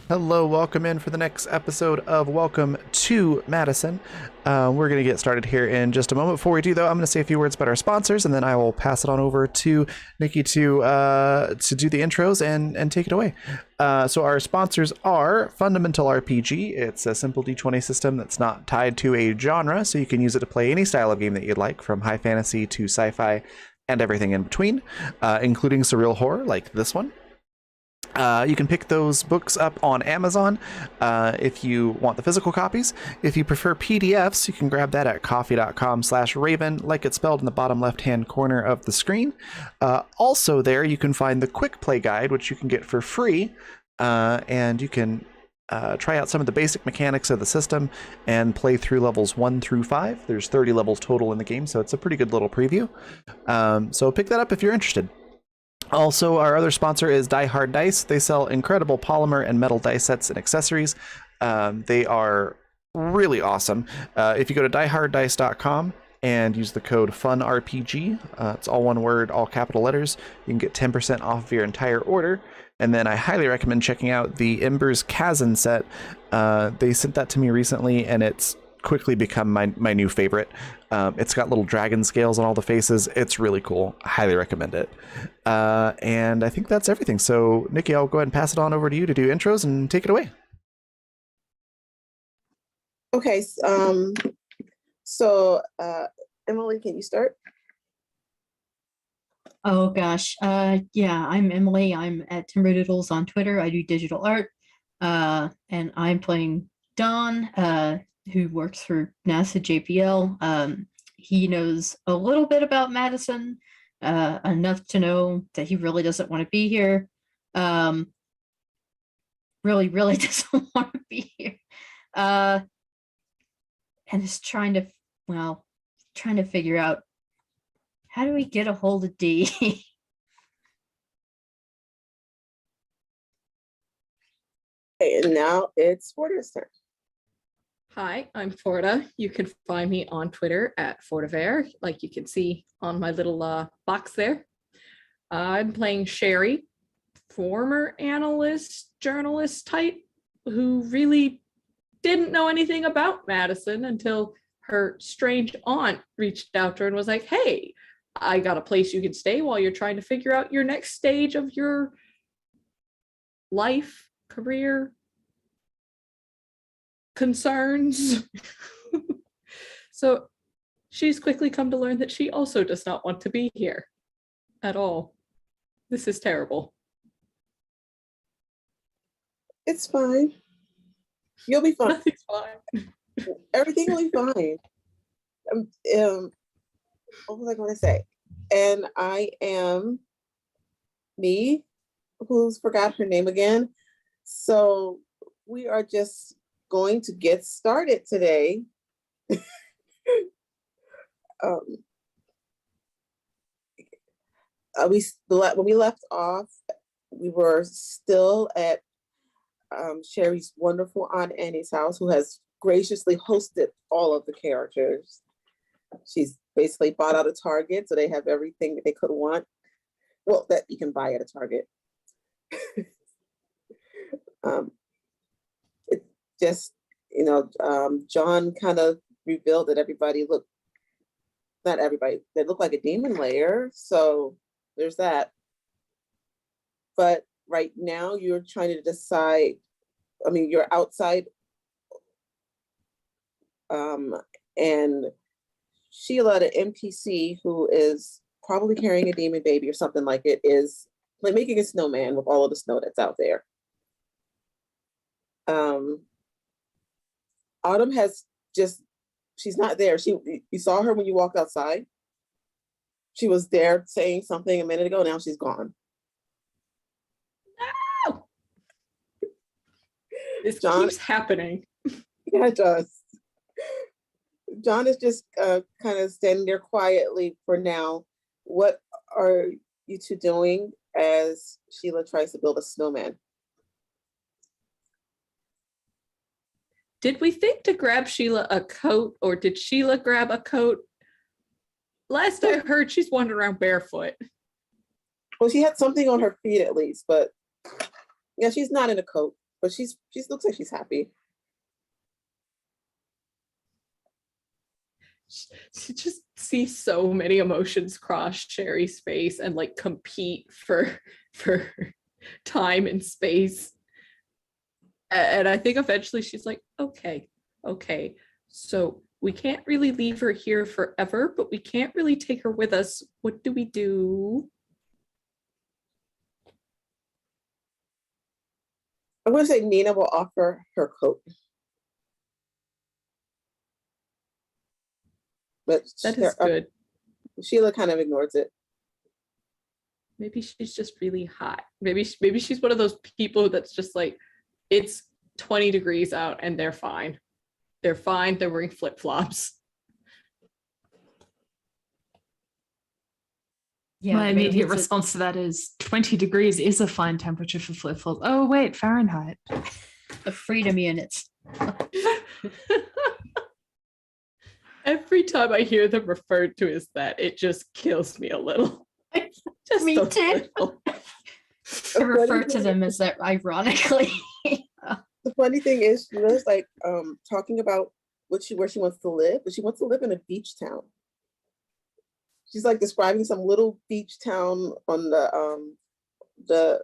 Hello, welcome in for the next episode of Welcome to Madison. We're going to get started here in just a moment. Before we do, though, I'm going to say a few words about our sponsors, and then I will pass it on over to Nikki to do the intros and take it away. So our sponsors are Fundamental RPG. It's a simple D20 system that's not tied to a genre, so you can use it to play any style of game that you'd like, from high fantasy to sci-fi and everything in between, including surreal horror like this one. You can pick those books up on Amazon if you want the physical copies. If you prefer PDFs, you can grab that at coffee.com/Raven, like it's spelled in the bottom left-hand corner of the screen. Also there, you can find the Quick Play Guide, which you can get for free, and you can try out some of the basic mechanics of the system and play through levels 1 through 5. There's 30 levels total in the game, so it's a pretty good little preview. So pick that up if you're interested. Also, our other sponsor is Die Hard Dice. They sell incredible polymer and metal dice sets and accessories. They are really awesome. If you go to dieharddice.com and use the code FUNRPG, it's all one word, all capital letters, you can get 10% off of your entire order. And then I highly recommend checking out the Embers Kazan set. They sent that to me recently, and it's quickly become my new favorite. It's got little dragon scales on all the faces. It's really cool. I highly recommend it. And I think that's everything. So Nikki, I'll go ahead and pass it on over to you to do intros and take it away. Okay, so Emily, can you start? Oh gosh, yeah, I'm Emily. I'm at Timber Doodles on Twitter. I do digital art, and I'm playing Don, who works for NASA JPL. He knows a little bit about Madison, enough to know that he really doesn't want to be here. Really doesn't want to be here. And is trying to figure out, how do we get a hold of D? Okay, and now it's Forda's turn. Hi, I'm Forda. You can find me on Twitter at Fordaver, like you can see on my little box there. I'm playing Sherry, former analyst, journalist type, who really didn't know anything about Madison until her strange aunt reached out to her and was like, hey, I got a place you can stay while you're trying to figure out your next stage of your life, career, concerns. So she's quickly come to learn that she also does not want to be here at all. This is terrible. It's fine. You'll be fine. Nothing's fine. Everything will be fine. What was I going to say? And I am me, who's forgot her name again. So we are just going to get started today. When we left off, we were still at Sherry's wonderful Aunt Annie's house, who has graciously hosted all of the characters. She's basically bought out a Target, so they have everything that they could want. Well, that you can buy at a Target. It just, John kind of revealed that not everybody, they look like a demon layer. So there's that. But right now you're trying to decide, you're outside, and Sheila, the NPC, who is probably carrying a demon baby or something like it, is like making a snowman with all of the snow that's out there. Autumn she's not there. You saw her when you walked outside. She was there saying something a minute ago. Now she's gone. No! This keeps happening. Yeah, it does. John is just kind of standing there quietly for now. What are you two doing as Sheila tries to build a snowman? Did we think to grab Sheila a coat, or did Sheila grab a coat? Last I heard, she's wandering around barefoot. Well, she had something on her feet at least, but yeah, she's not in a coat, but she looks like she's happy. She just sees so many emotions cross Sherry's face and like compete for time and space. And I think eventually she's like, okay, so we can't really leave her here forever, but we can't really take her with us. What do we do? I'm going to say Nina will offer her coat. But That is good. Sheila kind of ignores it. Maybe she's just really hot. Maybe she's one of those people that's just like, it's 20 degrees out and they're fine. They're fine. They're wearing flip-flops. Yeah, My maybe immediate it's response to that is 20 degrees is a fine temperature for flip-flops. Oh, wait, Fahrenheit. the freedom units. Every time I hear them referred to as that, it just kills me a little. Just Me a too. little. I refer to them as that ironically. The funny thing is, Sheila's like talking about where she wants to live, but she wants to live in a beach town. She's like describing some little beach town on the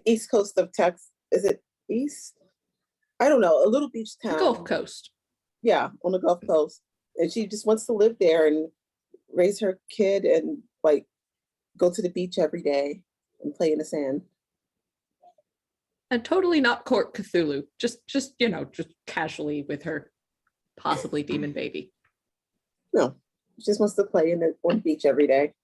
east coast of Texas. Is it east? I don't know. A little beach town. The Gulf Coast. Yeah, on the Gulf Coast. And she just wants to live there and raise her kid and like go to the beach every day and play in the sand. And totally not court Cthulhu. Just casually with her possibly demon baby. No, she just wants to play on the beach every day.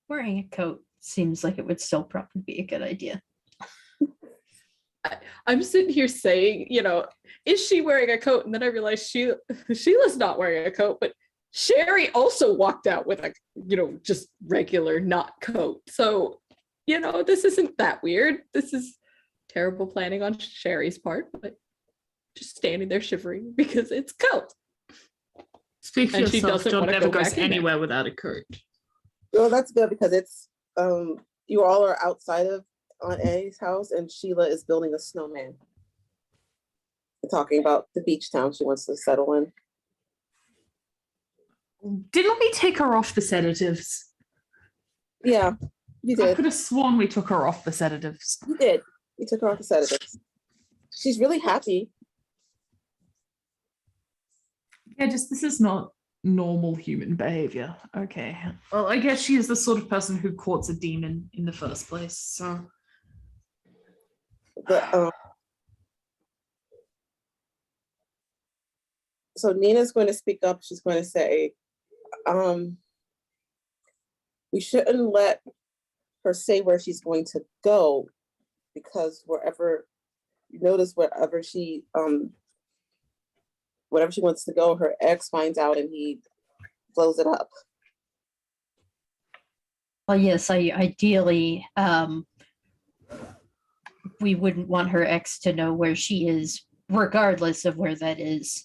Wearing a coat seems like it would still probably be a good idea. I'm sitting here saying, is she wearing a coat? And then I realized Sheila's not wearing a coat, but Sherry also walked out with a, just regular not coat. So, this isn't that weird. This is terrible planning on Sherry's part, but just standing there shivering because it's cold. Speak for And she yourself, doesn't John wanna never go goes back in there. anywhere without a coat. Well, that's good because it's you all are outside of Aunt Annie's house and Sheila is building a snowman. We're talking about the beach town she wants to settle in. Didn't we take her off the sedatives? Yeah, you I did. could have sworn we took her off the sedatives. You did. You took her off the sedatives. She's really happy. Yeah, just this is not normal human behavior. Okay. Well, I guess she is the sort of person who courts a demon in the first place. But so Nina's going to speak up. She's going to say, we shouldn't let her say where she's going to go because wherever she wants to go, her ex finds out and he blows it up. Well, yes, ideally, we wouldn't want her ex to know where she is, regardless of where that is.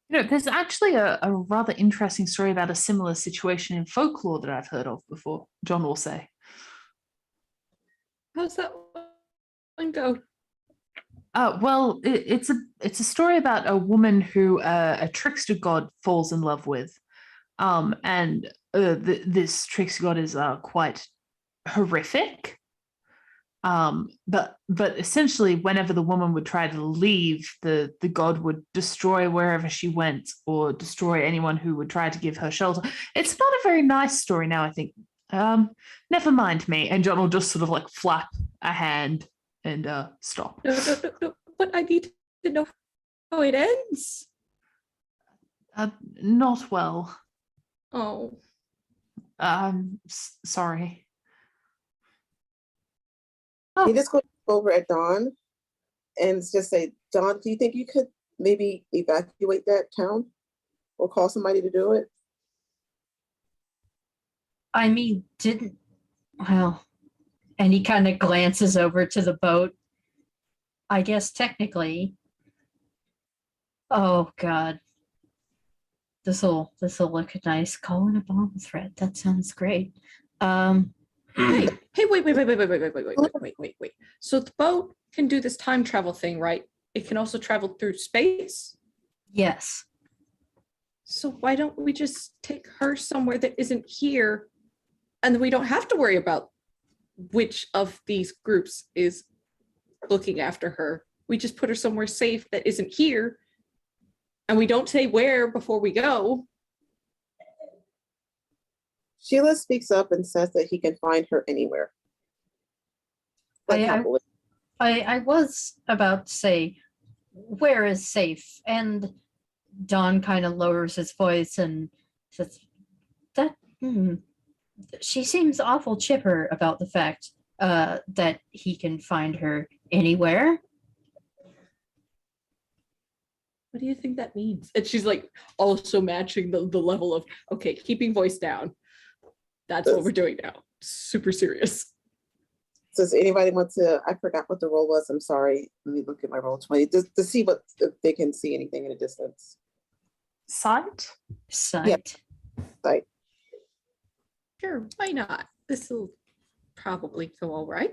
There's actually a rather interesting story about a similar situation in folklore that I've heard of before, John will say. How's that one go? Well, it's a story about a woman who a trickster god falls in love with, and this trickster god is quite horrific. But essentially, whenever the woman would try to leave, the god would destroy wherever she went or destroy anyone who would try to give her shelter. It's not a very nice story now, I think. Never mind me. And John will just sort of like flap a hand and stop. No, but I need to know how it ends. Not well. Oh. Sorry. You just go over at Dawn and just say, Dawn, do you think you could maybe evacuate that town or call somebody to do it? I mean, and he kind of glances over to the boat. I guess technically, oh God. this'll look nice. Calling a bomb threat. That sounds great. Hey, wait. So the boat can do this time travel thing, right? It can also travel through space. Yes. So why don't we just take her somewhere that isn't here, and then we don't have to worry about which of these groups is looking after her. We just put her somewhere safe that isn't here, and we don't say where before we go. Sheila speaks up and says that he can find her anywhere. Like, happily. I was about to say, where is safe? And Don kind of lowers his voice and says, that she seems awful chipper about the fact that he can find her anywhere. What do you think that means? And she's like also matching the level of, okay, keeping voice down. That's what we're doing now. Super serious. Does anybody want to, I forgot what the roll was. I'm sorry. Let me look at my roll 20 to see what, if they can see anything in the distance. Sight? Sight. Like, Sure, why not? This will probably go all right.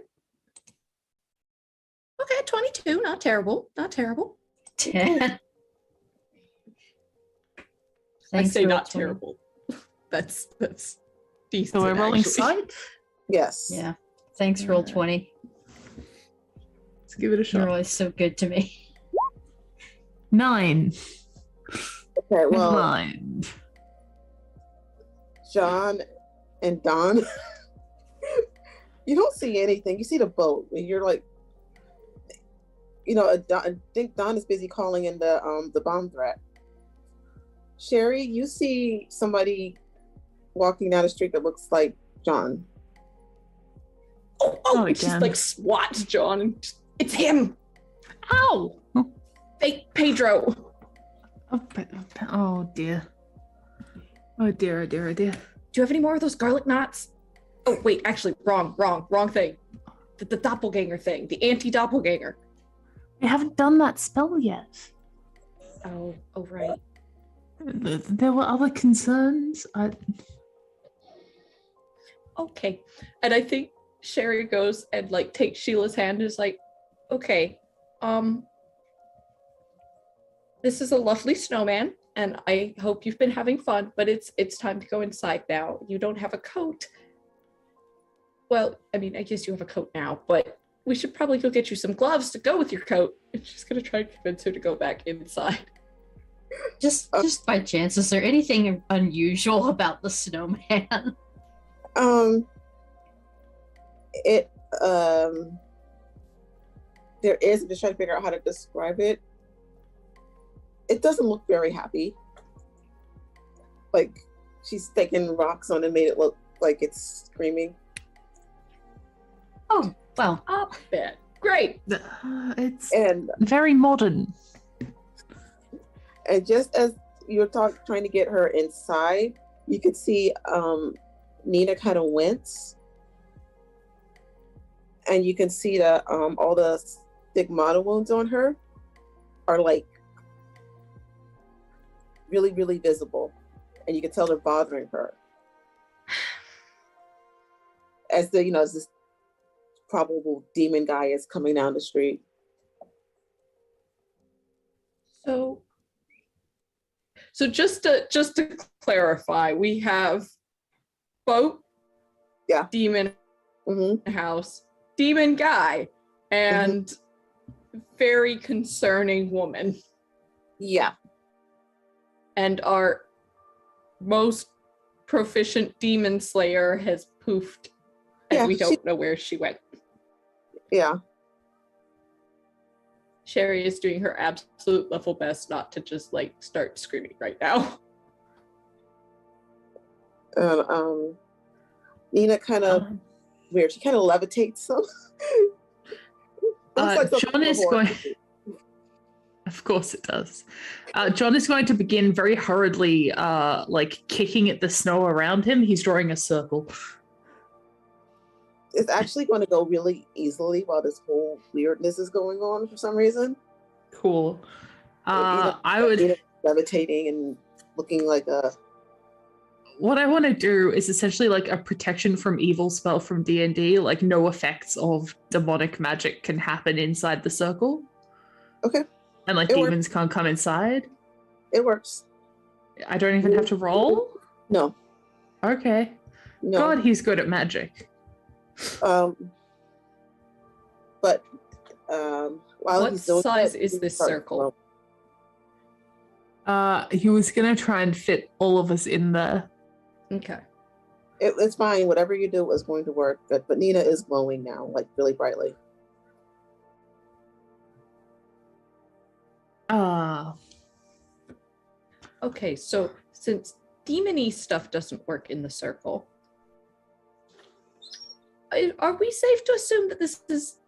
Okay, 22, not terrible, not terrible. 10. I say not 20. terrible. That's decent. So we're rolling actually. sight? yes. Yeah. Thanks, roll 20. Let's give it a You're shot. always so good to me. 9. Okay, well, Blind. John and Don, you don't see anything. You see the boat, and you're like, you know, I think Don is busy calling in the bomb threat. Sherry, you see somebody walking down the street that looks like John. Oh, and she's again. like swats John. And it's him. Ow! Oh. Fake Pedro. Oh dear. Oh dear, oh dear, oh dear. Do you have any more of those garlic knots? Oh, wait, actually, wrong thing. The doppelganger thing, the anti-doppelganger. We haven't done that spell yet. Oh, right. There were other concerns. Okay. And I think Sherry goes and like takes Sheila's hand and is like, okay, this is a lovely snowman, and I hope you've been having fun, but it's time to go inside now. You don't have a coat. Well, I mean, I guess you have a coat now, but we should probably go get you some gloves to go with your coat. And she's gonna try to convince her to go back inside. Just by chance, is there anything unusual about the snowman? There is, I'm just trying to figure out how to describe it. It doesn't look very happy. Like she's taken rocks on and made it look like it's screaming. Oh, well. Up bet. Great. It's And very modern. just as you're trying to get her inside, you could see Nina kind of wince. And you can see that all the stigmata wounds on her are like really, really visible. And you can tell they're bothering her. As this probable demon guy is coming down the street. So just to clarify, we have boat, Yeah. demon Mm-hmm. house, demon guy, and very concerning woman. Yeah. And our most proficient demon slayer has poofed, and Yeah, we don't know where she went. Yeah. Sherry is doing her absolute level best not to just like start screaming right now. Nina kind of weird. She kind of levitates some. John is going. Of course it does. John is going to begin very hurriedly, like kicking at the snow around him. He's drawing a circle. It's actually going to go really easily while this whole weirdness is going on for some reason. Cool. Nina I would. levitating and looking like a. What I want to do is essentially like a protection from evil spell from D&D, like no effects of demonic magic can happen inside the circle. Okay. And like It demons can't come inside. It works. I don't even have to roll? No. Okay. No. God, he's good at magic. But while What he's doing size that, is he this starts circle? He was gonna try and fit all of us in there. Okay. It's fine. Whatever you do is going to work. But Nina is glowing now, like really brightly. Okay, so since demony stuff doesn't work in the circle, are we safe to assume that this is,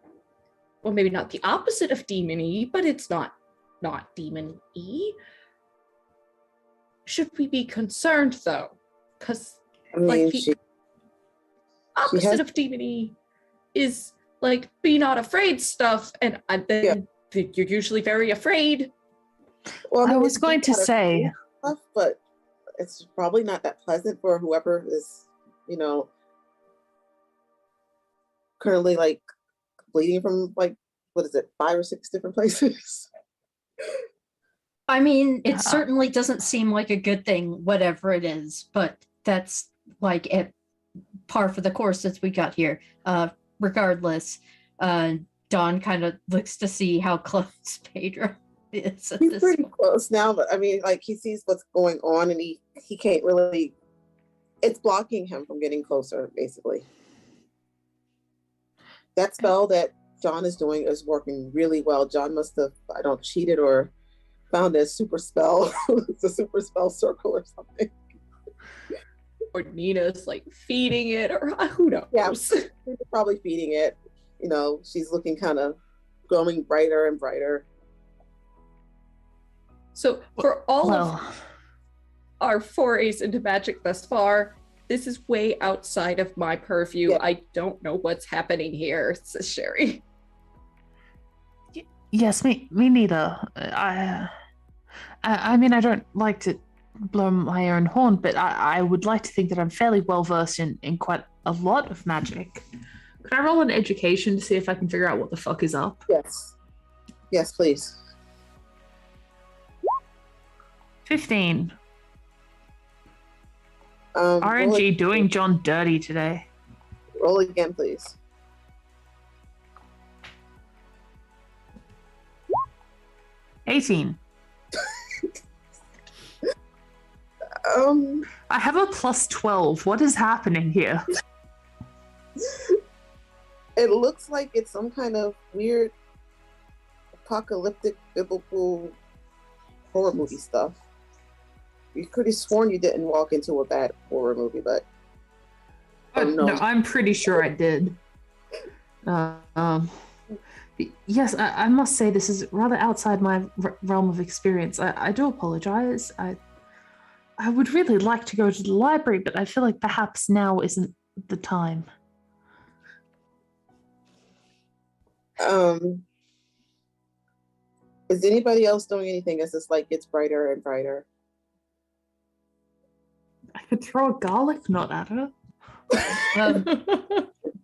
well, maybe not the opposite of demony, but it's not demon-y? Should we be concerned though? Because I mean, like the opposite of demony is like be not afraid stuff, and then you're usually very afraid. well, I was it's going to kind of say, tough, but it's probably not that pleasant for whoever is, currently like bleeding from like, what is it, 5 or 6 different places. I mean, it certainly doesn't seem like a good thing, whatever it is, but that's like at par for the course since we got here. Regardless, Dawn kind of looks to see how close Pedro is at He's this pretty point. close now, but I mean, like he sees what's going on and he can't really, it's blocking him from getting closer, basically. That spell that John is doing is working really well. John must have, I don't cheated or found a super spell. It's a super spell circle or something. Or Nina's like feeding it, or who knows? Yeah, she's probably feeding it. She's looking kind of growing brighter and brighter. So for all of our forays into magic thus far, this is way outside of my purview. Yeah. I don't know what's happening here, says Sherry. yes, me neither. I mean, I don't like to blow my own horn, but I would like to think that I'm fairly well versed in quite a lot of magic. Could I roll an education to see if I can figure out what the fuck is up? Yes. Yes, please. 15. Roll RNG doing John dirty today. Roll again, please. $18. I have a plus 12. What is happening here? It looks like it's some kind of weird apocalyptic biblical horror movie stuff. You could have sworn you didn't walk into a bad horror movie, but No, I'm pretty sure I did. Yes, I must say this is rather outside my realm of experience. I do apologize. I would really like to go to the library, but I feel like perhaps now isn't the time. Is anybody else doing anything as this light gets brighter and brighter? I could throw a garlic knot at her.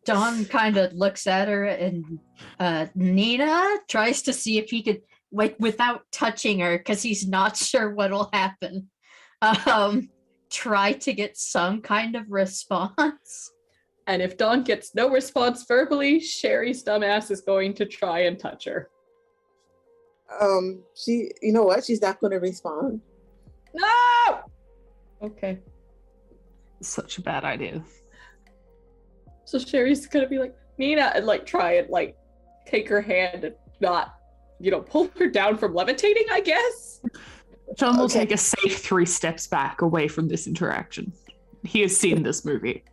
Dawn kind of looks at her, and Nina tries to see if he could, like, without touching her, because he's not sure what'll happen, try to get some kind of response. And if Dawn gets no response verbally, Sherry's dumbass is going to try and touch her. You know what? She's not going to respond. No! Okay. Such a bad idea. So Sherry's gonna be like, Nina, and like try and like take her hand and not, pull her down from levitating, I guess. John will take a safe 3 steps back away from this interaction. He has seen this movie.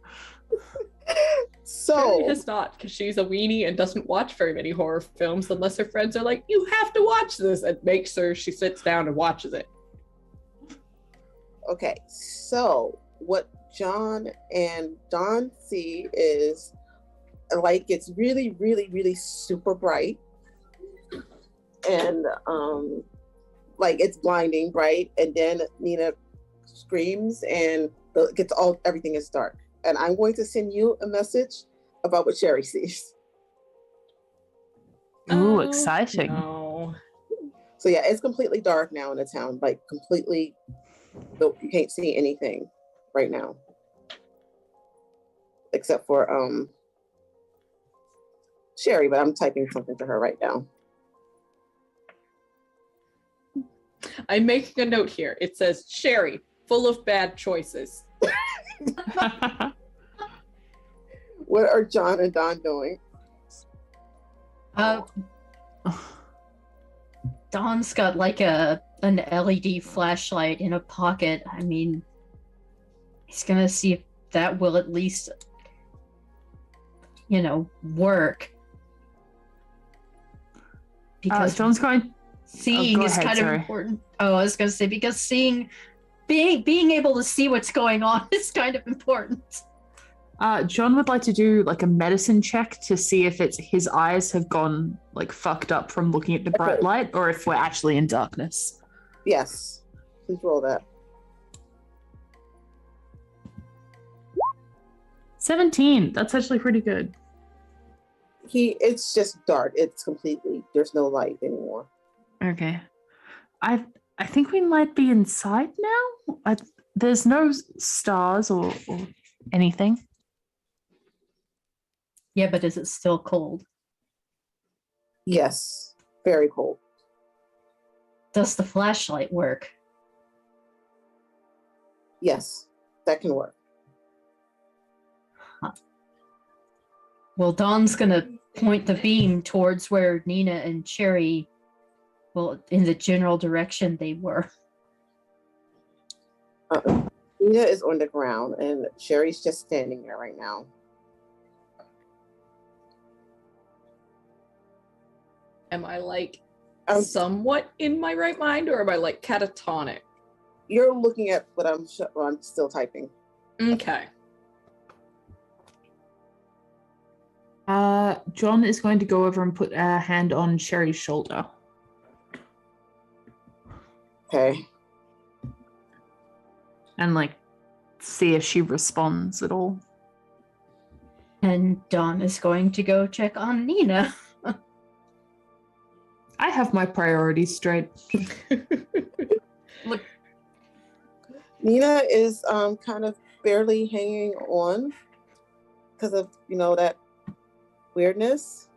So Sherry has not, because she's a weenie and doesn't watch very many horror films unless her friends are like, you have to watch this, and makes her, she sits down and watches it. okay, so what John and Dawn see is a light gets really, really, really super bright, and like it's blinding bright, and then Nina screams and everything is dark. And I'm going to send you a message about what Sherry sees. Ooh, Oh, exciting. No. So yeah, it's completely dark now in the town, like completely. You can't see anything right now, except for Sherry. But I'm typing something to her right now. I'm making a note here. It says, Sherry, full of bad choices. What are John and Don doing? Don's got like an LED flashlight in a pocket. I mean, he's gonna see if that will at least, work. Because John's going. seeing go is ahead, kind sorry. of important. Oh, I was gonna say because being able to see what's going on is kind of important. John would like to do like a medicine check to see if his eyes have gone like fucked up from looking at the bright light, or if we're actually in darkness. Yes, please roll that. 17. That's actually pretty good. It's just dark. It's completely. There's no light anymore. Okay. I think we might be inside now. There's no stars or anything. Yeah, but is it still cold? Yes, very cold. Does the flashlight work? Yes, that can work. Well, Dawn's gonna point the beam towards where Nina and Cherry, well, in the general direction they were. Nina is on the ground, and Sherry's just standing there right now. Am I like Um, somewhat in my right mind, or am I like catatonic? You're looking at what I'm still typing. Okay. John is going to go over and put a hand on Sherry's shoulder. Okay. And like see if she responds at all. And Dawn is going to go check on Nina. I have my priorities straight. Look, Nina is kind of barely hanging on because of that weirdness.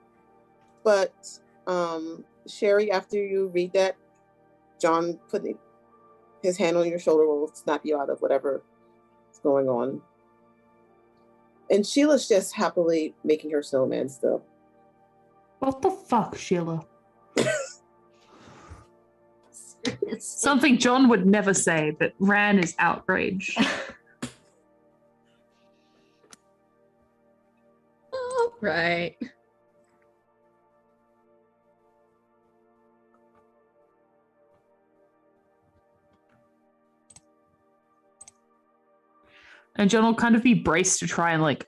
But Sherry, after you read that, John putting his hand on your shoulder will snap you out of whatever is going on. And Sheila's just happily making her snowman still. What the fuck, Sheila? Something John would never say, but Ran is outraged. All right. And John will kind of be braced to try and like,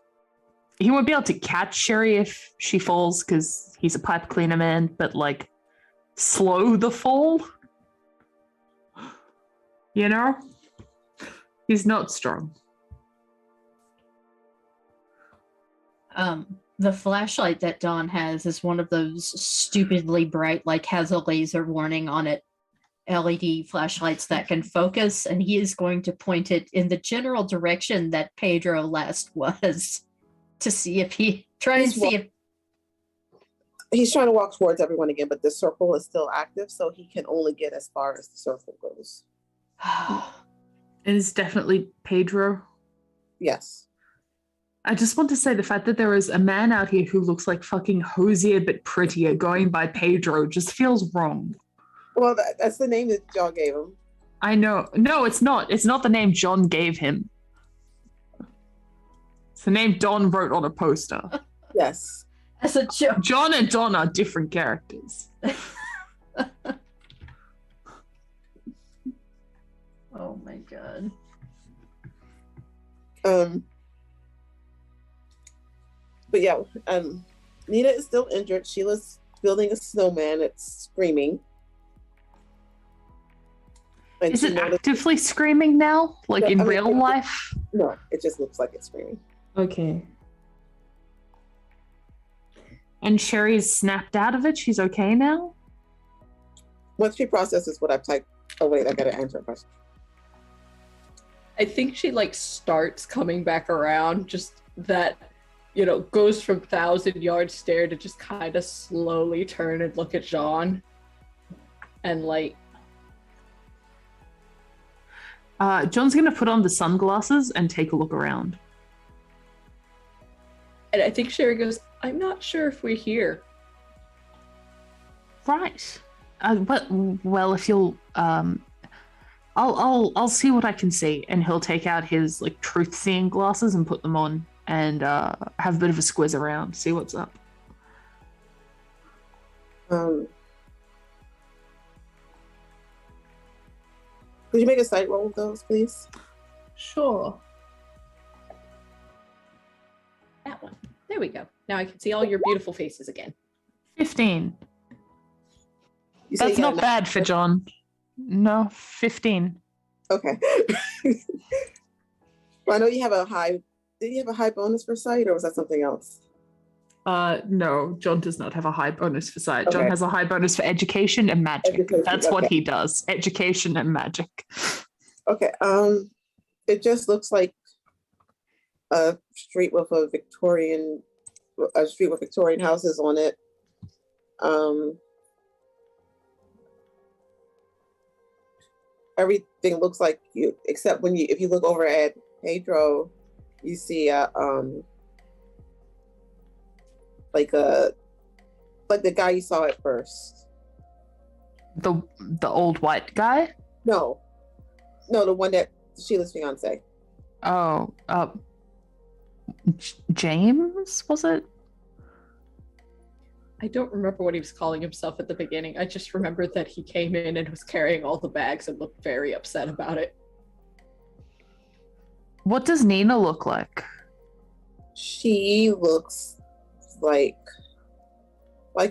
he won't be able to catch Sherry if she falls because he's a pipe cleaner man, but like slow the fall. You know? He's not strong. The flashlight that Dawn has is one of those stupidly bright, like has a laser warning on it, LED flashlights that can focus, and he is going to point it in the general direction that Pedro last was to see if He's trying to walk towards everyone again, but the circle is still active, so he can only get as far as the circle goes. It is definitely Pedro. Yes. I just want to say the fact that there is a man out here who looks like fucking Hosier but prettier going by Pedro just feels wrong. Well, that's the name that y'all gave him. I know. No, it's not. It's not the name John gave him. It's the name Don wrote on a poster. Yes. As a joke. John and Don are different characters. Oh my god. But yeah, Nina is still injured. Sheila's building a snowman. It's screaming. And Is she it noticed- actively screaming now? Like No, in I mean, real life? No, it just looks like it's screaming. Okay. And Sherry's snapped out of it? She's okay now? Once she processes what I've typed, oh wait, I gotta answer a question. I think she like starts coming back around, just that, you know, goes from 1,000-yard stare to just kind of slowly turn and look at John. And like, John's going to put on the sunglasses and take a look around. and I think Sherry goes, I'm not sure if we're here. Right. Well, if you'll, I'll see what I can see, and he'll take out his like truth-seeing glasses and put them on, and have a bit of a squiz around, see what's up. Could you make a sight roll of those, please? Sure. That one. There we go. Now I can see all your beautiful faces again. 15. You said That's you got not a bad for John. No, 15. Okay. Well, I know you have a high. Did you have a high bonus for sight, or was that something else? No, John does not have a high bonus for sight. John Okay. has a high bonus for education and magic. Education, That's what okay. he does. Education and magic. Okay. It just looks like a street with Victorian houses on it. Everything looks like you, except if you look over at Pedro, you see like the guy you saw at first. The old white guy? No, the one that Sheila's fiance. Oh, James, was it? I don't remember what he was calling himself at the beginning. I just remembered that he came in and was carrying all the bags and looked very upset about it. What does Nina look like? She looks like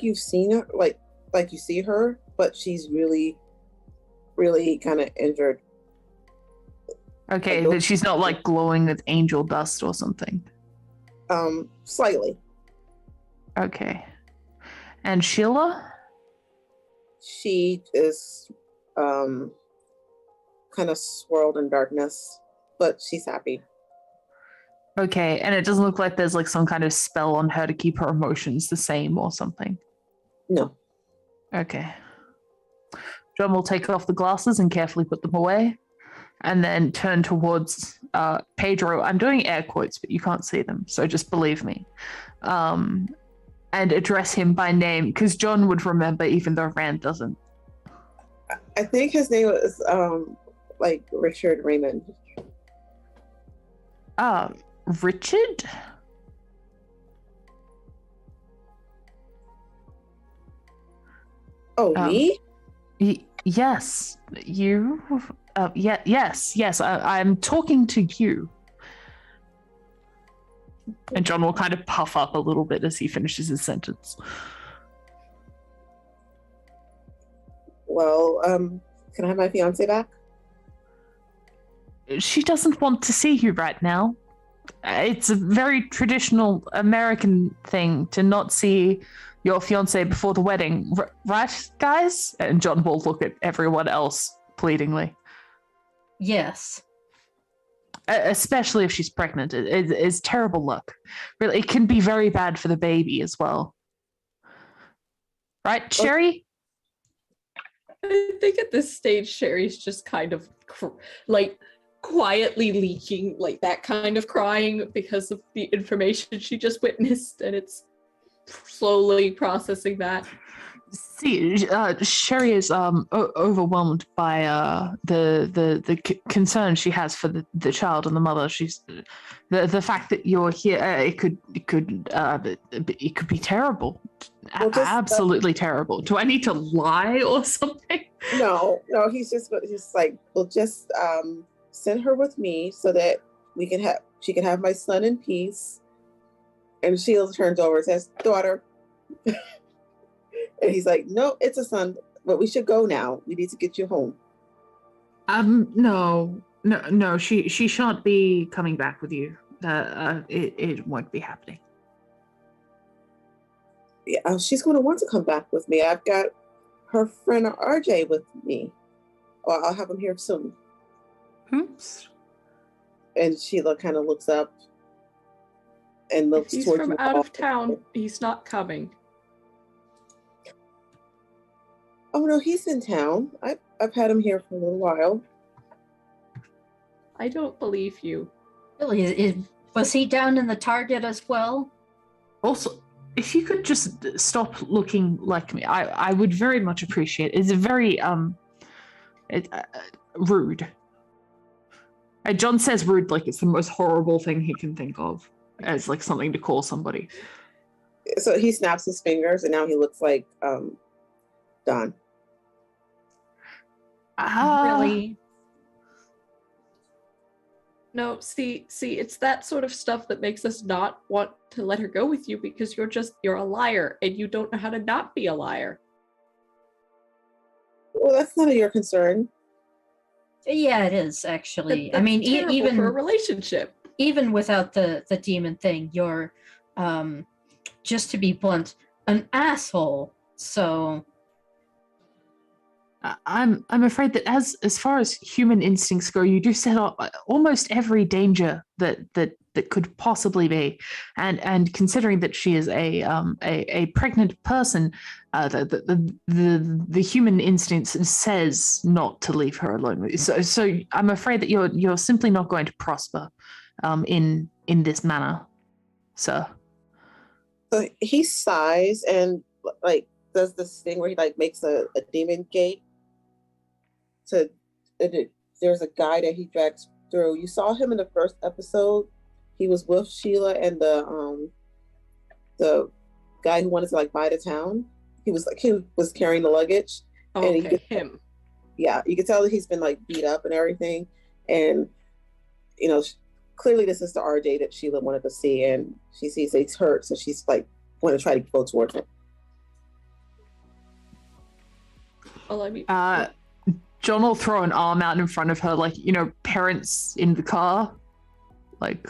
you've seen her, like you see her, but she's really, really kind of injured. Okay, but she's not like glowing with angel dust or something. Slightly. Okay. And Sheila? She is kind of swirled in darkness, but she's happy. Okay, and it doesn't look like there's like some kind of spell on her to keep her emotions the same or something. No. Okay. John will take off the glasses and carefully put them away, and then turn towards Pedro. I'm doing air quotes, but you can't see them, so just believe me. And address him by name, because John would remember even though Rand doesn't. I think his name was like Richard Raymond. Richard? Oh, me? Yes, you. Yes. I'm talking to you. And John will kind of puff up a little bit as he finishes his sentence. Well, can I have my fiance back? She doesn't want to see you right now. It's a very traditional American thing to not see your fiance before the wedding, right, guys? And John will look at everyone else pleadingly. Yes. Especially if she's pregnant. It's terrible luck. Really, it can be very bad for the baby as well. Right, Sherry? I think at this stage, Sherry's just kind of like quietly leaking, like that kind of crying because of the information she just witnessed, and it's slowly processing that. See, Sherry is overwhelmed by the concern she has for the child and the mother. She's the fact that you're here. It could be terrible. Well, Absolutely terrible. Do I need to lie or something? No, he's just like, well, just send her with me so that she can have my son in peace. And Sheila turns over and says, daughter. And he's like, no, it's a son, but we should go now. We need to get you home. No. She shan't be coming back with you. It won't be happening. Yeah, she's going to want to come back with me. I've got her friend RJ with me. Or I'll have him here soon. Oops. And Sheila kind of looks up and looks He's towards from you out all. of town. He's not coming. Oh no, he's in town. I've had him here for a little while. I don't believe you. Really, was he down in the Target as well? Also, if you could just stop looking like me, I would very much appreciate it. It's a very rude. John says rude like it's the most horrible thing he can think of as like something to call somebody. So he snaps his fingers, and now he looks like Don. Really? No, see, it's that sort of stuff that makes us not want to let her go with you because you're a liar and you don't know how to not be a liar. Well, that's none of your concern. Yeah, it is actually. That's I mean, terrible even for a relationship. even without the demon thing, you're, just to be blunt, an asshole. So I'm afraid that as far as human instincts go, you do set up almost every danger that could possibly be, and considering that she is a pregnant person, the human instinct says not to leave her alone. So I'm afraid that you're simply not going to prosper, in this manner, sir. So he sighs and like does this thing where he like makes a demon gate. There's a guy that he drags through. You saw him in the first episode. He was with Sheila and the guy who wanted to like buy the town. He was carrying the luggage. Okay, and him. Yeah, you can tell that he's been like beat up and everything. And you know, clearly this is the RJ that Sheila wanted to see, and she sees he's hurt, so she's like want to try to go towards him. Well, I mean, John will throw an arm out in front of her, like, parents in the car, like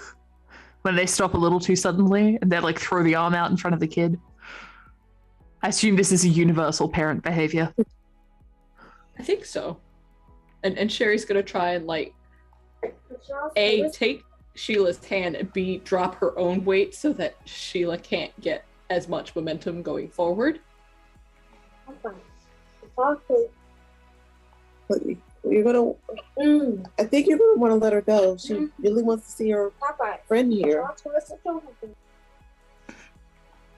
when they stop a little too suddenly and they like throw the arm out in front of the kid. I assume this is a universal parent behavior. I think so. And Sherry's gonna try and like A, take Sheila's hand, and B, drop her own weight so that Sheila can't get as much momentum going forward. But you're gonna. I think you're gonna want to let her go. She really wants to see her friend here.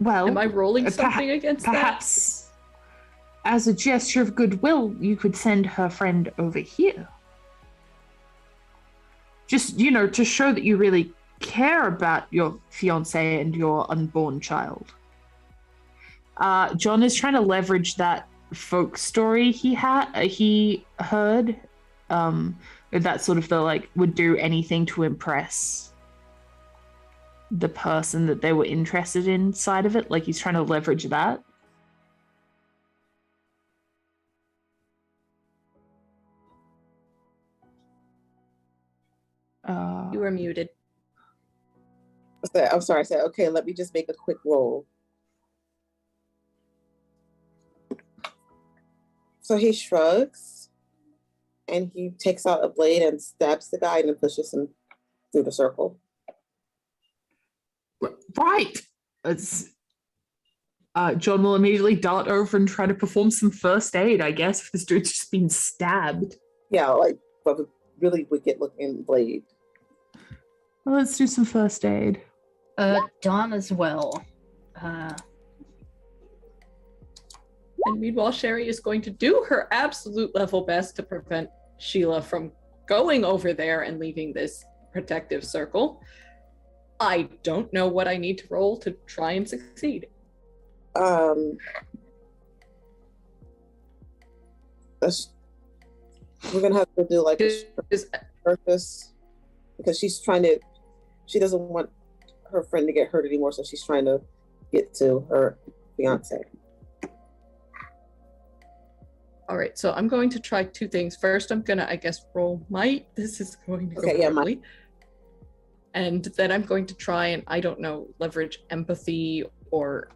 Well, Am I rolling something against perhaps as a gesture of goodwill, you could send her friend over here. Just, to show that you really care about your fiancé and your unborn child. John is trying to leverage that folk story he heard, that sort of the like would do anything to impress the person that they were interested in side of it. Like he's trying to leverage that. You were muted. I'm sorry. I said, okay, let me just make a quick roll. So he shrugs and he takes out a blade and stabs the guy and then pushes him through the circle. Right. John will immediately dart over and try to perform some first aid, I guess, if this dude's just been stabbed. Yeah, like with a really wicked looking blade. Well, let's do some first aid. Dawn as well. And meanwhile, Sherry is going to do her absolute level best to prevent Sheila from going over there and leaving this protective circle. I don't know what I need to roll to try and succeed. We're gonna have to do like a purpose because she doesn't want her friend to get hurt anymore, so she's trying to get to her fiance. All right, so I'm going to try two things. First, I'm gonna, I guess, roll might. This is going to go Okay, yeah, might. poorly. And then I'm going to try and, I don't know, leverage empathy or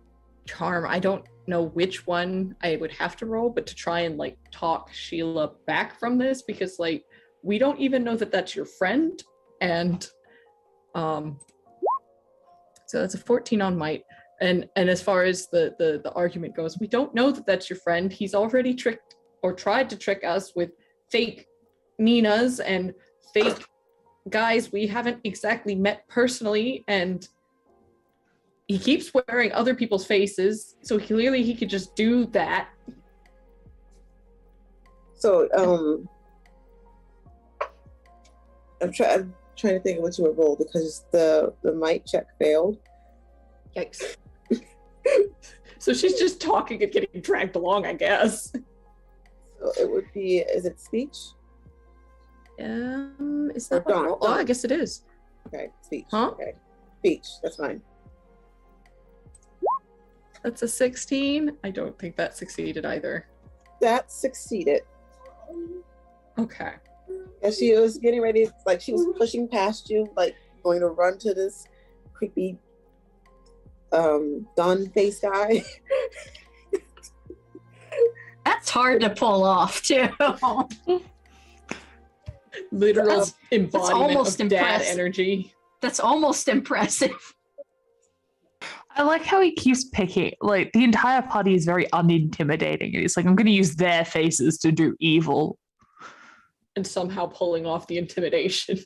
charm. I don't know which one I would have to roll, but to try and like talk Sheila back from this, because like we don't even know that that's your friend. And so that's a 14 on might. And as far as the argument goes, we don't know that that's your friend. He's already tricked or tried to trick us with fake Ninas and fake guys we haven't exactly met personally, and he keeps wearing other people's faces, so clearly he could just do that. So I'm trying to think of what you would roll, because the might check failed. Yikes. So she's just talking and getting dragged along, I guess. So it would be, is it speech? Is that Dawn, what? Oh, I guess it is. Okay, speech. Huh? Okay, speech. That's fine. That's a 16. I don't think that succeeded either. That succeeded. Okay. And she was getting ready, like she was pushing past you, like going to run to this creepy Don face guy. That's hard to pull off too. Literal That's embodiment almost of dad impressive. energy. That's almost impressive. I like how he keeps picking, like, the entire party is very unintimidating. And he's like, I'm going to use their faces to do evil. And somehow pulling off the intimidation.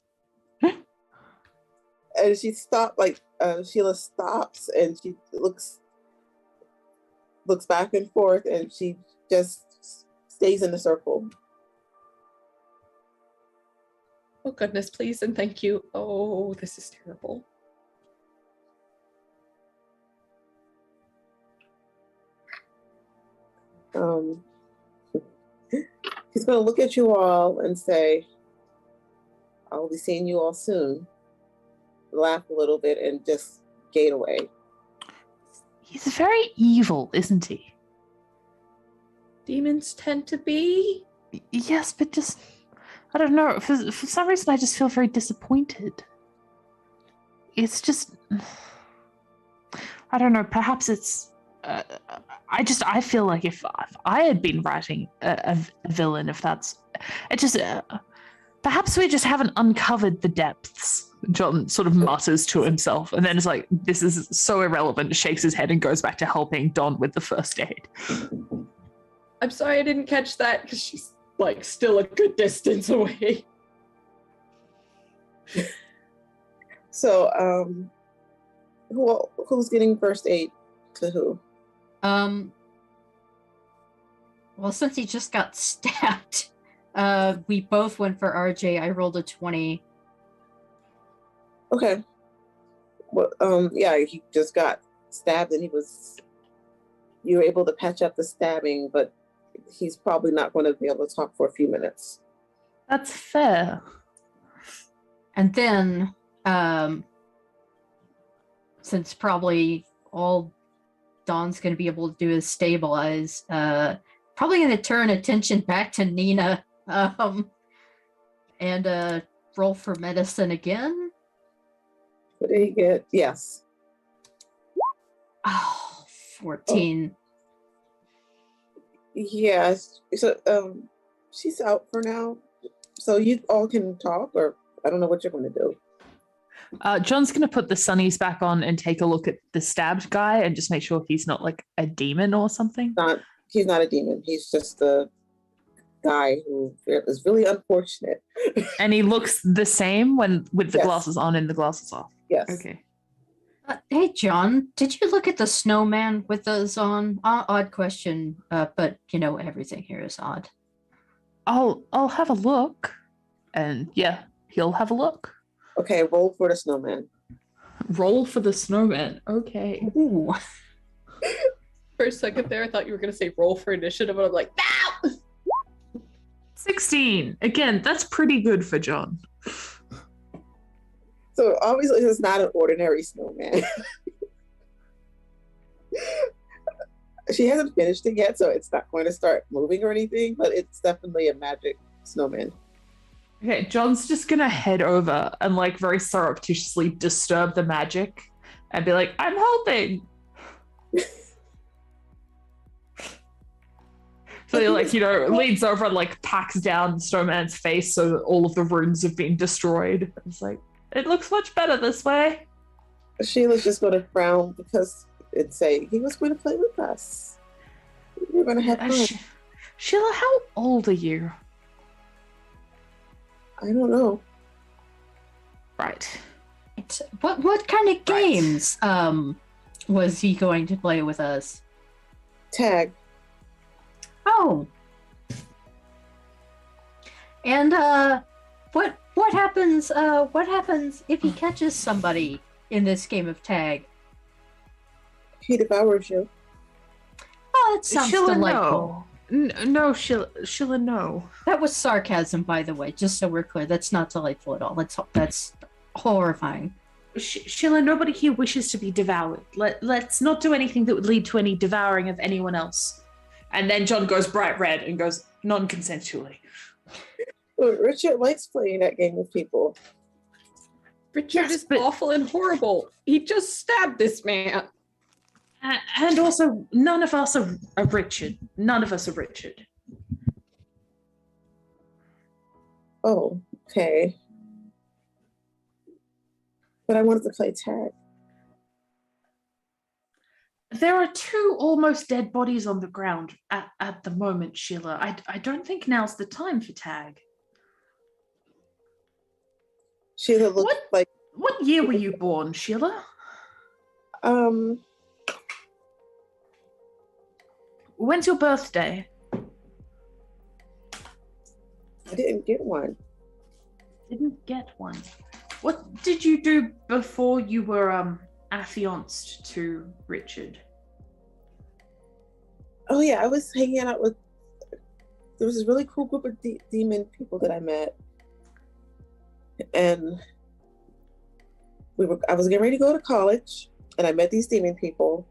And she stopped, like Sheila stops and she looks back and forth, and she just stays in the circle. Oh goodness, please and thank you. Oh, this is terrible. He's going to look at you all and say, I'll be seeing you all soon. Laugh a little bit and just gate away. He's very evil, isn't he? Demons tend to be. Yes, but just, I don't know. For some reason, I just feel very disappointed. It's just, I don't know. Perhaps it's, I feel like if I had been writing a villain, if that's, it just, perhaps we just haven't uncovered the depths. John sort of mutters to himself, and then is like, this is so irrelevant, shakes his head and goes back to helping Don with the first aid. I'm sorry I didn't catch that, because she's like still a good distance away. So, who's getting first aid to who? Well, since he just got stabbed, we both went for RJ. I rolled a 20. Okay. Well, yeah, he just got stabbed, and you were able to patch up the stabbing, but he's probably not going to be able to talk for a few minutes. That's fair. And then, since probably all Dawn's going to be able to do is stabilize, probably going to turn attention back to Nina, and roll for medicine again. What did he get? Yes. Oh, 14. Yeah. So, she's out for now. So you all can talk, or I don't know what you're going to do. John's going to put the sunnies back on and take a look at the stabbed guy and just make sure he's not like a demon or something. He's not a demon. He's just a guy who is really unfortunate. And he looks the same with the Yes. glasses on and the glasses off. Yes. Okay. Hey, John, did you look at the snowman with those on? Odd question, but everything here is odd. I'll have a look. And yeah, he'll have a look. Okay, roll for the snowman. Roll for the snowman. Okay. Ooh. For a second there, I thought you were going to say roll for initiative, and I'm like, no! 16. Again, that's pretty good for John. So obviously it's not an ordinary snowman. She hasn't finished it yet, so it's not going to start moving or anything, but it's definitely a magic snowman. Okay, John's just gonna head over and like very surreptitiously disturb the magic and be like, I'm helping. So he like, leans over and like packs down the snowman's face so that all of the runes have been destroyed. It's like, it looks much better this way. Sheila's just going to frown because it's saying he was going to play with us. We're going to have fun. Sheila, how old are you? I don't know. Right. What kind of games was he going to play with us? Tag. Oh. And what happens if he catches somebody in this game of tag? He devours you. Oh, that sounds Sheila, delightful. No, Sheila, no. That was sarcasm, by the way, just so we're clear. That's not delightful at all. That's horrifying. Sheila, nobody here wishes to be devoured. Let's not do anything that would lead to any devouring of anyone else. And then John goes bright red and goes non-consensually. Well, Richard likes playing that game with people. Richard is awful and horrible. He just stabbed this man. And also, none of us are Richard. None of us are Richard. Oh, okay. But I wanted to play tag. There are 2 almost dead bodies on the ground at the moment, Sheila. I don't think now's the time for tag. Sheila looked like... What year were you born, Sheila? When's your birthday? I didn't get one. Didn't get one. What did you do before you were affianced to Richard? Oh yeah, I was hanging out with... There was this really cool group of demon people that I met. And I was getting ready to go to college, and I met these demon people.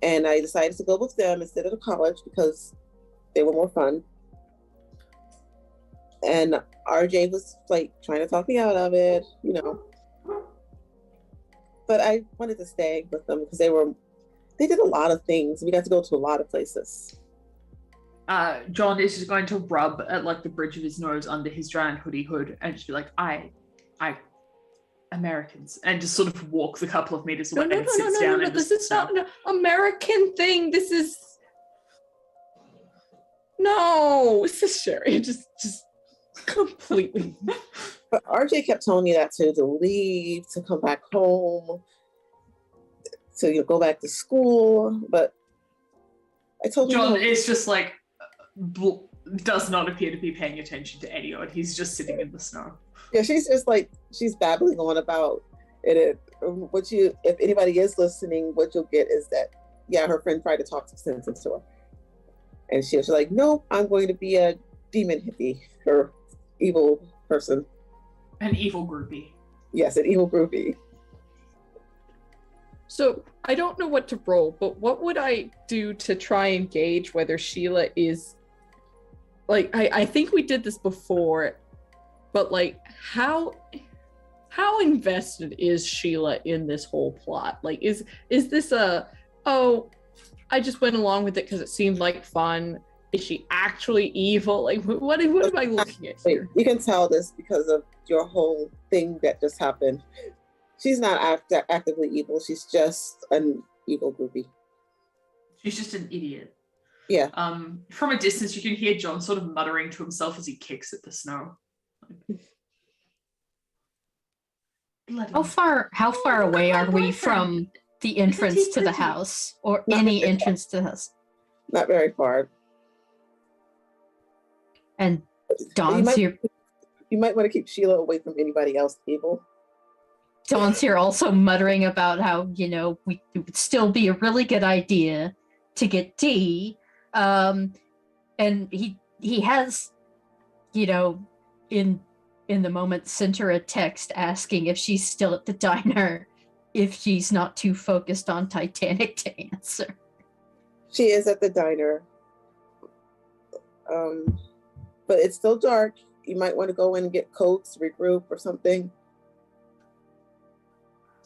And I decided to go with them instead of the college because they were more fun. And RJ was like trying to talk me out of it, But I wanted to stay with them because they did a lot of things. We got to go to a lot of places. John is just going to rub at like the bridge of his nose under his giant hood and just be like, I Americans, and just sort of walks a couple of meters away and sits down. No, this is not an American thing. This is Sherry. Just completely. But RJ kept telling me that to leave, to come back home, to go back to school. But I told him John is just like does not appear to be paying attention to anyone. He's just sitting in the snow. Yeah, she's just like, she's babbling on about it. If anybody is listening, what you'll get is that, yeah, her friend tried to talk some sense into her. And she was like, no, I'm going to be a demon hippie, or evil person. An evil groupie. Yes, an evil groupie. So I don't know what to roll, but what would I do to try and gauge whether Sheila is, like, I think we did this before, but like, how invested is Sheila in this whole plot? Like, is this I just went along with it because it seemed like fun? Is she actually evil? Like, what am I looking at here? You can tell this because of your whole thing that just happened. She's not actively evil. She's just an evil groupie. She's just an idiot. Yeah. From a distance, you can hear John sort of muttering to himself as he kicks at the snow. How far away are we from the entrance to the house, or any entrance to the house? Not very far. And Dawn's here. You might want to keep Sheila away from anybody else evil. Dawn's here also muttering about how, it would still be a really good idea to get tea. And he has, in the moment, sent her a text asking if she's still at the diner, if she's not too focused on Titanic to answer. She is at the diner. But it's still dark. You might want to go in and get coats, regroup, or something.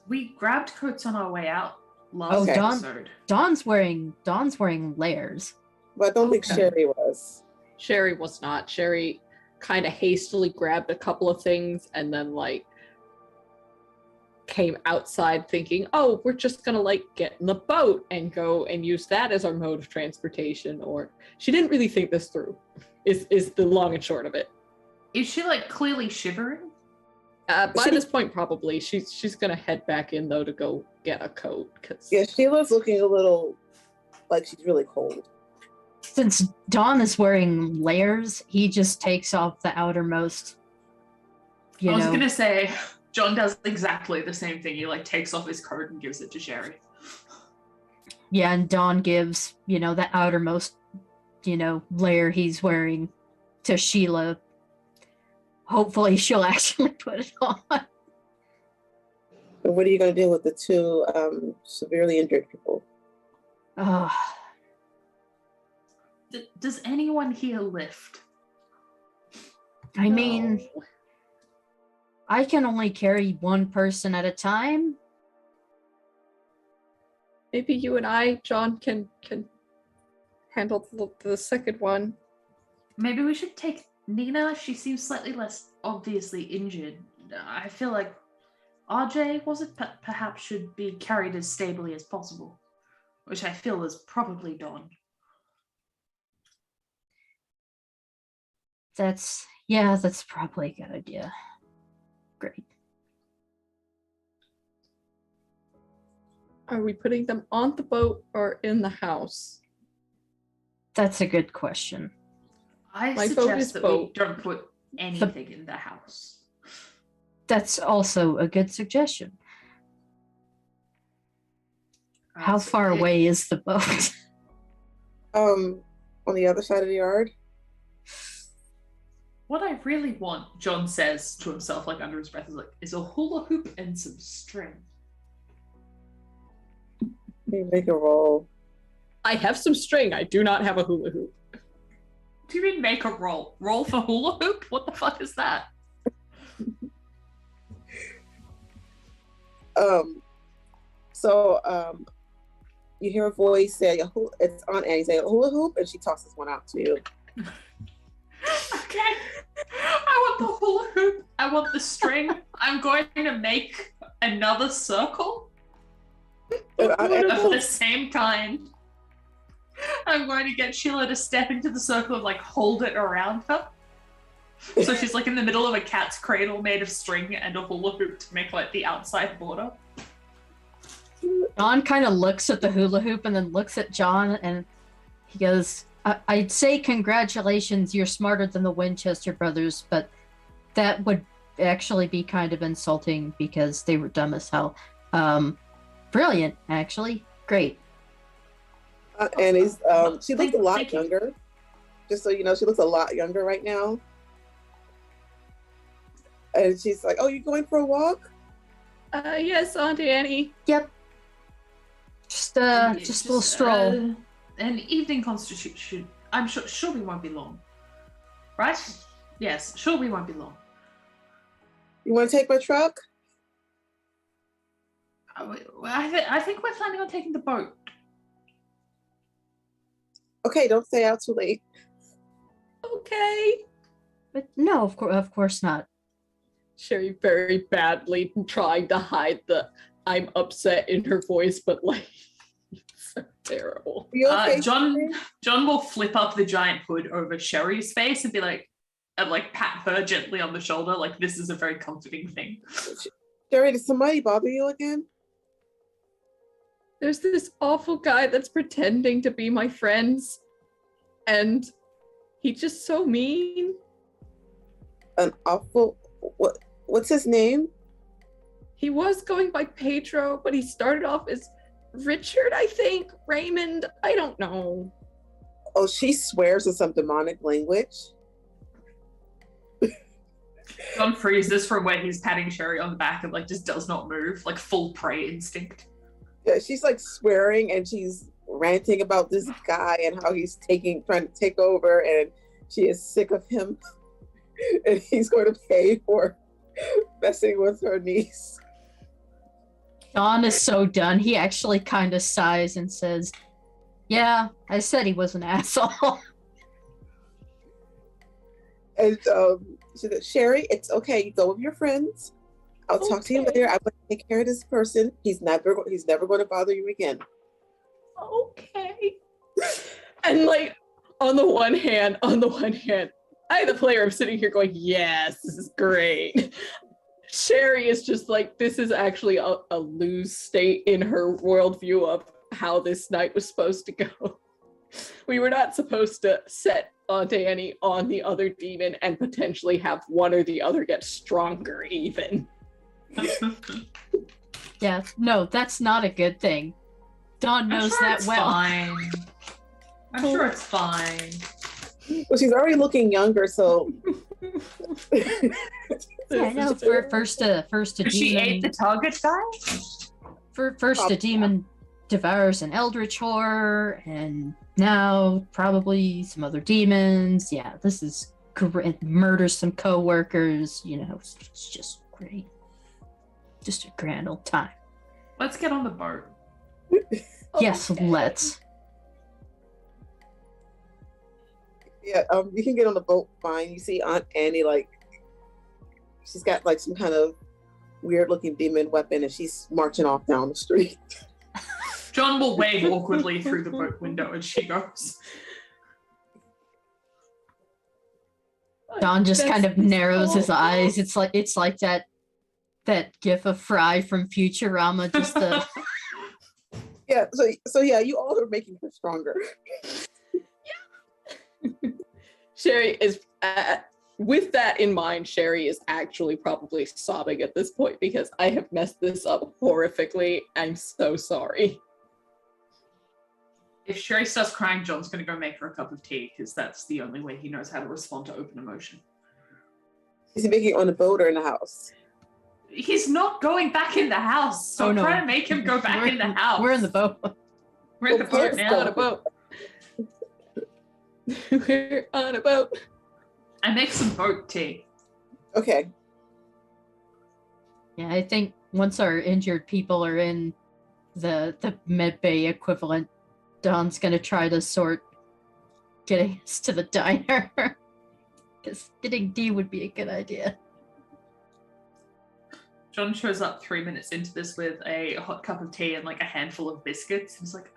We grabbed coats on our way out last Okay. episode. Dawn's wearing layers. But I don't think Okay. Sherry was. Sherry was not. Sherry kind of hastily grabbed a couple of things and then like came outside thinking, oh, we're just gonna like get in the boat and go and use that as our mode of transportation. Or she didn't really think this through, is the long and short of it. Is she like clearly shivering? By this point, probably she's gonna head back in though to go get a coat. Yeah, Sheila's looking a little like she's really cold. Since Dawn is wearing layers, he just takes off the outermost. I was gonna say, John does exactly the same thing. He like takes off his coat and gives it to Sherry. Yeah, and Dawn gives, the outermost, layer he's wearing to Sheila. Hopefully she'll actually put it on. But what are you going to do with the two severely injured people? Does anyone here lift? I mean, No. I can only carry one person at a time. Maybe you and I, John, can handle the second one. Maybe we should take Nina. She seems slightly less obviously injured. I feel like RJ, was it, perhaps should be carried as stably as possible, which I feel is probably Dawn. That's probably a good idea. Great. Are we putting them on the boat or in the house? That's a good question. I My vote is suggest that we boat. don't put anything in the house. That's also a good suggestion. How So far it- away is the boat? On the other side of the yard. What I really want, John says to himself, like under his breath, is a hula hoop and some string. You make a roll. I have some string. I do not have a hula hoop. Do you mean make a roll? Roll for hula hoop? What the fuck is that? You hear a voice say, it's Aunt Annie say, hula hoop, and she tosses one out to you. Okay. I want the hula hoop. I want the string. I'm going to make another circle And of the same kind. I'm going to get Sheila to step into the circle and like hold it around her. So she's like in the middle of a cat's cradle made of string and a hula hoop to make like the outside border. John kind of looks at the hula hoop and then looks at John and he goes, I'd say congratulations, you're smarter than the Winchester brothers, but that would actually be kind of insulting because they were dumb as hell. Brilliant, actually. Great. Aunt Annie's, she looks a lot Thank you. younger. Just so you know, she looks a lot younger right now. And she's like, oh, you going for a walk? Yes, Aunt Annie. Yep. Just a little stroll. An evening constitution. I'm sure we won't be long. Right? Yes, sure we won't be long. You want to take my truck? I think we're planning on taking the boat. Okay, don't stay out too late. Okay. But no, of course not. Sherry very badly trying to hide the I'm upset in her voice, but like it's so terrible. Are you okay, John Sherry? John will flip up the giant hood over Sherry's face and be like, and like pat her gently on the shoulder, like this is a very comforting thing. Sherry, did somebody bother you again? There's this awful guy that's pretending to be my friends, and he's just so mean. An awful, what's his name? He was going by Pedro, but he started off as Richard, I think. Raymond, I don't know. Oh, she swears in some demonic language. John freezes from where he's patting Sherry on the back and like just does not move, like full prey instinct. Yeah, she's like swearing and she's ranting about this guy and how he's trying to take over, and she is sick of him, and he's going to pay for messing with her niece. Dawn is so done. He actually kind of sighs and says, "Yeah, I said he was an asshole." And she said, Sherry, it's okay. You go with your friends. I'll talk to you later. I'm going to take care of this person. He's never going to bother you again. Okay. And like on the one hand, I, the player, am sitting here going, yes, this is great. Sherry is just like, this is actually a loose state in her worldview of how this night was supposed to go. We were not supposed to set Auntie Annie on the other demon and potentially have one or the other get stronger even. Yeah, no, that's not a good thing. Dawn knows that well. Fine. I'm sure it's fine. Well, she's already looking younger, so. Yeah, I know. First a She demon. ate the target guy? First a demon devours an eldritch horror, and now probably some other demons. Yeah, this is great. Murders some co-workers. You know, it's just great. Just a grand old time. Let's get on the boat. Yes, let's. Yeah, you can get on the boat fine. You see Aunt Annie, like, she's got like some kind of weird looking demon weapon, and she's marching off down the street. John will wave awkwardly through the boat window as she goes. Don just kind of narrows his Oh. eyes. It's like that gif of Fry from Futurama. Just the Yeah, so yeah, you all are making her stronger. Sherry is, with that in mind, Sherry is actually probably sobbing at this point because I have messed this up horrifically. I'm so sorry. If Sherry starts crying, John's going to go make her a cup of tea because that's the only way he knows how to respond to open emotion. Is he making it on the boat or in the house? He's not going back in the house. So Oh, no. trying to make him go back in the house. We're in the boat. We're in the boat Let's On now. a boat. We're on a boat. I make some boat tea. Okay. Yeah, I think once our injured people are in the med bay equivalent, Don's gonna try to sort getting us to the diner. Because getting D would be a good idea. John shows up 3 minutes into this with a hot cup of tea and like a handful of biscuits. He's like,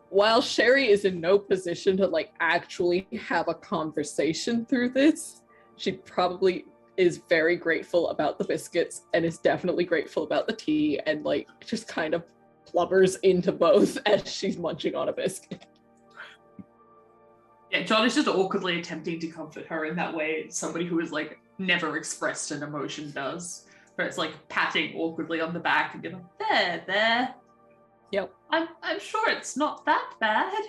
While Sherry is in no position to like actually have a conversation through this, she probably is very grateful about the biscuits and is definitely grateful about the tea and like just kind of plumbers into both as she's munching on a biscuit. yeah, John is just awkwardly attempting to comfort her in that way somebody who has like never expressed an emotion does. Where it's like patting awkwardly on the back and being like, there. Yep. I'm sure it's not that bad.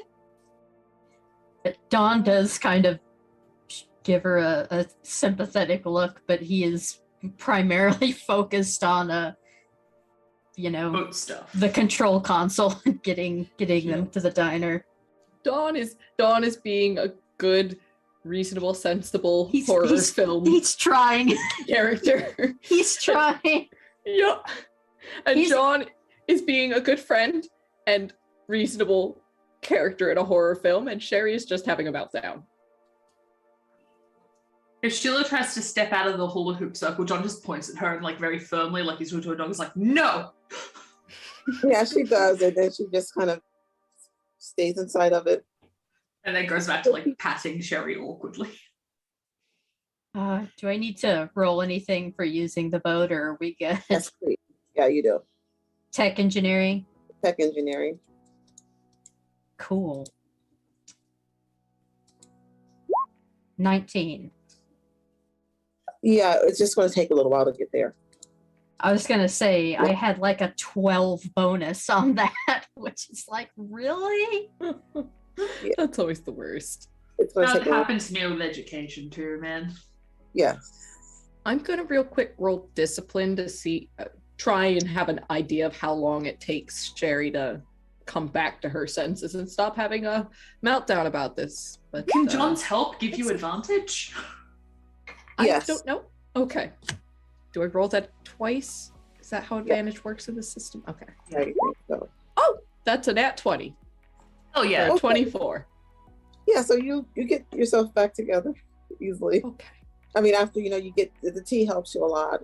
But Don does kind of give her a sympathetic look, but he is primarily focused on Boat stuff. the control console and getting them to the diner. Dawn is being a good, reasonable, sensible horror film He's trying. character. He's trying. Yep. And He's- John is being a good friend and reasonable character in a horror film, and Sherry is just having a meltdown. If Sheila tries to step out of the hula hoop circle, John just points at her and like very firmly, like he's to a dog, is like, no! Yeah, she does, and then she just kind of stays inside of it. And then goes back to like patting Sherry awkwardly. Do I need to roll anything for using the boat, or are we good? That's great. Yeah, you do. Tech engineering. Tech engineering. Cool. 19. Yeah, it's just going to take a little while to get there. I was gonna say I had like a 12 bonus on that, which is like, really? That's always the worst. It's going to That take a while. happens to me with education too, man. Yeah. I'm gonna real quick roll discipline to see, try and have an idea of how long it takes Sherry to come back to her senses and stop having a meltdown about this. But Can John's help give you it's- advantage? Yes. I don't know. Okay. Do I roll that twice? Is that how advantage works in the system? Okay. Yeah, I think so. Oh, that's a nat 20. Oh yeah. Or Okay. 24. Yeah, so you get yourself back together easily. Okay. I mean, after you get the tea helps you a lot.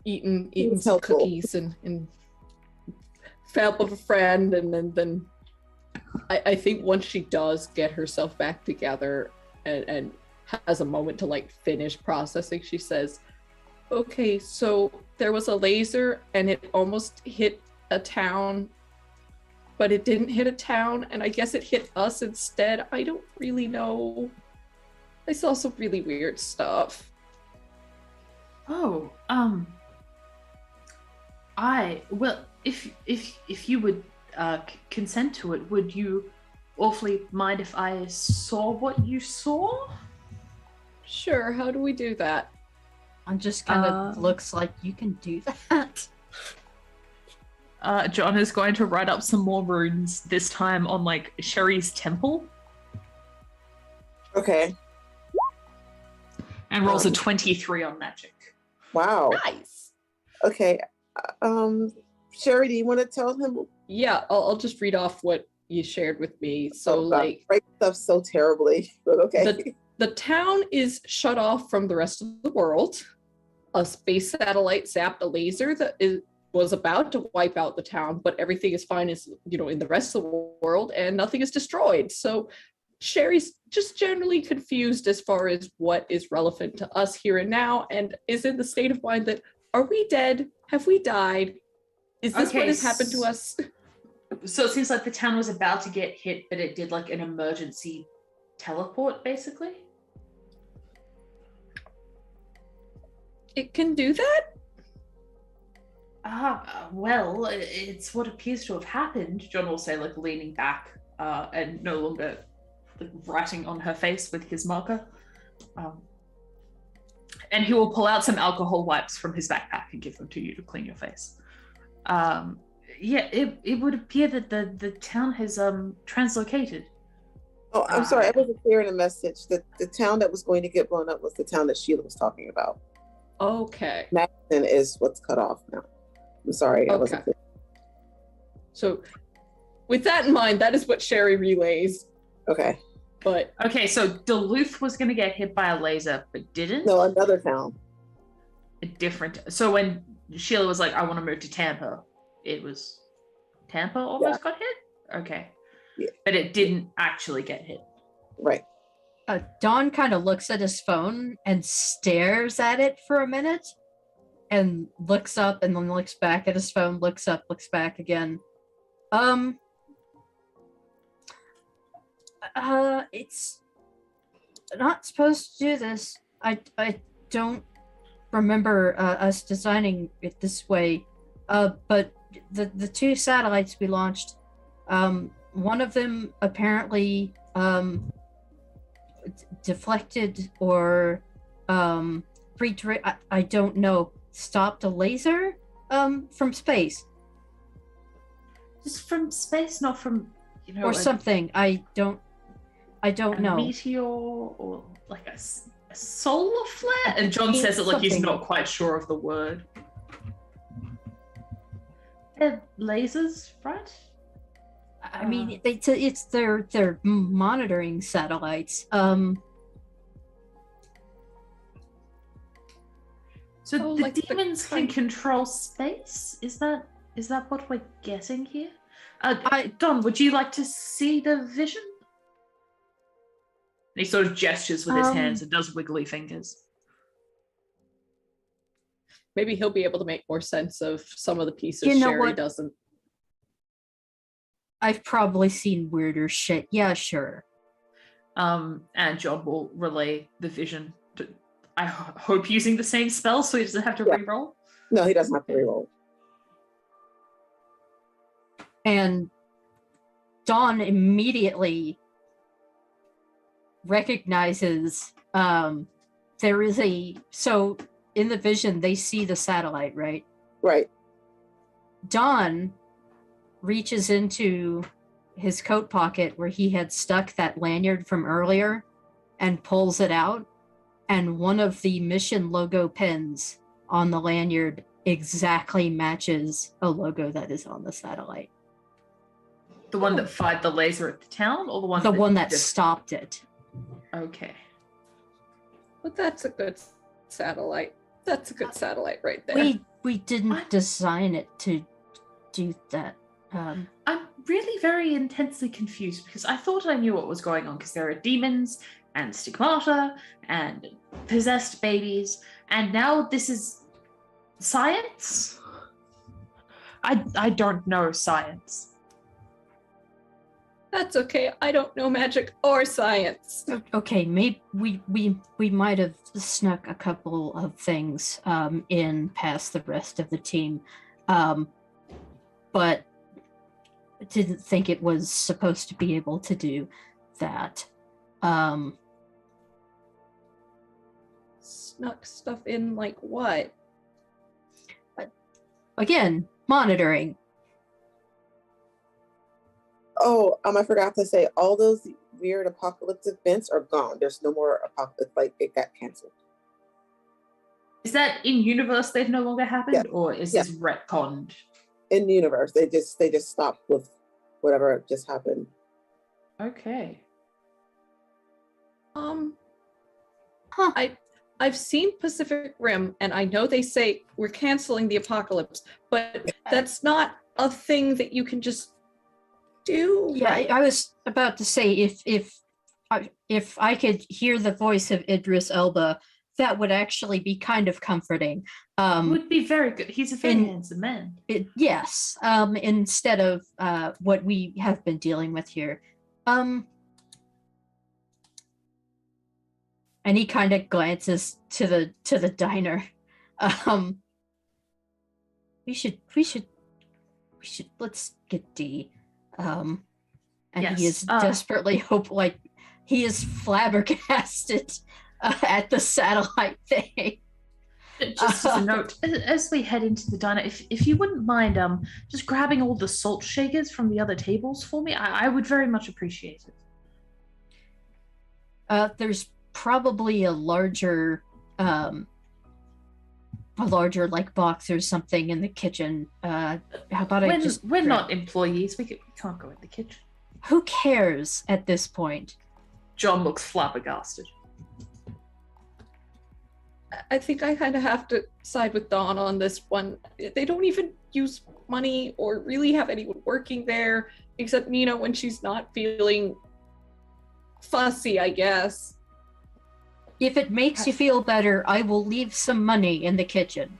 Eating It's some helpful. cookies and help of a friend, and then I think once she does get herself back together and has a moment to like finish processing, she says, okay, so there was a laser and it almost hit a town, but it didn't hit a town, and I guess it hit us instead. I don't really know. I saw some really weird stuff. Oh, if you would consent to it, would you awfully mind if I saw what you saw? Sure, how do we do that? I'm just kind of looks like you can do that. John is going to write up some more runes, this time on like Sherry's temple, Okay. and rolls a 23 on magic. Wow. Nice. Okay. Sherry, do you want to tell him? Yeah, I'll just read off what you shared with me. So, like, break stuff so terribly, but okay. the town is shut off from the rest of the world. A space satellite zapped a laser that was about to wipe out the town, but everything is fine in the rest of the world, and nothing is destroyed. So Sherry's just generally confused as far as what is relevant to us here and now, and is in the state of mind that, are we dead? Have we died? Is this what has happened to us? So it seems like the town was about to get hit, but it did like an emergency teleport, basically. It can do that? Well, it's what appears to have happened, John will say, like leaning back and no longer like, writing on her face with his marker. And he will pull out some alcohol wipes from his backpack and give them to you to clean your face. It would appear that the town has translocated. Oh, I'm sorry. I wasn't clear in the message that the town that was going to get blown up was the town that Sheila was talking about. Okay. Madison is what's cut off now. I'm sorry. I wasn't clear. So with that in mind, that is what Sherry relays. Okay. But Okay, so Duluth was going to get hit by a laser, but didn't? No, another town. A different. So when Sheila was like, I want to move to Tampa, it was Tampa almost got hit? Okay. Yeah. But it didn't actually get hit. Right. Don kind of looks at his phone and stares at it for a minute and looks up and then looks back at his phone, looks up, looks back again. It's not supposed to do this. I don't remember us designing it this way. But the two satellites we launched, one of them apparently deflected or I don't know, stopped a laser from space Just from space, not from or something. I don't know. Meteor or like a solar flare. And John says it like he's Something. not quite sure of the word. They're lasers, right? I mean, it's their monitoring satellites. So Oh, the like the demons can kind- control space? Is that what we're getting here? Don, would you like to see the vision? And he sort of gestures with his hands and does wiggly fingers. maybe he'll be able to make more sense of some of the pieces You know Sherry what? doesn't. I've probably seen weirder shit. Yeah, sure. And John will relay the vision. I hope using the same spell so he doesn't have to reroll. No, he doesn't have to reroll. And Dawn immediately recognizes there is so in the vision, they see the satellite, right? Right. Don reaches into his coat pocket where he had stuck that lanyard from earlier and pulls it out. And one of the mission logo pins on the lanyard exactly matches a logo that is on the satellite. The one that fired the laser at the town, or The one that stopped it. Okay. But that's a good satellite. That's a good satellite right there. We didn't design it to do that. I'm really very intensely confused because I thought I knew what was going on because there are demons and stigmata and possessed babies, and now this is science? I don't know science. That's okay. I don't know magic or science. Okay, maybe we might have snuck a couple of things in past the rest of the team, but didn't think it was supposed to be able to do that. Snuck stuff in like what? Again, monitoring. Oh, I forgot to say, all those weird apocalyptic events are gone. There's no more apocalypse, like it got canceled. Is that in universe they've no longer happened, Yeah. or is Yeah. this retconned? In the universe, they just stopped with whatever just happened. Okay. Huh. I've seen Pacific Rim, and I know they say we're canceling the apocalypse, but that's not a thing that you can just do. Yeah, right? I was about to say if I could hear the voice of Idris Elba, that would actually be kind of comforting. Would be very good. He's a very in- handsome man. Yes, instead of what we have been dealing with here. And he kind of glances to the diner. We should let's get D. And he Yes, is desperately he is flabbergasted at the satellite thing. Just as a note, as we head into the diner, if you wouldn't mind just grabbing all the salt shakers from the other tables for me, I would very much appreciate it. There's probably a larger like box or something in the kitchen. How about We're not employees. We can't go in the kitchen. Who cares at this point? John looks flabbergasted. I think I kind of have to side with Dawn on this one. They don't even use money or really have anyone working there, except Nina when she's not feeling fussy, I guess. If it makes you feel better, I will leave some money in the kitchen.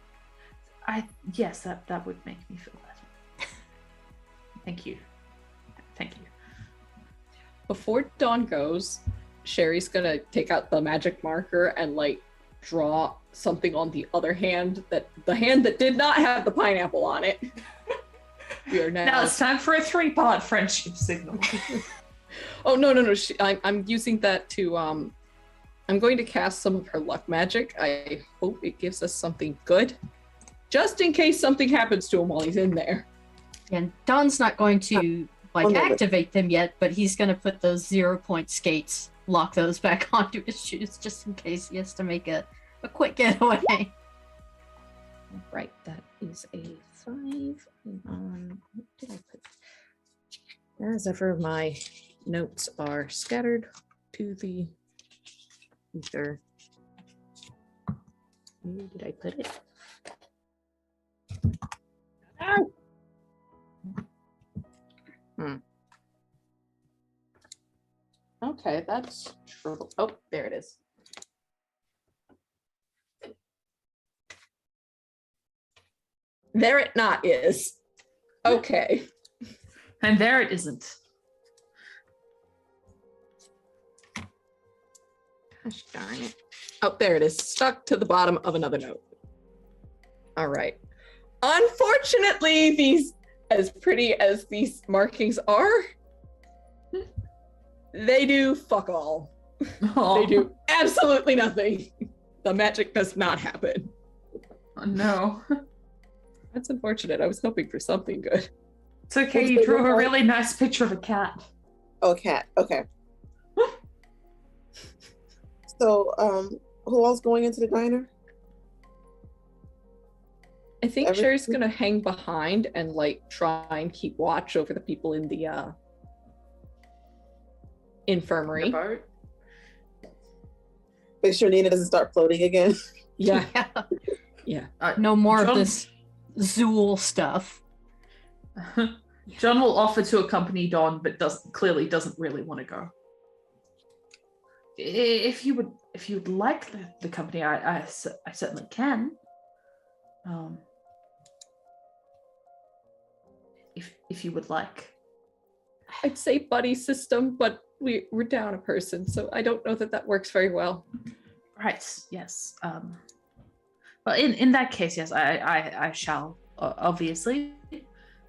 Yes, that would make me feel better. Thank you. Before Dawn goes, Sherry's gonna take out the magic marker and like draw something on the other hand, the hand that did not have the pineapple on it. We are Now it's time for a 3-part friendship signal. Oh no! I'm using that to I'm going to cast some of her luck magic. I hope it gives us something good, just in case something happens to him while he's in there. And Don's not going to activate them yet, but he's going to put those 0-point skates, lock those back onto his shoes, just in case he has to make a quick getaway. Right, that is a 5. What did I put? As ever, my notes are scattered to the ether. Where did I put it? Ow! Okay, that's true. Oh, there it is. There it not is. Okay. And there it isn't. Gosh darn it. Oh, there it is. Stuck to the bottom of another note. All right. Unfortunately, these, as pretty as these markings are, they do fuck all. They do absolutely nothing. The magic does not happen. Oh, no. That's unfortunate. I was hoping for something good. It's okay, What's you the drew a reply? really nice picture of a cat. Oh, cat. Okay. So, who else going into the diner? I think Every- Sherry's gonna hang behind and like try and keep watch over the people in the infirmary. The boat. Make sure Nina doesn't start floating again. Yeah. Yeah. Yeah. No more John- of this Zool stuff. John will offer to accompany Don, but clearly doesn't really want to go. If you would like the company, I certainly can. If you would like. I'd say buddy system, but we're down a person, so I don't know that works very well. Right. Yes. Well, in that case, yes, I shall obviously.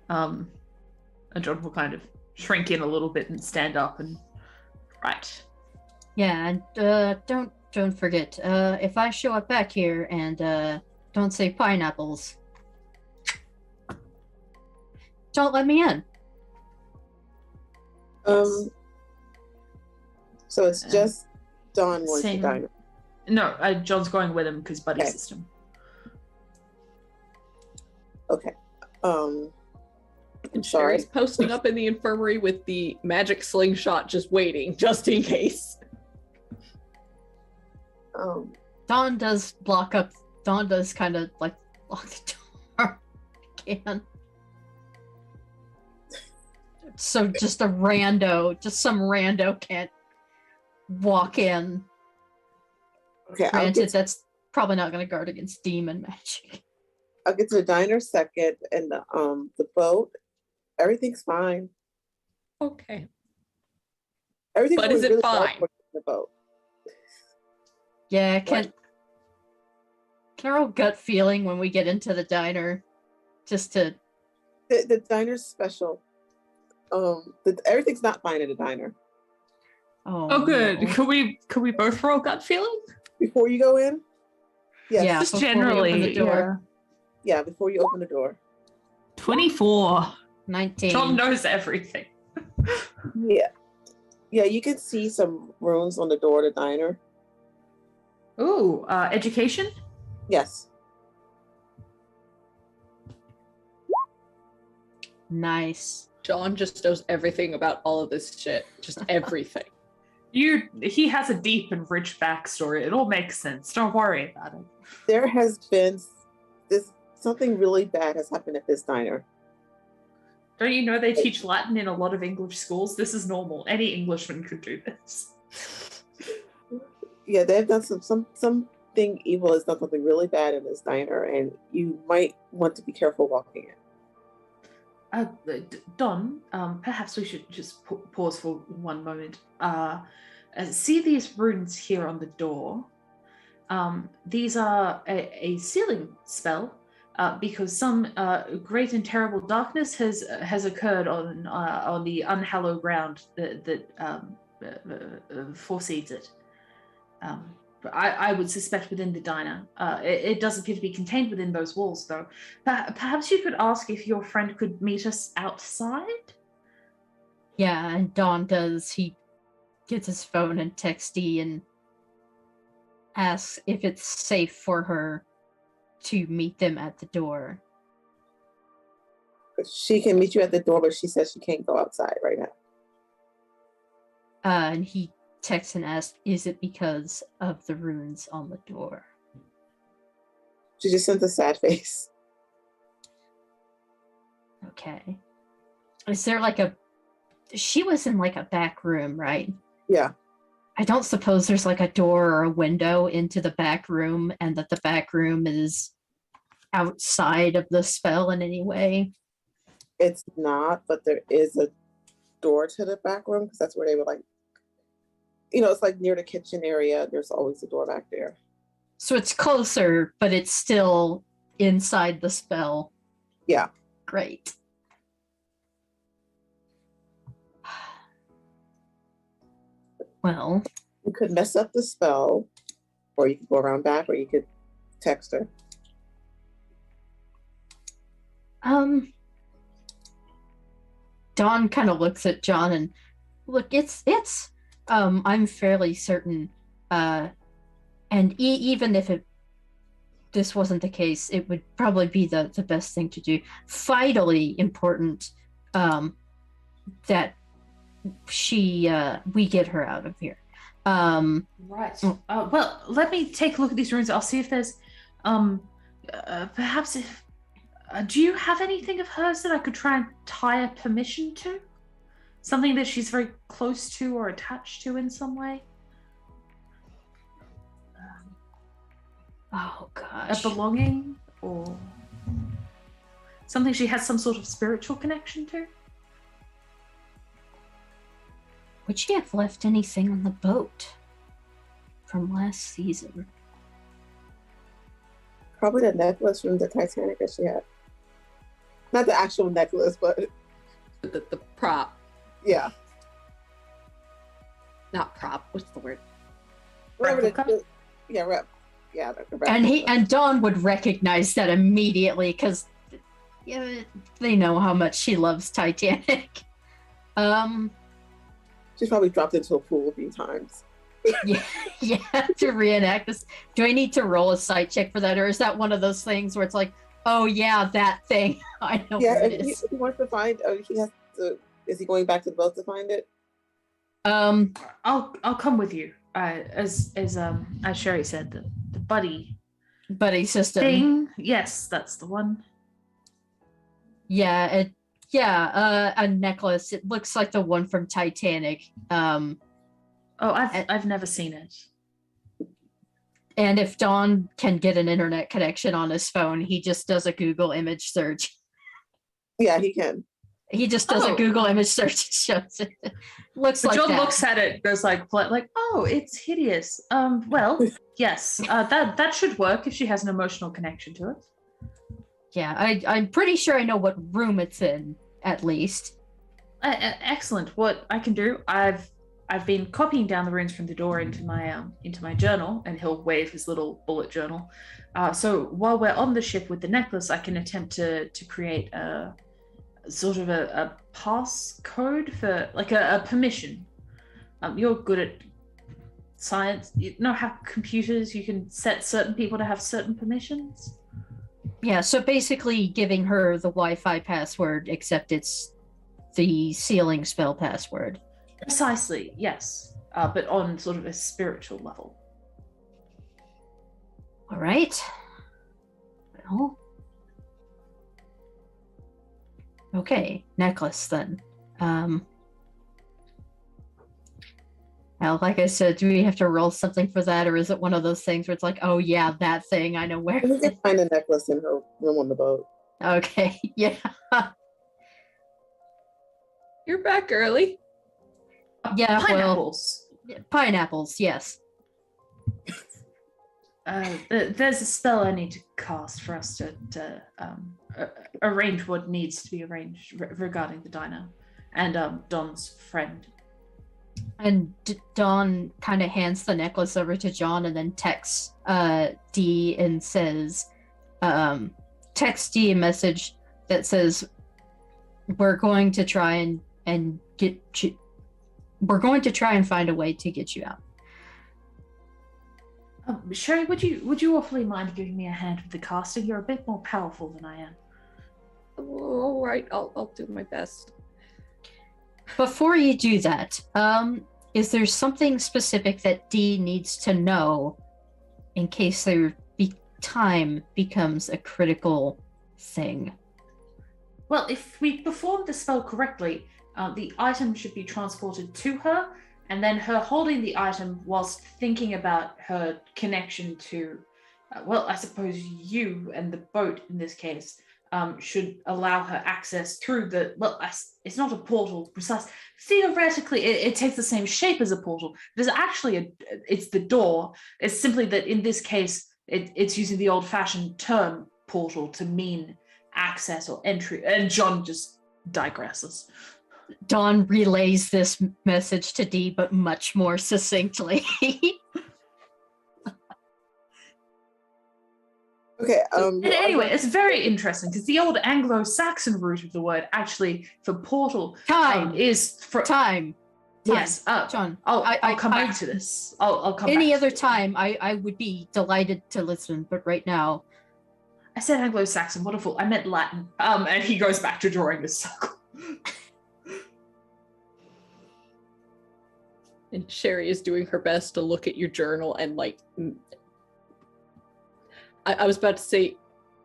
And John will kind of shrink in a little bit and stand up and right. Yeah, and don't forget, if I show up back here and don't say pineapples, don't let me in. So it's just Dawn going to the Same. diner. No, John's going with him because buddy Okay. system. Okay. I'm And sorry. Sherry's posting up in the infirmary with the magic slingshot, just waiting, just in case. Dawn does kind of like lock the door again. So just some rando can't walk in. Okay, Granted, that's probably not going to guard against demon magic. I'll get to the diner second, and the boat. Everything's fine. Okay. Everything. But is it fine? The boat. Yeah, can I roll gut feeling when we get into the diner, just to. The diner's special. Everything's not fine in the diner. Oh, good. no. Can we both roll gut feeling? Before you go in. Yes. Yeah. Just before we open generally. the door. Yeah. Before you open the door. 24. 19. John knows everything. Yeah. Yeah. You can see some runes on the door of the diner. Ooh, education? Yes. Nice. John just knows everything about all of this shit. Just everything. He has a deep and rich backstory. It all makes sense. Don't worry about it. There has been something really bad has happened at this diner. Don't you know they teach Latin in a lot of English schools? This is normal. Any Englishman could do this. Yeah, they've done something evil has done something really bad in this diner, and you might want to be careful walking in. Don, perhaps we should just pause for one moment. See these runes here on the door? These are a sealing spell because some great and terrible darkness has occurred on the unhallowed ground that foresees it. I would suspect within the diner. It does appear to be contained within those walls, though. Perhaps you could ask if your friend could meet us outside? Yeah, and Dawn does. He gets his phone and texts Dee and asks if it's safe for her to meet them at the door. She can meet you at the door, but she says she can't go outside right now. And he texts and asks, is it because of the runes on the door? She just sent a sad face. Okay. Is there like she was in like a back room, right? Yeah. I don't suppose there's like a door or a window into the back room and that the back room is outside of the spell in any way. It's not, but there is a door to the back room because that's where they were like, it's like near the kitchen area. There's always a door back there. So it's closer, but it's still inside the spell. Yeah. Great. Well, You could mess up the spell, or you could go around back, or you could text her. Dawn kind of looks at John and look, I'm fairly certain, and even if this wasn't the case, it would probably be the best thing to do. Vitally important, that we get her out of here. Right. Well, let me take a look at these runes. I'll see if there's, perhaps if. Do you have anything of hers that I could try and tie a permission to? Something that she's very close to or attached to in some way? Oh gosh. A belonging or something she has some sort of spiritual connection to? Would she have left anything on the boat from last season? Probably the necklace from the Titanic that she had. Not the actual necklace, but The prop, yeah. not prop. What's the word? Whatever Replica? the And Dawn would recognize that immediately because they know how much she loves Titanic. She's probably dropped into a pool a few times. yeah, to reenact this. Do I need to roll a sight check for that, or is that one of those things where it's like, oh yeah, that thing? I know Yeah, where it if is. he wants to find, he has to. Is he going back to the boat to find it? I'll come with you. As Sherry said, the buddy system. thing. Yes, that's the one. Yeah, a necklace. It looks like the one from Titanic. I've never seen it. And if Don can get an internet connection on his phone, he just does a Google image search. Yeah, he can. He just does a Google image search and shows it. Looks like John that. looks at it, goes like, oh, it's hideous. Well, yes, that should work if she has an emotional connection to it. Yeah, I'm pretty sure I know what room it's in, at least. Excellent. What I can do, I've been copying down the runes from the door into my journal, and he'll wave his little bullet journal. So while we're on the ship with the necklace, I can attempt to create a sort of a pass code for like a permission. You're good at science. You know how computers, you can set certain people to have certain permissions. Yeah, so basically giving her the Wi-Fi password, except it's the sealing spell password. Precisely, yes. But on sort of a spiritual level. All right. Well. Okay, necklace then. Now, like I said, do we have to roll something for that, or is it one of those things where it's like, oh yeah, that thing, I know where. We can find a necklace in her room on the boat. Okay, yeah. You're back early. Yeah, Pineapples. well, pineapples, yes. There's a spell I need to cast for us to arrange what needs to be arranged regarding the diner and Don's friend. And Dawn kind of hands the necklace over to John and then texts Dee and says, text Dee a message that says, we're going to try and get you, we're going to try and find a way to get you out. Sherry, would you awfully mind giving me a hand with the casting? You're a bit more powerful than I am. All right, I'll do my best. Before you do that, is there something specific that Dee needs to know in case time becomes a critical thing? Well, if we perform the spell correctly, the item should be transported to her, and then her holding the item whilst thinking about her connection to, I suppose you and the boat in this case, should allow her access through it's not a portal, precise. Theoretically, it takes the same shape as a portal. There's actually it's the door. It's simply that in this case, it's using the old-fashioned term portal to mean access or entry. And John just digresses. Dawn relays this message to Dee, but much more succinctly. Okay. And anyway, it's very interesting because the old Anglo-Saxon root of the word actually for portal Time. is for Time. Yes, John. I'll come back to this. I'll come Any back other to it. time, I would be delighted to listen, but right now, I said Anglo-Saxon. What a fool! I meant Latin. And he goes back to drawing this circle. And Sherry is doing her best to look at your journal and like, I was about to say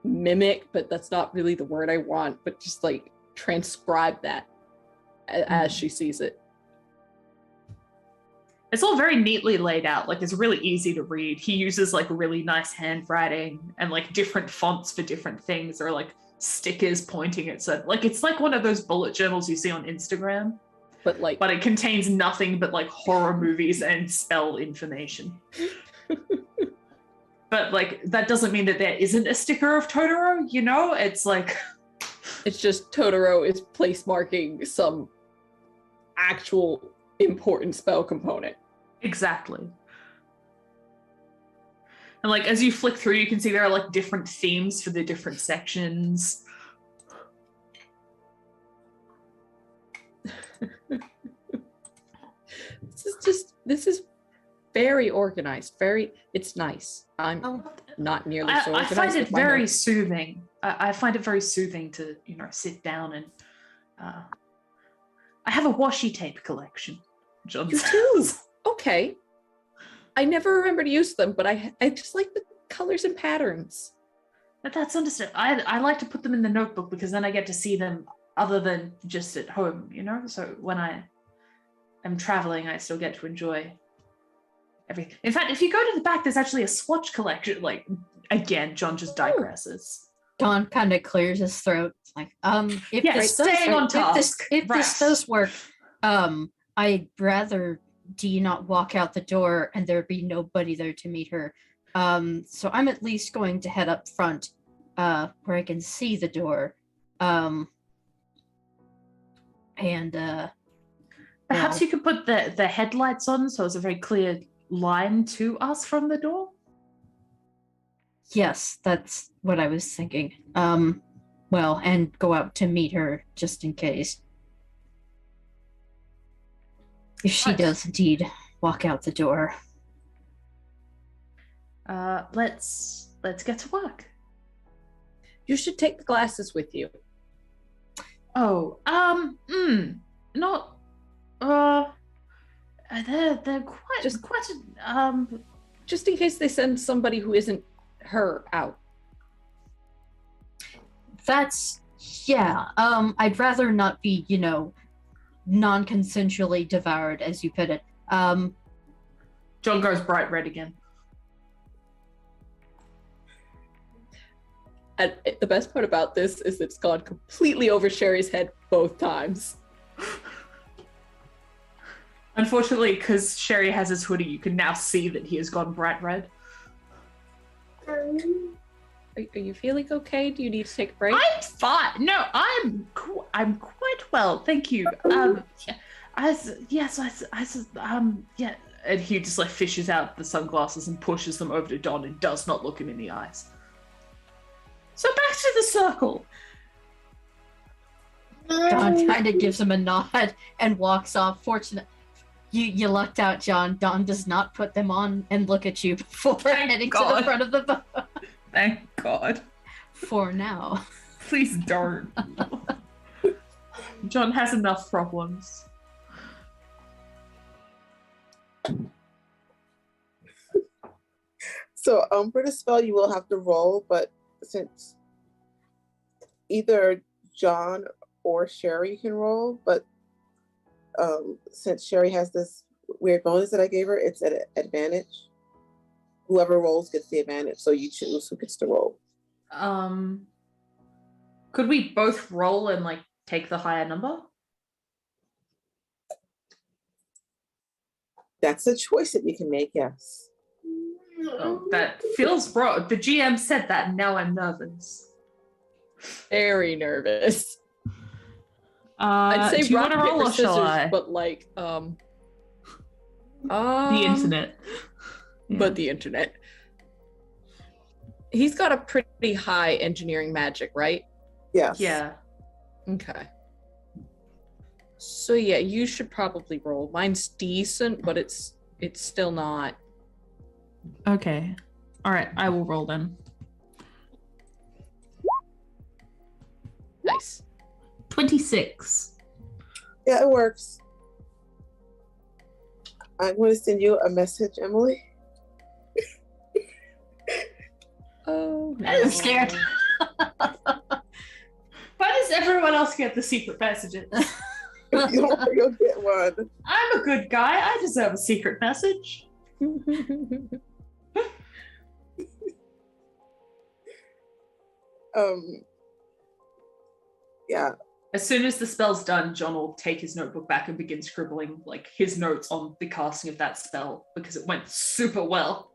mimic, but that's not really the word I want, but just like transcribe that as she sees it. It's all very neatly laid out. Like, it's really easy to read. He uses like really nice handwriting and like different fonts for different things, or like stickers pointing at certain. Like, it's like one of those bullet journals you see on Instagram, But it contains nothing but like horror movies and spell information. But like, that doesn't mean that there isn't a sticker of Totoro, you know? It's like, it's just Totoro is place marking some actual important spell component. exactly. And like, as you flick through, you can see there are like different themes for the different sections. This is very organized. It's nice. I'm not nearly so I organized. find it with my very notes. soothing. I find it very soothing to, sit down and I have a washi tape collection. John You says. too. Okay. I never remember to use them, but I just like the colors and patterns. But that's understandable. I like to put them in the notebook because then I get to see them other than just at home, So when I am traveling, I still get to enjoy everything. In fact, if you go to the back, there's actually a swatch collection. Like, again, John just digresses. Don kind of clears his throat. It's like, if Yeah, this does staying work- on task. if this Rest. does work, I'd rather Dee not walk out the door and there be nobody there to meet her. So I'm at least going to head up front, where I can see the door. Perhaps you could put the headlights on so it's a very clear line to us from the door. Yes, that's what I was thinking. And go out to meet her just in case. If she Right. does indeed walk out the door. Let's get to work. You should take the glasses with you. Oh, not. They're quite Just- quite. Just in case they send somebody who isn't her out. I'd rather not be, non-consensually devoured, as you put it. John goes bright red again. And the best part about this is it's gone completely over Sherry's head both times. Unfortunately, because Sherry has his hoodie, you can now see that he has gone bright red. Are you feeling okay? Do you need to take a break? I'm fine. No, I'm quite well, thank you. And he just like fishes out the sunglasses and pushes them over to Don and does not look him in the eyes. So back to the circle. Don kind of gives him a nod and walks off. Fortunate. You lucked out, John. Don does not put them on and look at you before heading to the front of the boat. Thank God. For now. Please don't. John has enough problems. So for the spell, you will have to roll, but since either John or Sherry can roll, but since Sherry has this weird bonus that I gave her, it's at an advantage. Whoever rolls gets the advantage, so you choose who gets to roll. Could we both roll and like take the higher number? That's a choice that you can make, yes. Oh, that feels broad. The GM said that, and now I'm nervous. Very nervous. I'd say do you rock, want to roll paper, or shall scissors, I? but like The internet. But the internet. He's got a pretty high engineering magic, right? Yes. Yeah. Okay. So yeah, you should probably roll. Mine's decent, but it's still not. Okay. All right, I will roll then. Nice. 26. Yeah, it works. I'm going to send you a message, Emily. Oh, no. I'm scared. Why does everyone else get the secret messages? You'll get one. I'm a good guy. I deserve a secret message. Yeah. As soon as the spell's done, John will take his notebook back and begin scribbling like his notes on the casting of that spell because it went super well.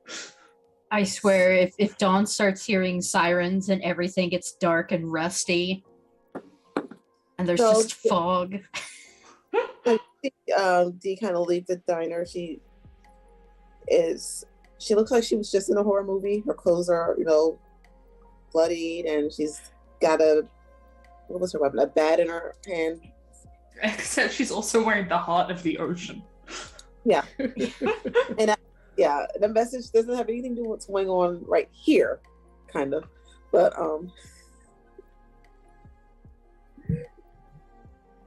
I swear, if Dawn starts hearing sirens and everything gets dark and rusty, and there's So- just fog. Dee kind of leaves the diner. She looks like she was just in a horror movie. Her clothes are, bloodied, and she's got what was her weapon? A bat in her hand. Except she's also wearing the heart of the ocean. Yeah. Yeah, the message doesn't have anything to do with what's going on right here, kind of. But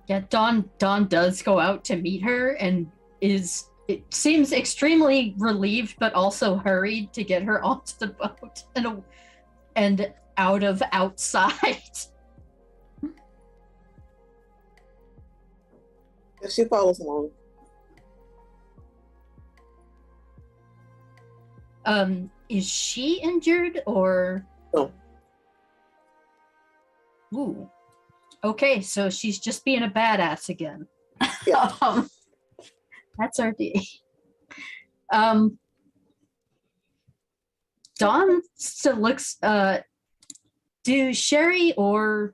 Yeah, Dawn does go out to meet her and it seems extremely relieved but also hurried to get her onto the boat and out of outside. she follows along. Is she injured or? No. Ooh. Okay, so she's just being a badass again. Yeah. That's our D. Dawn still looks. Do Sherry or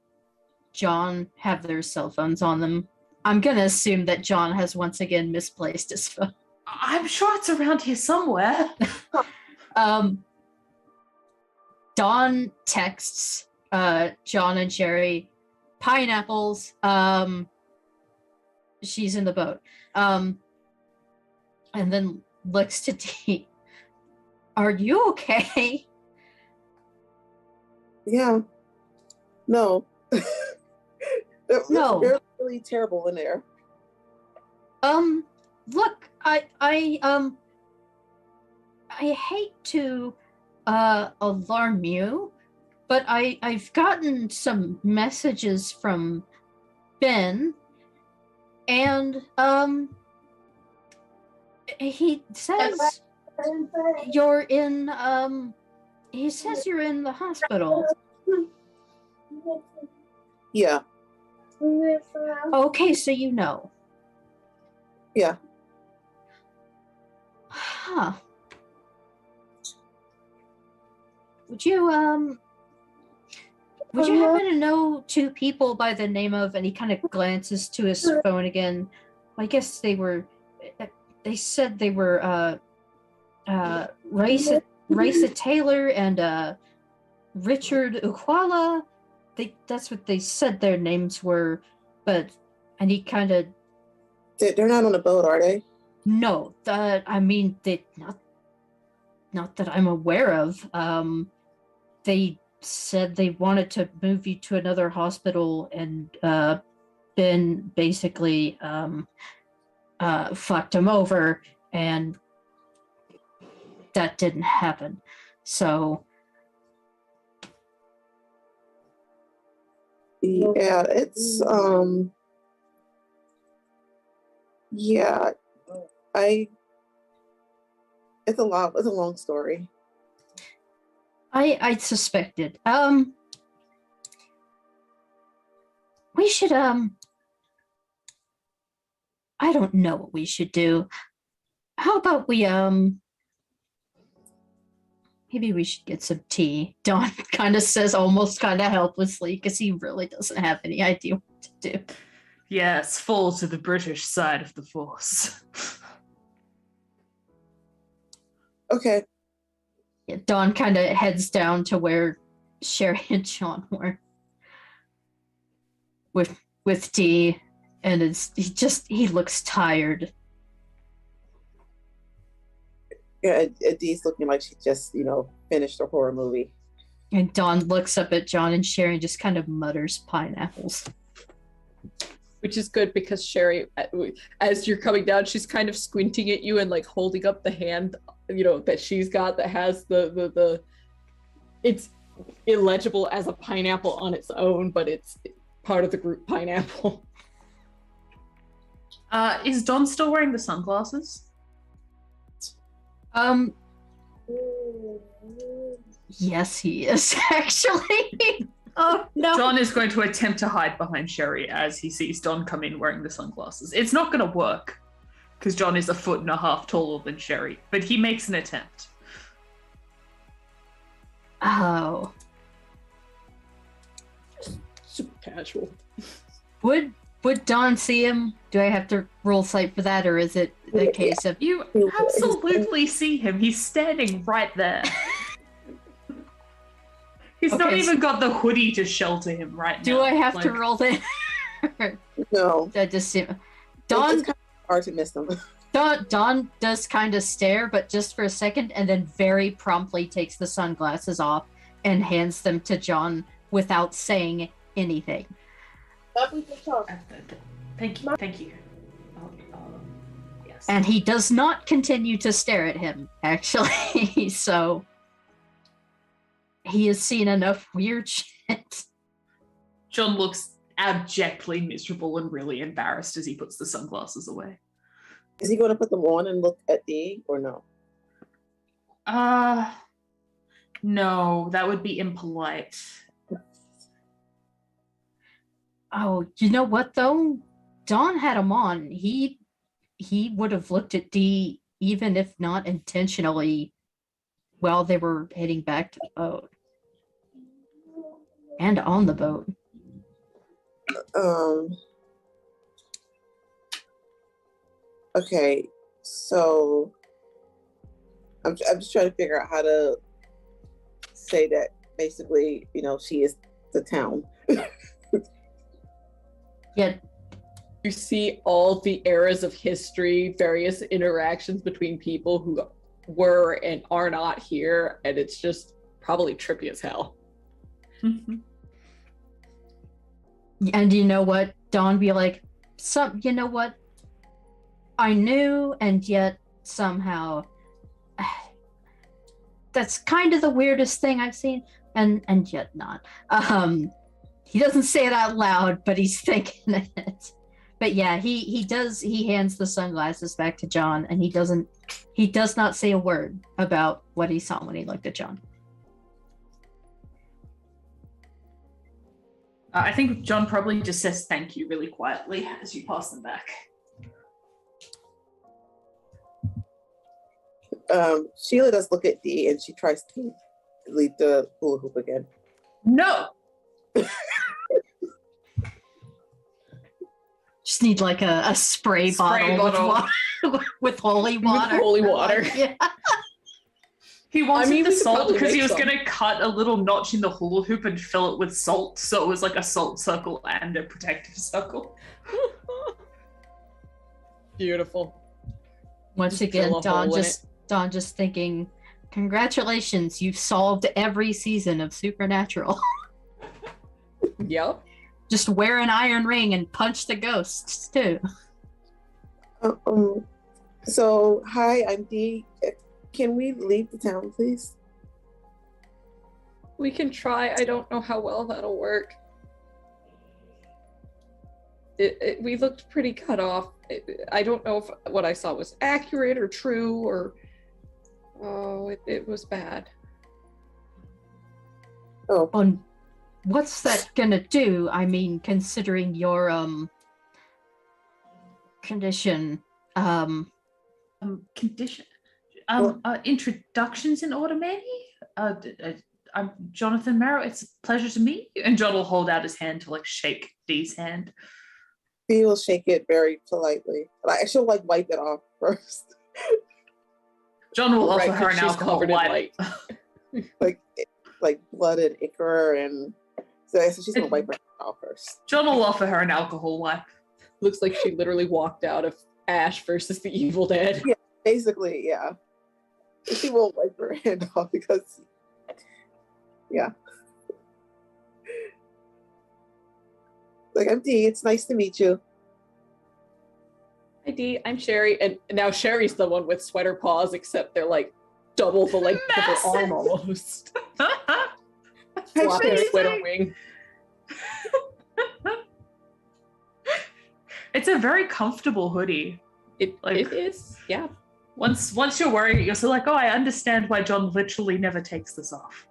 John have their cell phones on them? I'm gonna assume that John has once again misplaced his phone. I'm sure it's around here somewhere. Dawn texts John and Sherry, pineapples. She's in the boat. And then looks to Dee. Are you okay? Yeah. No. No. They're really terrible in there. Look, I hate to alarm you, but I've gotten some messages from Ben, and he says you're in he says you're in the hospital. Yeah. Okay, so you know. Yeah. Huh. Would you happen to know two people by the name of, and he kind of glances to his phone again. I guess they said they were Raisa Taylor and Richard Ukwala. That's what they said their names were, and he kind of They're not on the boat, are they? no, I mean they not that I'm aware of. They said they wanted to move you to another hospital, and Ben basically fucked him over, and that didn't happen. So yeah, it's yeah, it's a long story. I suspected. We should I don't know what we should do. How about we maybe we should get some tea. Dawn kind of says almost kind of helplessly because he really doesn't have any idea what to do. Yes, fall to the British side of the force. Okay. Dawn kind of heads down to where Sherry and John were with Dee, and he looks tired. Yeah, Dee's looking like she just, finished a horror movie. And Dawn looks up at John and Sherry and just kind of mutters pineapples. Which is good because Sherry, as you're coming down, she's kind of squinting at you and like holding up the hand, that she's got that has the it's illegible as a pineapple on its own, but it's part of the group pineapple. Is Don still wearing the sunglasses? Yes, he is actually. Oh no. Don is going to attempt to hide behind Sherry as he sees Don come in wearing the sunglasses. It's not going to work because John is 1.5 feet taller than Sherry, but he makes an attempt. Oh. Super casual. Would Don see him? Do I have to roll sight for that, or is it the case of You absolutely see him. He's standing right there. He's not even got the hoodie to shelter him right now. Do I have to roll it? No. I just see Don. It's kind of hard to miss them. Don does kind of stare, but just for a second, and then very promptly takes the sunglasses off and hands them to John without saying anything. Thank you. Yes. And he does not continue to stare at him, actually. So he has seen enough weird shit. John looks abjectly miserable and really embarrassed as he puts the sunglasses away. Is he going to put them on and look at Dee, or no? No, that would be impolite. Oh, you know what though? Don had him on. He would have looked at Dee, even if not intentionally, while they were heading back to the boat. And on the boat. Okay, so I'm just trying to figure out how to say that basically, she is the town. Yet You see all the eras of history, various interactions between people who were and are not here, and it's just probably trippy as hell. And you know what? Dawn be like, you know what? I knew, and yet somehow that's kind of the weirdest thing I've seen, and yet not. He doesn't say it out loud, but he's thinking it. But yeah, he hands the sunglasses back to John, and he does not say a word about what he saw when he looked at John. I think John probably just says thank you really quietly as you pass them back. Sheila does look at Dee and she tries to lead the hula hoop again. No! Just need like a spray bottle. With holy water. With holy water. Yeah. He wanted the salt because he was some. going to cut a little notch in the hula hoop and fill it with salt, so it was like a salt circle and a protective circle. Beautiful. Once again, Dawn just thinking, congratulations, you've solved every season of Supernatural. Yep. Just wear an iron ring and punch the ghosts too. So, hi, I'm Dee. Can we leave the town, please? We can try. I don't know how well that'll work. We looked pretty cut off. I don't know if what I saw was accurate or true, or it was bad. Oh, On what's that gonna do? I mean, considering your condition. Condition. Introductions in order, maybe? I'm Jonathan Marrow. It's a pleasure to meet you. And John will hold out his hand to shake Dee's hand. Dee will shake it very politely. She'll wipe it off first. John will offer Right, her 'cause an she's alcohol covered in wipe. like blood and ichor, and so she's gonna wipe her off first. John will offer her an alcohol wipe. Looks like she literally walked out of Ash versus the Evil Dead. Yeah. Basically, yeah. She won't wipe her hand off because, yeah. Like, I'm Dee. It's nice to meet you. Hi Dee, I'm Sherry, and now Sherry's the one with sweater paws, except they're like double the length of her arm Massive. almost. Hi, Floppy Sherry. sweater wing. It's a very comfortable hoodie. It Like- is, yeah. Once you're wearing it, you're so like, oh, I understand why John literally never takes this off.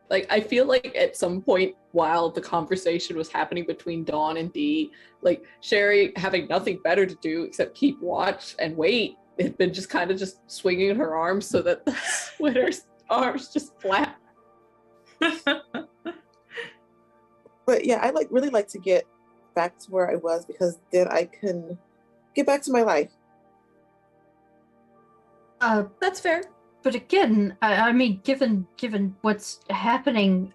Like, I feel like at some point while the conversation was happening between Dawn and Dee, like Sherry, having nothing better to do except keep watch and wait, had been just kind of just swinging her arms so that the sweater's arms just flap. But yeah, I really like to get back to where I was because then I can get back to my life. That's fair. But again, I mean, given what's happening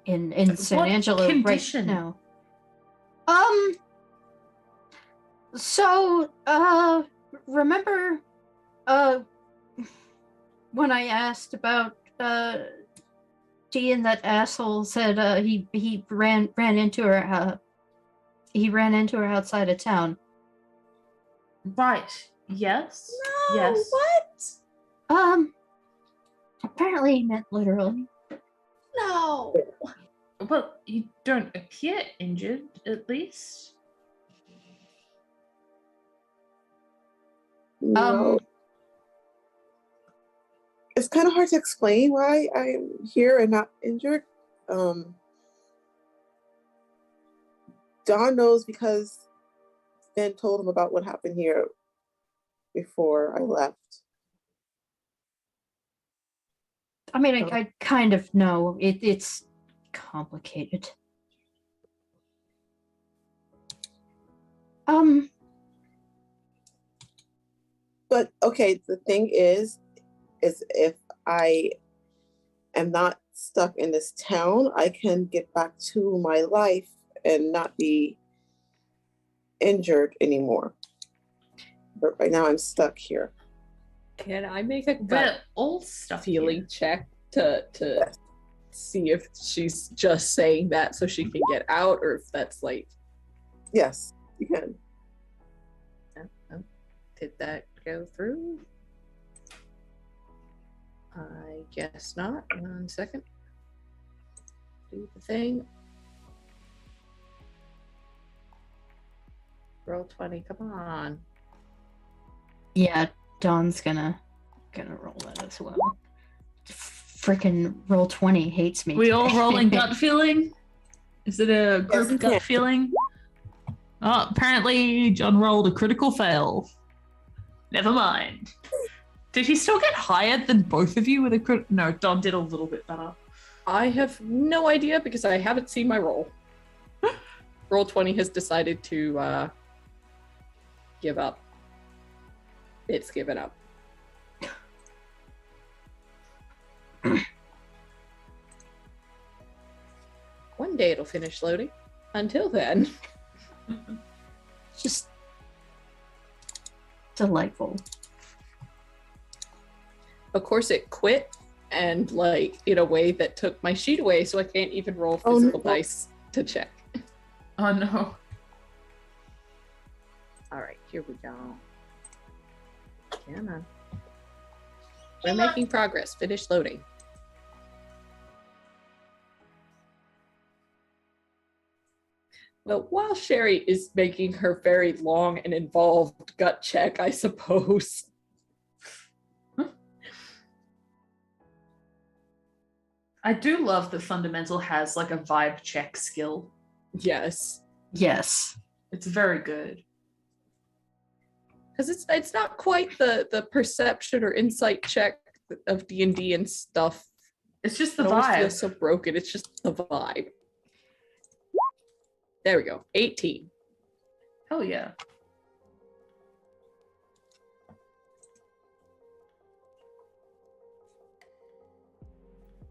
in San What Angelo condition? right now. So remember when I asked about Dee and that asshole said he ran into her outside of town. Right. Yes. No, Yes. what? Apparently he meant literally. No. Well, you don't appear injured, at least. No. It's kind of hard to explain why I'm here and not injured. Dawn knows because Ben told him about what happened here before I left. I mean, I kind of know it's complicated. But okay, the thing is if I am not stuck in this town, I can get back to my life and not be injured anymore. But right now I'm stuck here. Can I make a We're gut all stuck feeling here. check to Yes. see if she's just saying that so she can get out, or if that's like, Yes, you can. did that go through? I guess not. 1 second. Do the thing. Roll 20. Come on. Yeah, Dawn's gonna roll that as well. Freaking roll 20 hates me. We all rolling gut feeling? Is it a group Yes. gut feeling? Oh, apparently John rolled a critical fail. Never mind. Did he still get higher than both of you with a crit? No, Don did a little bit better. I have no idea because I haven't seen my roll. Roll 20 has decided to give up. It's given up. One day it'll finish loading. Until then, Just delightful. of course, it quit and like in a way that took my sheet away, so I can't even roll Oh, physical no. dice to check. Oh no. All right, here we go. Come on. We're making progress. Finish loading. Well, while Sherry is making her very long and involved gut check, I suppose. I do love that Fundamental has like a vibe check skill. Yes. Yes. It's very good. Because it's not quite the perception or insight check of D&D and stuff. It's just the It always vibe. feels so broken. It's just the vibe. There we go. 18. Hell yeah.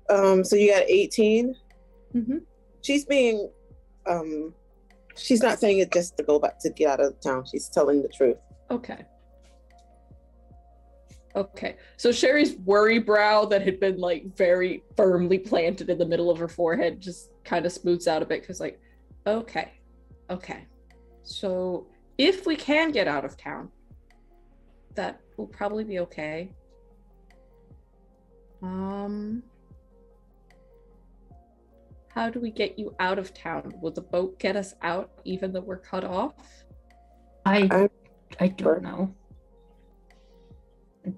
So you got 18. Mm-hmm. She's being, she's not saying it just to go back to get out of town. She's telling the truth. Okay. Okay. So Sherry's worry brow that had been like very firmly planted in the middle of her forehead just kind of smooths out a bit because like, okay. So if we can get out of town, that will probably be okay. How do we get you out of town? Will the boat get us out even though we're cut off? I don't know.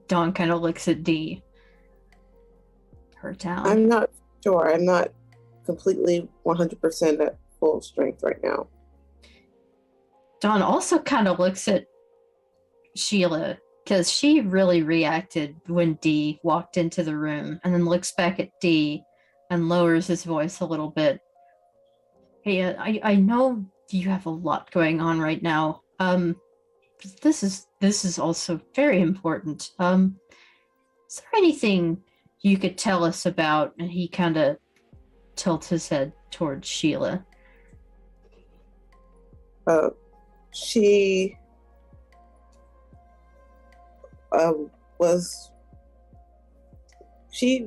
Dawn kind of looks at D. Her town. I'm not sure. I'm not completely 100% at full strength right now. Dawn also kind of looks at Sheila because she really reacted when D walked into the room, and then looks back at D and lowers his voice a little bit. Hey, I know you have a lot going on right now. This is also very important. Is there anything you could tell us about? And he kind of tilts his head towards Sheila. She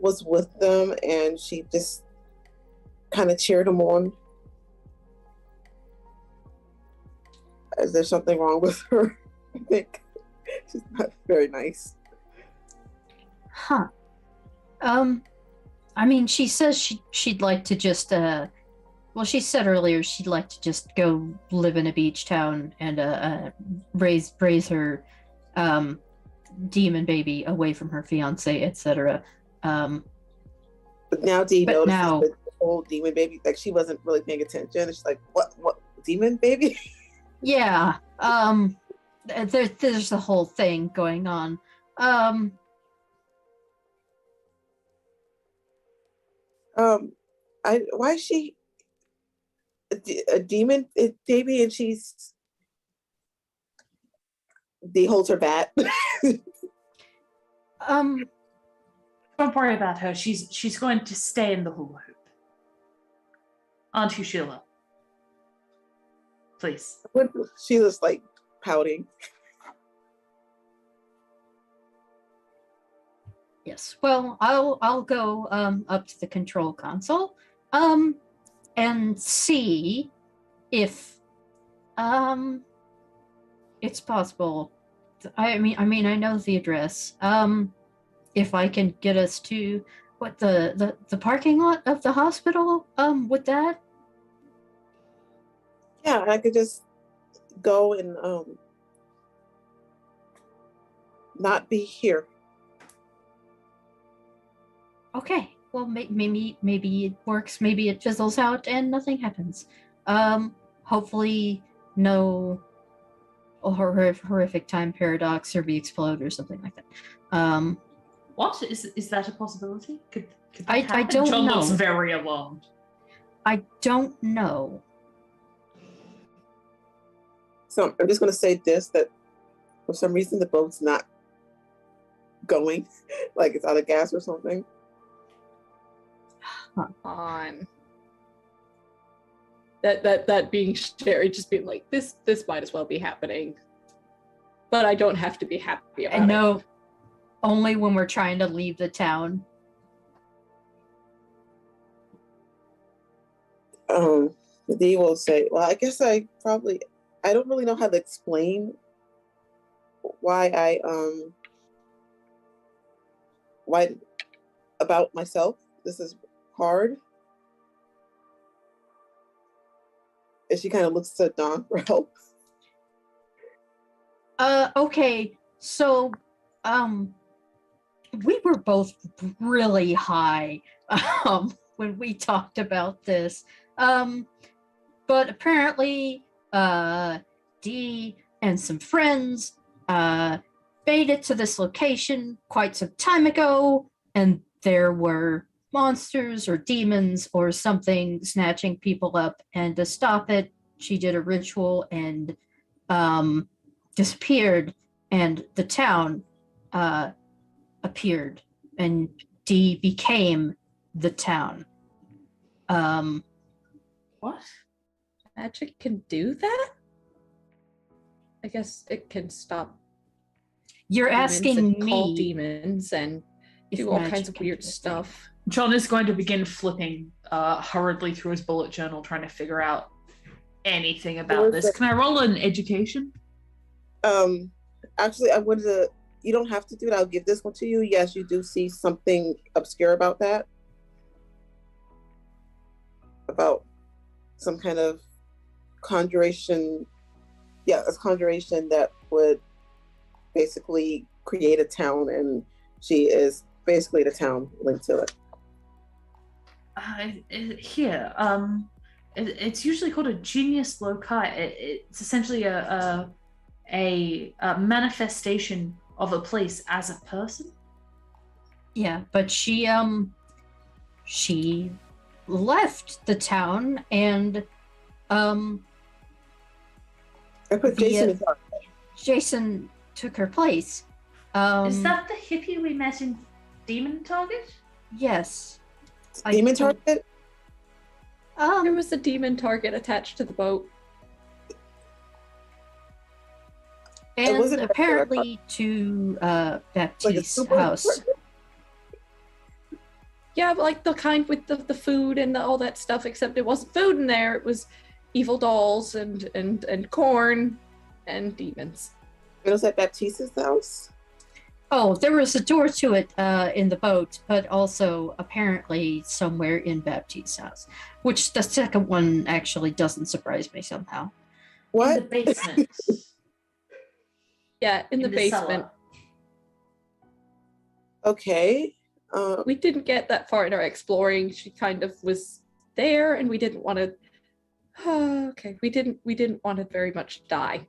was with them, and she just kind of cheered them on. Is there something wrong with her? I think she's not very nice. Huh. I mean, she says she'd like to just well, she said earlier she'd like to just go live in a beach town and raise her demon baby away from her fiance, etc. But now Dee But notices now- the whole demon baby, like she wasn't really paying attention. She's like, what demon baby? Yeah. There's the whole thing going on. Why is she a demon baby, and Dee holds her bat. Don't worry about her. She's going to stay in the hula hoop. Aren't you, Sheila? Please. She was like pouting. Yes. Well, I'll go up to the control console and see if it's possible. I mean I know the address. If I can get us to what the parking lot of the hospital, with that? Yeah, I could just go and not be here. Okay. Well, maybe it works. Maybe it fizzles out and nothing happens. Hopefully no horrific time paradox or explode or something like that. What is that a possibility? Could that I happen? don't John know. looks very alarmed. I don't know. So I'm just going to say this, that for some reason the boat's not going, like it's out of gas or something. On that being Sherry just being like, this might as well be happening, but I don't have to be happy about I it. know only when we're trying to leave the town. Dee will say, well, I guess I don't really know how to explain why why about myself. This is hard. And she kind of looks to Dawn for help. Okay, so we were both really high when we talked about this. But apparently Dee and some friends made it to this location quite some time ago, and there were monsters or demons or something snatching people up, and to stop it she did a ritual and disappeared, and the town appeared, and Dee became the town. What? Magic can do that? I guess it can stop You're demons asking and call me demons and if do all magic kinds of can weird do that. stuff. John is going to begin flipping hurriedly through his bullet journal, trying to figure out anything about was this. the- Can I roll an education? Actually, I wanted to. You don't have to do it. I'll give this one to you. Yes, you do see something obscure about that. About some kind of conjuration. Yeah, a conjuration that would basically create a town, and she is basically the town linked to it. Here, it's usually called a genius loci. It's essentially a manifestation of a place as a person. Yeah, but she left the town and I put The, Jason in charge. Jason took her place. Is that the hippie we met in Demon Target? Yes. I Demon don't- target. There was a demon target attached to the boat. and wasn't apparently to Like a Baptiste's super house. target? Yeah, but like the kind with the food and all that stuff, except it wasn't food in there. It was evil dolls and corn and demons. It was at Baptiste's house. Oh, there was a door to it in the boat, but also apparently somewhere in Baptiste's house, which the second one actually doesn't surprise me somehow. In What? the basement. Yeah, in the basement. cellar. Okay. We didn't get that far in our exploring. She kind of was there, and we didn't want to. Okay, we didn't want to very much die.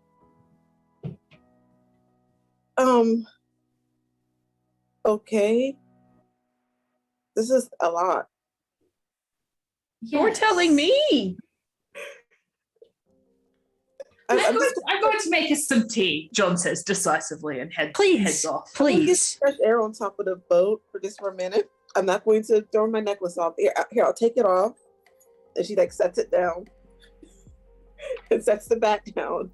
Okay. This is a lot. You're telling me. I'm I'm just going to make us some tea, John says decisively and heads Please, off. gonna get please. fresh air on top of the boat for just for a minute. I'm not going to throw my necklace off. Here, I'll take it off. And she like sets it down and sets the bat down.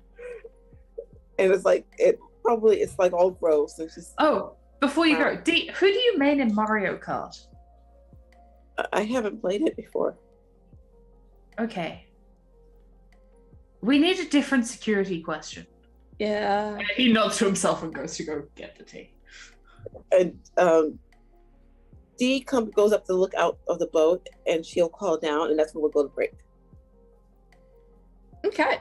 And it's like it's like all gross. And she's Oh, before you go, Dee, who do you main in Mario Kart? I haven't played it before. Okay. We need a different security question. Yeah. He nods to himself and goes to go get the tea. And Dee goes up to look out of the boat and she'll call down, and that's when we'll go to break. Okay.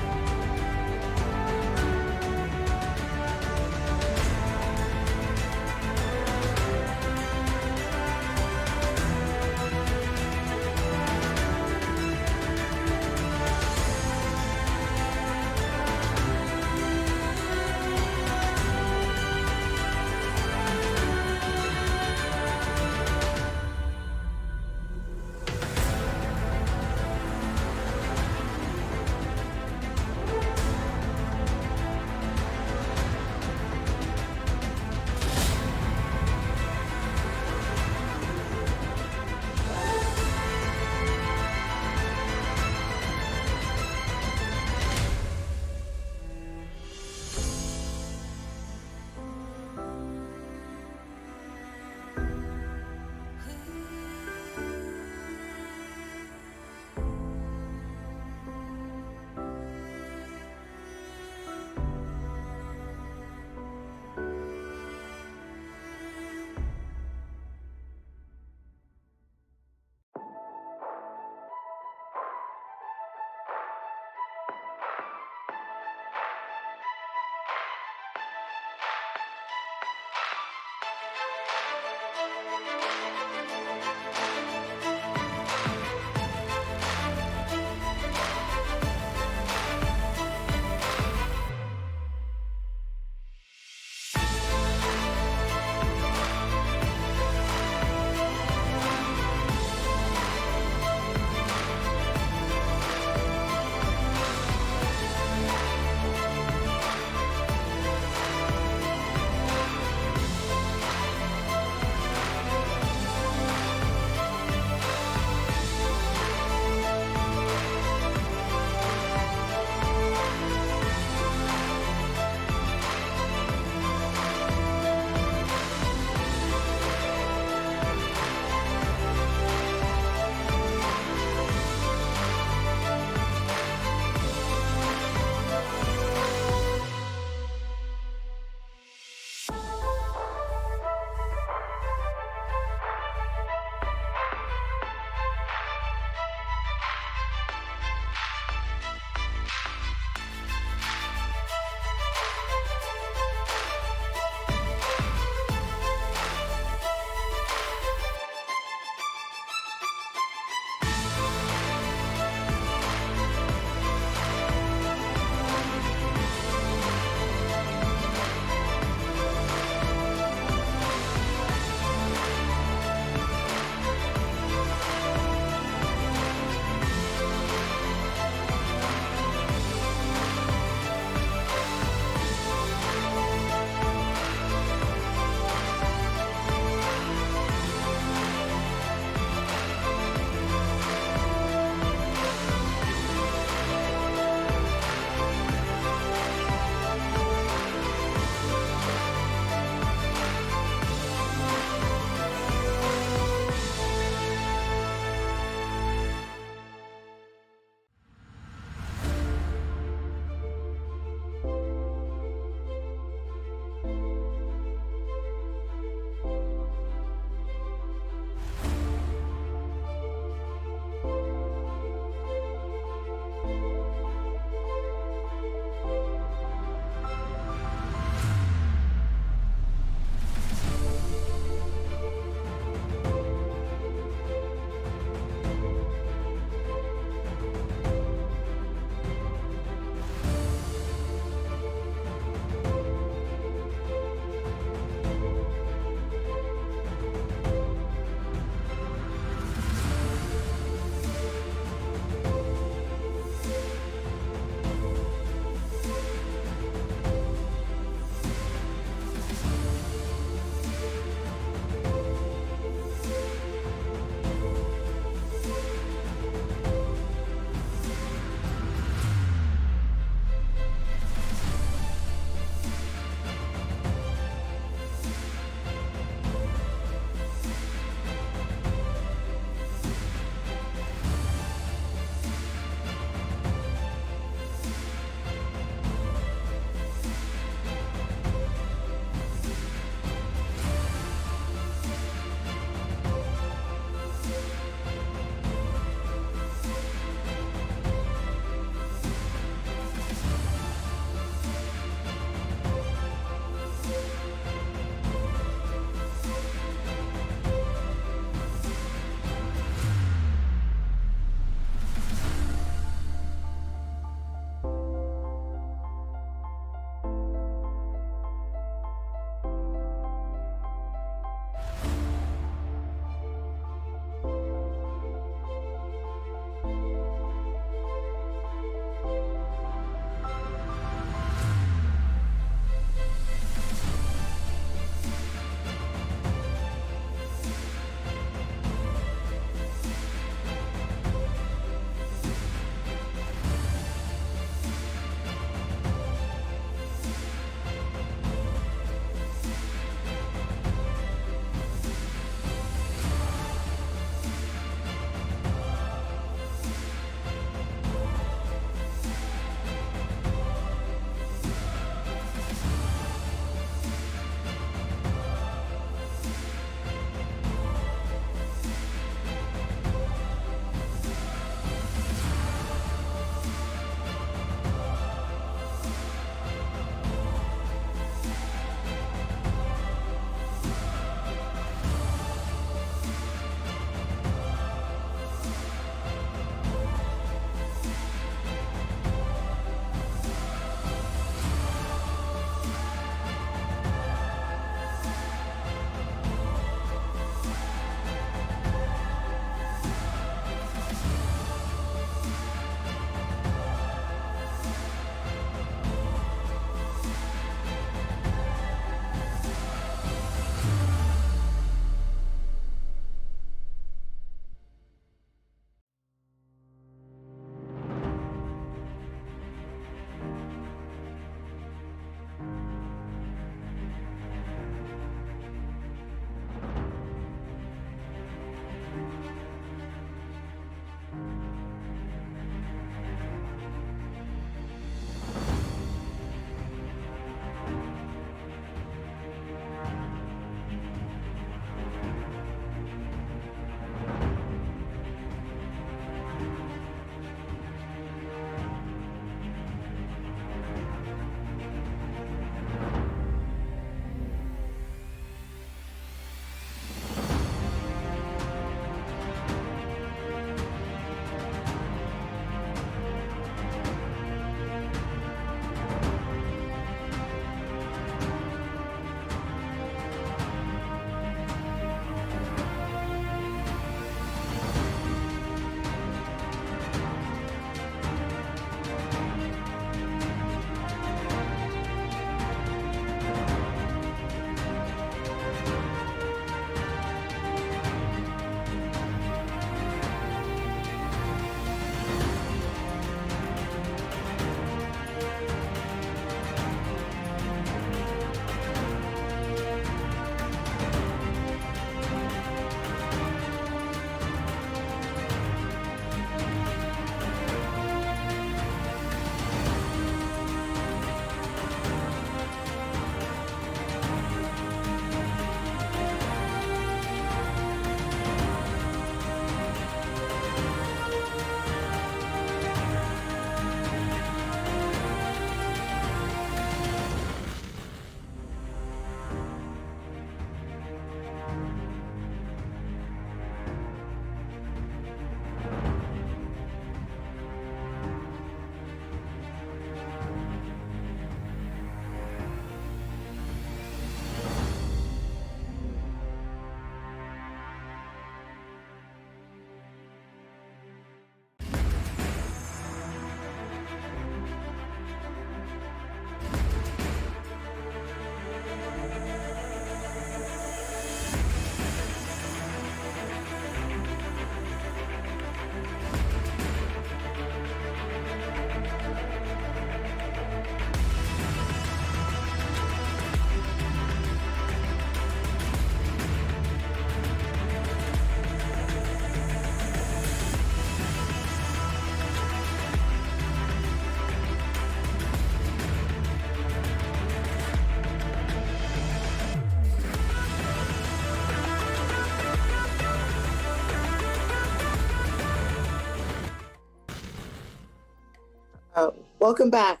Welcome back.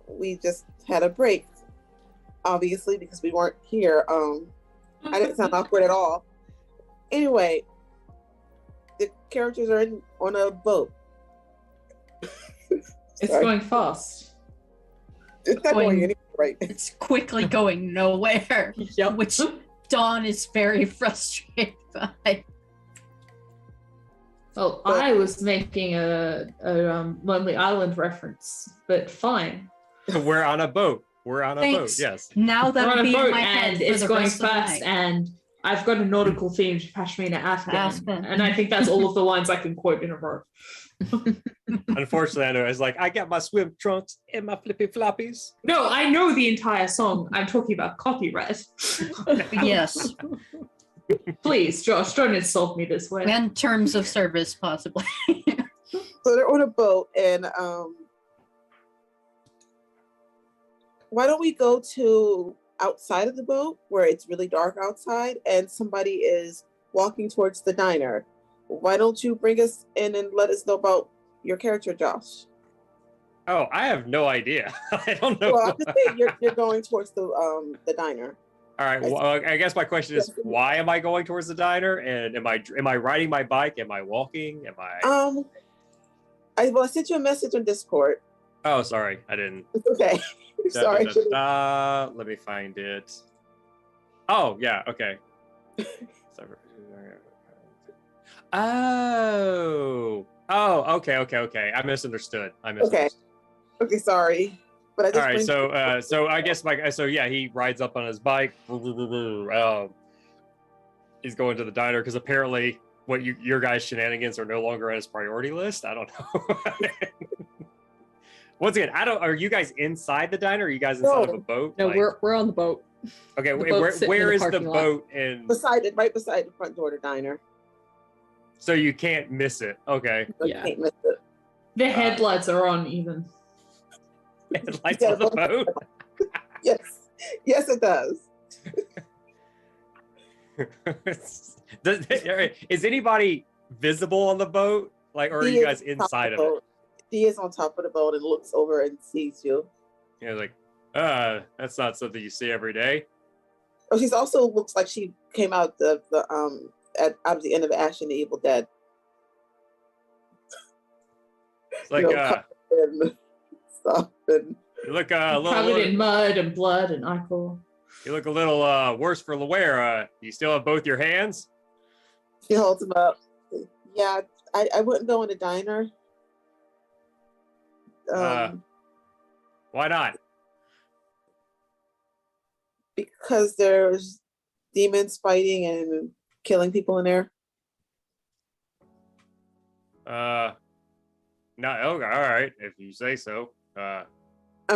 We just had a break, obviously, because we weren't here. I didn't sound awkward at all. Anyway, the characters are on a boat. It's Sorry. going fast. It's not going anywhere right now. It's quickly going nowhere, Yep. which Dawn is very frustrated by. Well, I was making a Lonely Island reference, but fine. We're on a boat. We're on a boat. Thanks. Yes. Now We're that'll on a be in boat my head and for it's the going rest of the fast, night. and I've got a nautical themed Pashmina Afghan, Afghan. and I think that's all of the lines I can quote in a row. Unfortunately, I know it's like I got my swim trunks and my flippy floppies. No, I know the entire song. I'm talking about copyright. Yes, Please, Josh, don't insult me this way. and terms of service possibly. So they're on a boat, and why don't we go to outside of the boat where it's really dark outside and somebody is walking towards the diner? Why don't you bring us in and let us know about your character, Josh? Oh, I have no idea. I don't know. Well, I'm just saying you're going towards the diner. All right. Well, I guess my question is, why am I going towards the diner? And am I riding my bike? Am I walking? Am I? I sent you a message on Discord. Oh, sorry, I didn't. It's okay. Sorry. Let me find it. Oh, yeah. Okay. Oh. Okay. I misunderstood. Okay, sorry. But I just All right, so I guess he rides up on his bike. He's going to the diner because apparently your guys' shenanigans are no longer on his priority list. I don't know. Once again, are you guys inside the diner? Or are you guys inside of a boat? No, we're on the boat. Okay, the boat's sitting in where the is the parking lot. boat? And right beside the front door of the diner. so you can't miss it. Okay. So Yeah. you can't miss it. The headlights are on even. Lights on the boat. Yes, it does. Is anybody visible on the boat? Like, or are He you is guys on top inside the of it? boat. He is on top of the boat and looks over and sees you. Yeah, like, that's not something you see every day. Oh, she's also looks like she came out of the out of the end of Ash and the Evil Dead. It's like, covered in stuff and you look a Covered in little, mud and blood and alcohol. you look a little worse for the wear. You still have both your hands? she holds him up. Yeah, I wouldn't go in a diner. Why not? Because there's demons fighting and killing people in there. No, okay, all right, if you say so. I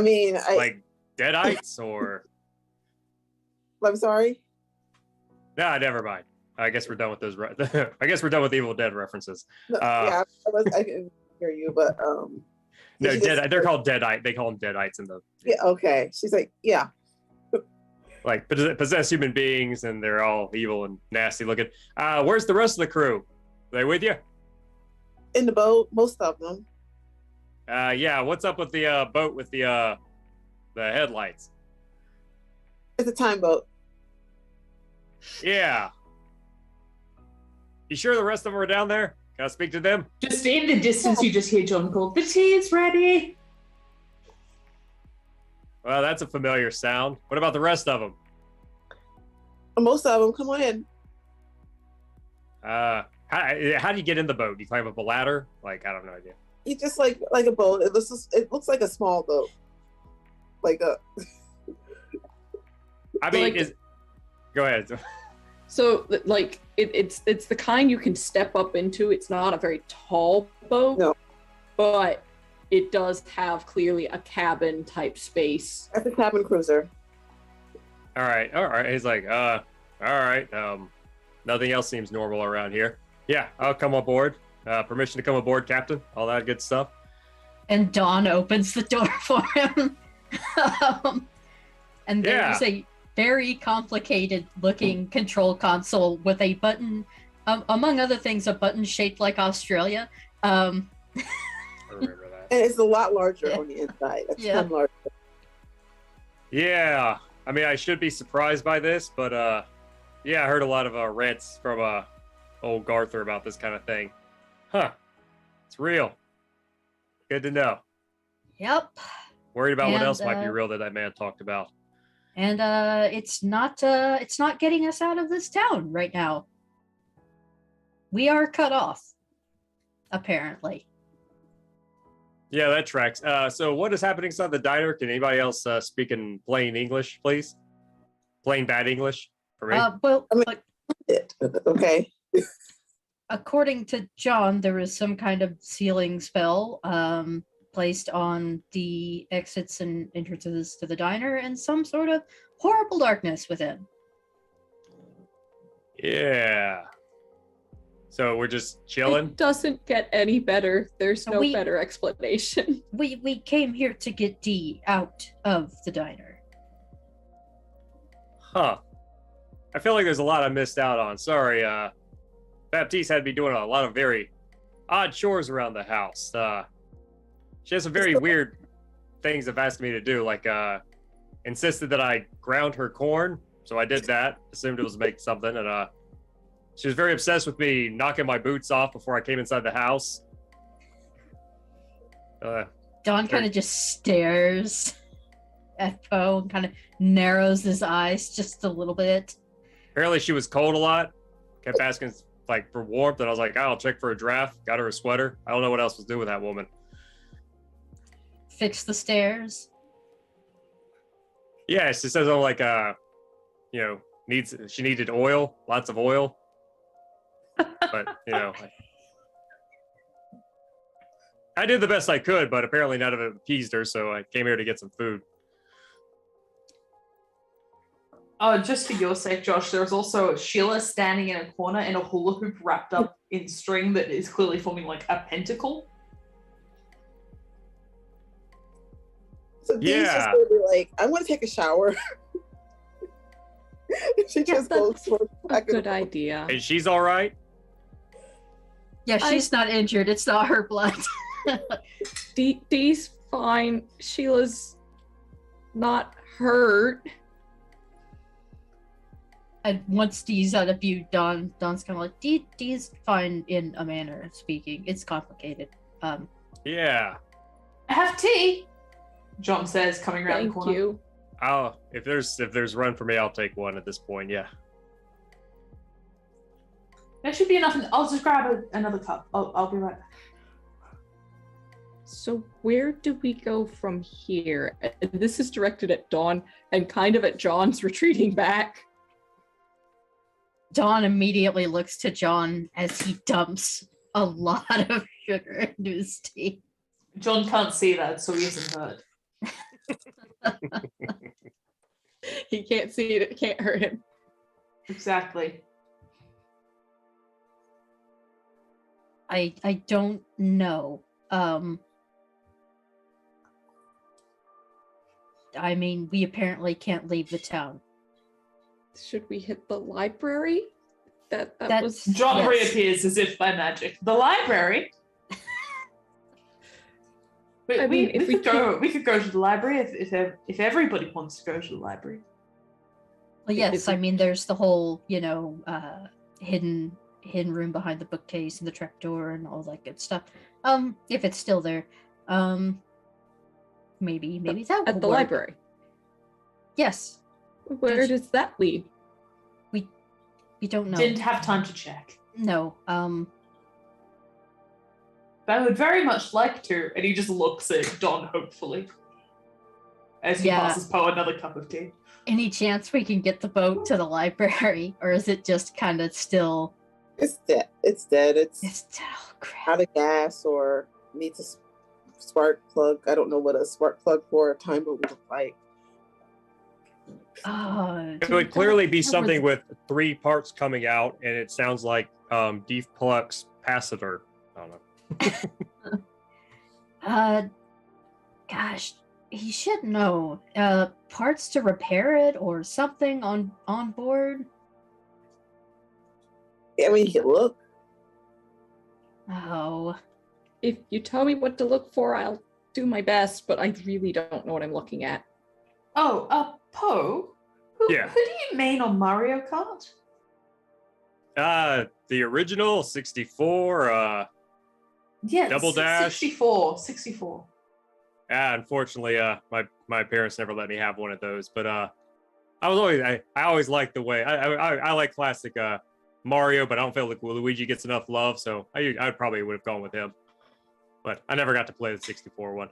mean, Like deadites or? I'm sorry. Nah, never mind. I guess we're done with those. I guess we're done with Evil Dead references. No, yeah, I can hear you, but No, she just- they're called deadite. They call them deadites in the Yeah, okay. She's like, yeah. like possess human beings, and they're all evil and nasty looking. Where's the rest of the crew? Are they with you? In the boat, most of them. Yeah. What's up with the boat with the headlights? It's a time boat. Yeah. You sure the rest of them are down there? Can I speak to them? Just in the distance, you just hear John call, "The tea is ready." Well, that's a familiar sound. What about the rest of them? Most of them, come on in. How do you get in the boat? Do you climb up a ladder? Like, I have no idea. It's just like a boat. It looks like a small boat. Like a I mean, Like- go ahead. So like it's the kind you can step up into. It's not a very tall boat, No. but it does have clearly a cabin type space. that's a cabin cruiser. All right. He's like, all right. Nothing else seems normal around here. Yeah, I'll come aboard. Permission to come aboard, Captain. All that good stuff. And Dawn opens the door for him. And there's a very complicated looking control console with a button, among other things, a button shaped like Australia. I remember that. And it's a lot larger Yeah. on the inside. A Yeah. ton larger. Yeah, I mean, I should be surprised by this, but yeah, I heard a lot of rants from old Garther about this kind of thing. Huh? It's real. Good to know. Yep. Worried about what And, else might be real that man talked about. And it's not getting us out of this town right now. We are cut off, apparently. Yeah, that tracks. So what is happening inside the diner? Can anybody else speak in plain English, please? Plain bad English for me. Well, I mean- but Okay. according to John, there was some kind of sealing spell placed on the exits and entrances to the diner, and some sort of horrible darkness within. Yeah. So we're just chilling. It doesn't get any better. There's no We- better explanation. We came here to get Dee out of the diner. Huh. I feel like there's a lot I missed out on. Sorry, Baptiste had me doing a lot of very odd chores around the house. She has some very weird things I've asked me to do, like insisted that I ground her corn. So I did that, assumed it was to make something, and she was very obsessed with me knocking my boots off before I came inside the house. Don kind of just stares at Poe and kind of narrows his eyes just a little bit. Apparently she was cold a lot, kept asking like for warmth, and I was like, oh, I'll check for a draft, got her a sweater. I don't know what else was doing with that woman. Fix the stairs. Yeah, she says, oh, like, she needed oil, lots of oil. But, I did the best I could, but apparently none of it appeased her, so I came here to get some food. Oh, just for your sake, Josh, there was also Sheila standing in a corner in a hula hoop wrapped up in string that is clearly forming like a pentacle. So Dee's just Yeah. gonna be like, I want to take a shower. She just goes that's for A good idea. And she's all right? Yeah, she's not injured. It's not her blood. Dee's fine. Sheila's not hurt. And once Dee's out of view, Don's kind of like, Dee's fine in a manner of speaking. It's complicated. Yeah. Have tea, John says, coming around the Thank corner. you. If there's run for me, I'll take one at this point, yeah. There should be enough. I'll just grab another cup. I'll be right back. So where do we go from here? And this is directed at Dawn and kind of at John's retreating back. Don immediately looks to John as he dumps a lot of sugar into his tea. John can't see that, so he isn't hurt. He can't see it. It can't hurt him. Exactly. I don't know. I mean, we apparently can't leave the town. Should we hit the library? That That's- was John Yes. reappears as if by magic. The library. I mean, if we we could go to the library if everybody wants to go to the library. Well, If yes, we- I mean, there's the whole, hidden room behind the bookcase and the trapdoor and all that good stuff. If it's still there, maybe that at will the work. library. Yes, Where does that lead? we don't know. Didn't have time to check. No. But I would very much like to, and he just looks at Don hopefully as he Yeah. passes Poe another cup of tea. Any chance we can get the boat to the library, or is it just kind of still? It's dead. It's dead. It's Oh, crap. out of gas or needs a spark plug. I don't know what a spark plug for a time boat would look like. It would clearly be something with 3 parts coming out, and it sounds like Deep Plux Pacitor. I don't know. Gosh, he should know. Parts to repair it or something on board. I mean, you can look. Oh, if you tell me what to look for, I'll do my best, but I really don't know what I'm looking at. Oh, Poe? Who Yeah. do you mean on Mario Kart? The original 64. Yeah, Double Dash. 64. Unfortunately, my parents never let me have one of those. But I always liked the way I like classic Mario, but I don't feel like Luigi gets enough love, so I probably would have gone with him. But I never got to play the 64 one.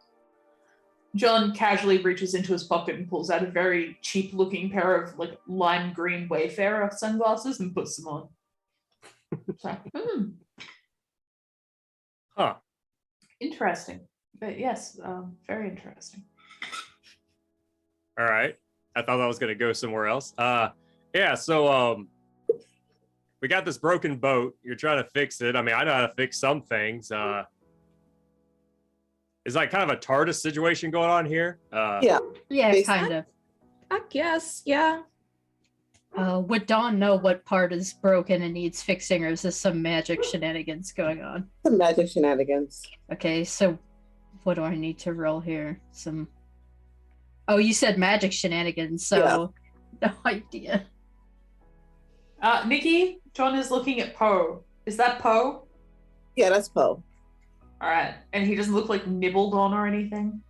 John casually reaches into his pocket and pulls out a very cheap-looking pair of like lime green Wayfarer sunglasses and puts them on. So, Huh. interesting. But yes, very interesting. All right. I thought that was gonna go somewhere else. Yeah. So we got this broken boat. You're trying to fix it. I mean, I know how to fix some things. Is like kind of a TARDIS situation going on here? Yeah. Yeah, Basically. kind of. I guess, yeah. Would Dawn know what part is broken and needs fixing, or is this some magic shenanigans going on? Some magic shenanigans. Okay, so what do I need to roll here? Oh, you said magic shenanigans, so no idea. Nikki, John is looking at Poe. Is that Poe? Yeah, that's Poe. All right, and he doesn't look like nibbled on or anything.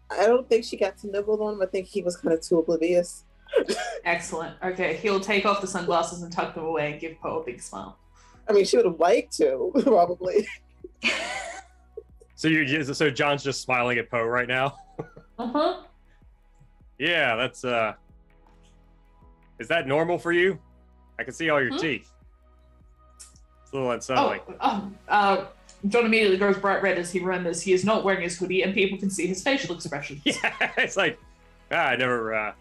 I don't think she got to nibble on him. I think he was kind of too oblivious. Excellent. Okay, he'll take off the sunglasses and tuck them away and give Poe a big smile. I mean, she would have liked to, probably. So John's just smiling at Poe right now. Uh-huh. Yeah, that's is that normal for you? I can see all your teeth. It's a little unsettling. John immediately goes bright red as he remembers he is not wearing his hoodie and people can see his facial expressions. Yeah, it's like I never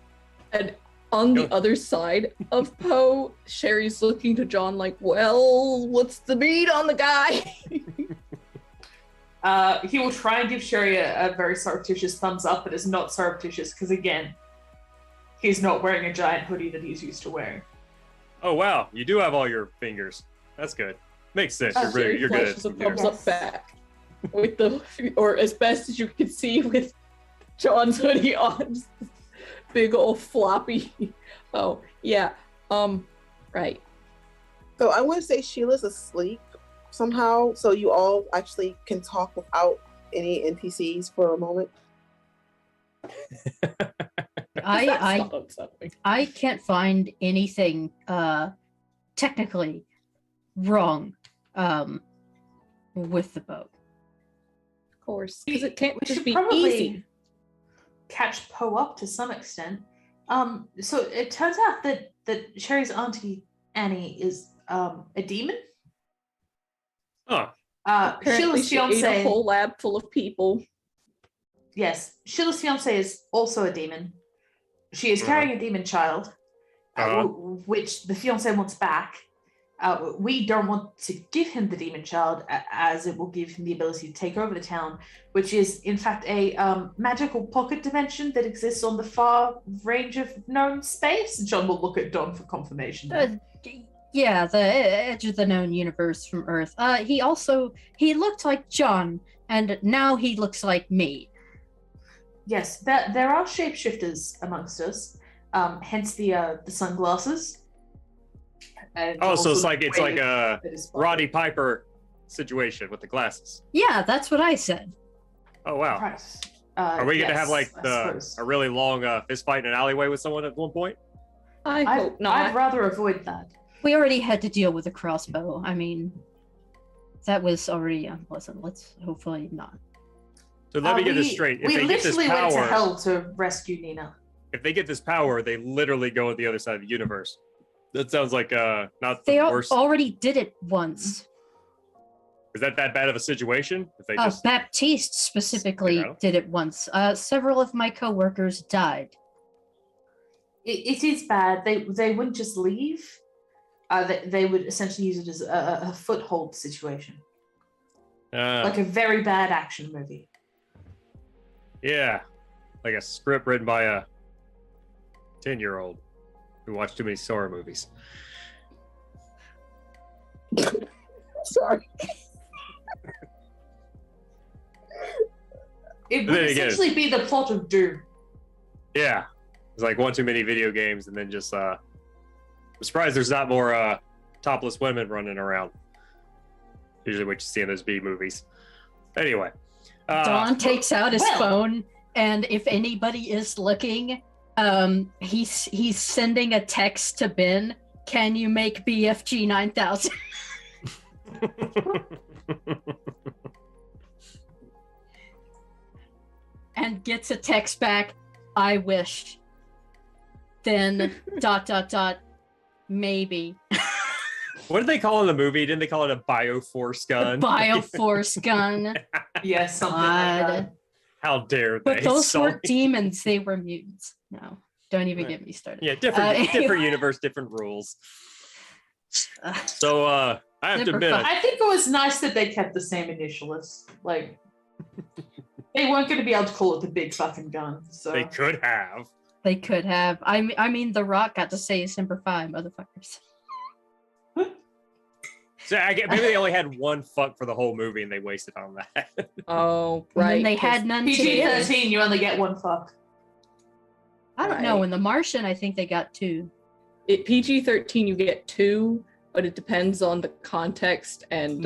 And on the other side of Poe, Sherry's looking to John like, well, what's the beat on the guy? He will try and give Sherry a very surreptitious thumbs up, but it's not surreptitious because, again, he's not wearing a giant hoodie that he's used to wearing. Oh wow, you do have all your fingers. That's good. Makes sense. Sherry You're good. flashes a thumbs up back with or as best as you can see with John's hoodie on. Just this big old floppy. Oh yeah. Right. So I want to say Sheila's asleep somehow, so you all actually can talk without any NPCs for a moment. I can't find anything technically wrong with the boat. Of course, because it can't We just should be probably easy. catch Poe up to some extent. So it turns out that Sherry's auntie Annie is a demon. Huh. Apparently, Sheila's she ate a fiance. whole lab full of people. Yes, Sheila's fiance is also a demon. She is carrying a demon child, which the fiance wants back. We don't want to give him the demon child, as it will give him the ability to take over the town, which is in fact a magical pocket dimension that exists on the far range of known space. John will look at Don for confirmation. Yeah, the edge of the known universe from Earth. He looked like John, and now he looks like me. Yes, there are shapeshifters amongst us, hence the sunglasses. So it's like a Roddy Piper situation with the glasses. Yeah, that's what I said. Oh wow. Right. Are we gonna have like I suppose. a really long fist fight in an alleyway with someone at one point? I hope not. I'd rather avoid that. We already had to deal with a crossbow. I mean, that was already unpleasant. Let's hopefully not. So let me get this straight. If we they get this literally went to power, hell to rescue Nina. if they get this power, they literally go at the other side of the universe. That sounds like not They the worst. already did it once. Is that bad of a situation? If they just Baptiste specifically You know? did it once. Several of my coworkers died. It is bad. They wouldn't just leave. They would essentially use it as a foothold situation, like a very bad action movie. Yeah, like a script written by a 10-year-old who watched too many horror movies. Sorry. It Then would again- essentially be the plot of Doom. Yeah. It's like one too many video games, and then just I'm surprised there's not more topless women running around. Usually what you see in those B movies. Anyway. Don takes out his well- phone, and if anybody is looking, he's sending a text to Ben. Can you make BFG 9000? And gets a text back. I wish. Then ... maybe. What did they call it in the movie? Didn't they call it a Bioforce gun? Bioforce gun. Yes, something like God. that. How dare they? But those So- weren't demons, they were mutants. No, don't even get me started. Yeah, different Uh, universe, different rules. So I have to Never admit, fun. I think it was nice that they kept the same initialists. Like, they weren't going to be able to call it the big fucking gun. So they could have. They could have. I mean, The Rock got to say Semper Fi, motherfuckers. So maybe they only had one fuck for the whole movie, and they wasted on that. Oh, And right. then they 'cause had none to give. PG-13, you only get one fuck. I don't know. Right. In The Martian, I think they got 2. It PG-13 you get 2, but it depends on the context, and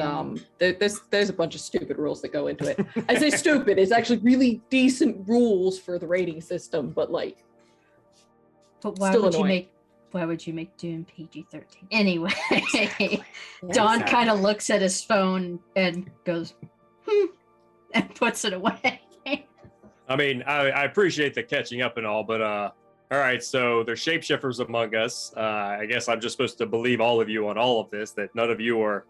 there's a bunch of stupid rules that go into it. I say stupid, it's actually really decent rules for the rating system, but like But why Still would annoying. you make? Why would you make Doom PG-13? Anyway, Don kind of looks at his phone and goes, and puts it away. I mean, I appreciate the catching up and all, but all right. So there's shapeshifters among us. I guess I'm just supposed to believe all of you on all of this. That none of you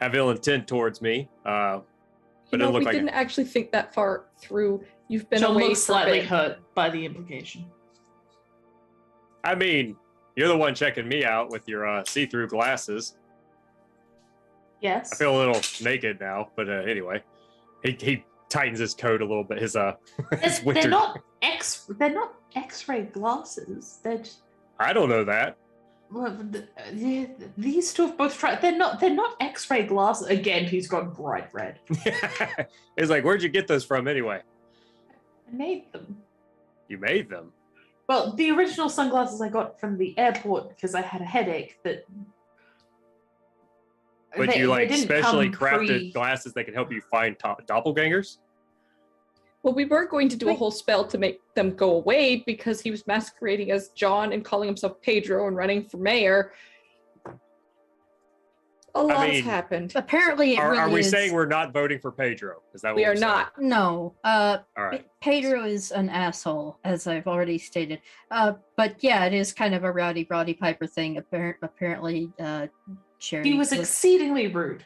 have ill intent towards me. But you it know, looked we like didn't actually think that far through. You've been John away looks for a slightly bit. hurt by the implication. I mean, you're the one checking me out with your see-through glasses. Yes. I feel a little naked now, but anyway, he tightens his coat a little bit. His his They're winter. not X-ray glasses. They're just, I don't know that. well, these two have both tried. They're not X-ray glasses. Again, he's gone bright red. It's like, where'd you get those from anyway? I made them. You made them. Well, the original sunglasses I got from the airport because I had a headache. That. But you like didn't specially come crafted pre- glasses that can help you find doppelgangers? Well, we were going to do a Wait. whole spell to make them go away because he was masquerading as John and calling himself Pedro and running for mayor. A lot's mean, happened. Apparently, it really Are we is. saying we're not voting for Pedro? Is that what We we're are saying? not. No. All right. Pedro is an asshole, as I've already stated. But yeah, it is kind of a Rowdy Piper thing. Apparently, Sherry. He was exceedingly rude.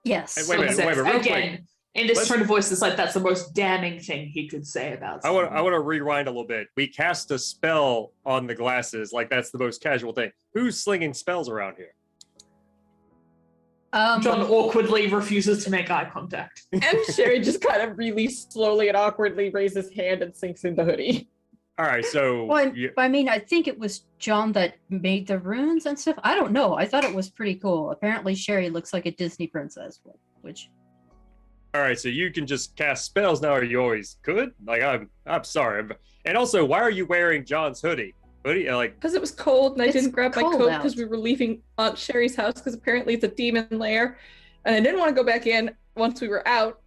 Yes. Hey, wait a minute, Says, real quick. again, in this Let's- tone of voice, it's like that's the most damning thing he could say about. I want someone. to rewind a little bit. We cast a spell on the glasses, like that's the most casual thing. Who's slinging spells around here? John awkwardly refuses to make eye contact. And Sherry just kind of really slowly and awkwardly raises his hand and sinks in the hoodie. All right, so Well, you- I mean, I think it was John that made the runes and stuff. I don't know. I thought it was pretty cool. Apparently, Sherry looks like a Disney princess, which all right, so you can just cast spells now. Are you always good? Like I'm sorry. And also, why are you wearing John's hoodie? Like Because it was cold and I It's didn't grab my cold coat out. because we were leaving Aunt Sherry's house because apparently it's a demon lair. And I didn't want to go back in once we were out.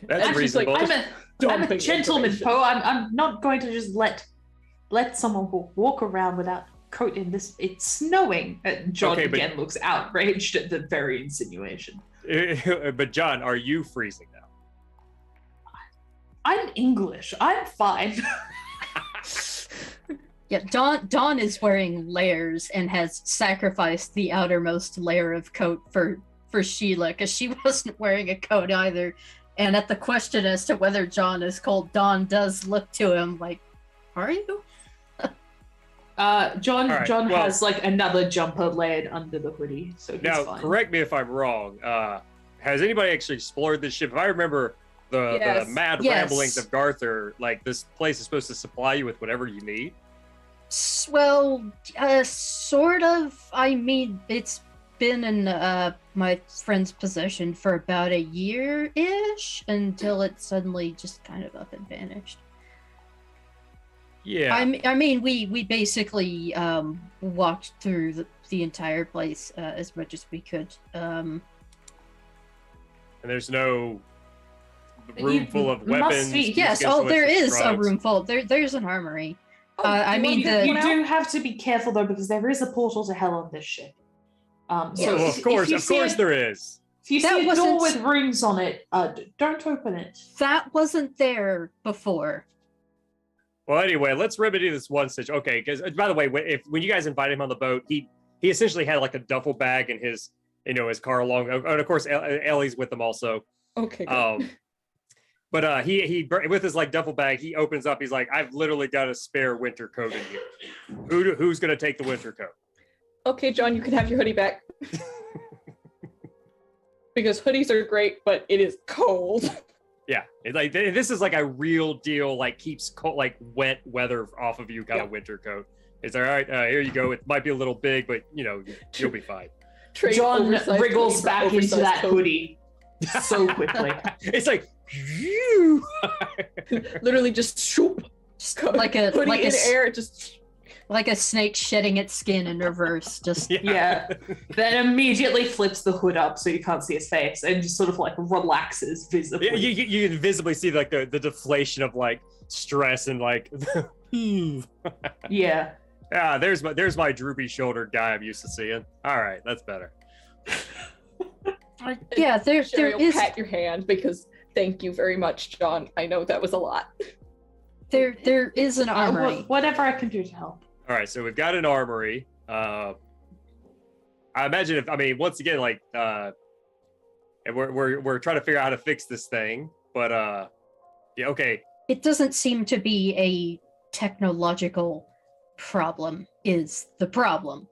that's I'm just like, reasonable. I'm a dumping gentleman, information. Poe. I'm not going to just let someone walk around without coat in this. It's snowing. John Okay, but- again looks outraged at the very insinuation. But John, are you freezing now? I'm English. I'm fine. yeah, Dawn is wearing layers and has sacrificed the outermost layer of coat for Sheila because she wasn't wearing a coat either. And at the question as to whether John is cold, Dawn does look to him like, "Are you?" John All right, John well- has like another jumper layered under the hoodie, so he's Now, fine. correct me if I'm wrong. Has anybody actually explored this ship? If I remember the Yes. mad Yes. ramblings of Garther, like this place is supposed to supply you with whatever you need. Well, sort of. I mean, it's been in my friend's possession for about a year-ish until it suddenly just kind of up and vanished. Yeah. I mean, we basically walked through the entire place as much as we could. And there's no room You full of must weapons. be- used Yes, against the there witch is a tribes. room full. There's an armory. Oh, I you mean, wanna the- get You one do out? have to be careful though, because there is a portal to hell on this ship. Well, if of course you see there is. If you That see a door wasn't- with runes on it, don't open it. That wasn't there before. Well, anyway, let's remedy this one situation. Okay, because by the way, when you guys invited him on the boat, he essentially had like a duffel bag in his his car along, and of course Ellie's with him also. Okay. Good. But he with his like duffel bag, he opens up. He's like, I've literally got a spare winter coat in here. Who's gonna take the winter coat? Okay, John, you can have your hoodie back. Because hoodies are great, but it is cold. Yeah, this is like a real deal. Like keeps cold, like wet weather off of you kind of winter coat. It's all right. Here you go. It might be a little big, but you'll be fine. Trade John oversized wriggles hoodie for back into oversized that coat. hoodie so quickly. It's like you. Literally just shoop. Just like a hoodie like in a, air, just like a snake shedding its skin in reverse. Just Yeah. Then immediately flips the hood up so you can't see his face and just sort of like relaxes visibly. Yeah, you can visibly see like the deflation of like stress and like. Yeah. Ah, there's my droopy shouldered guy I'm used to seeing. All right, that's better. yeah, there Sherry will is pat your hand because thank you very much, John. I know that was a lot. there is an armory. Whatever I can do to help. All right, so we've got an armory. I imagine once again, like, and we're trying to figure out how to fix this thing, but yeah, okay. It doesn't seem to be a technological problem. Is the problem?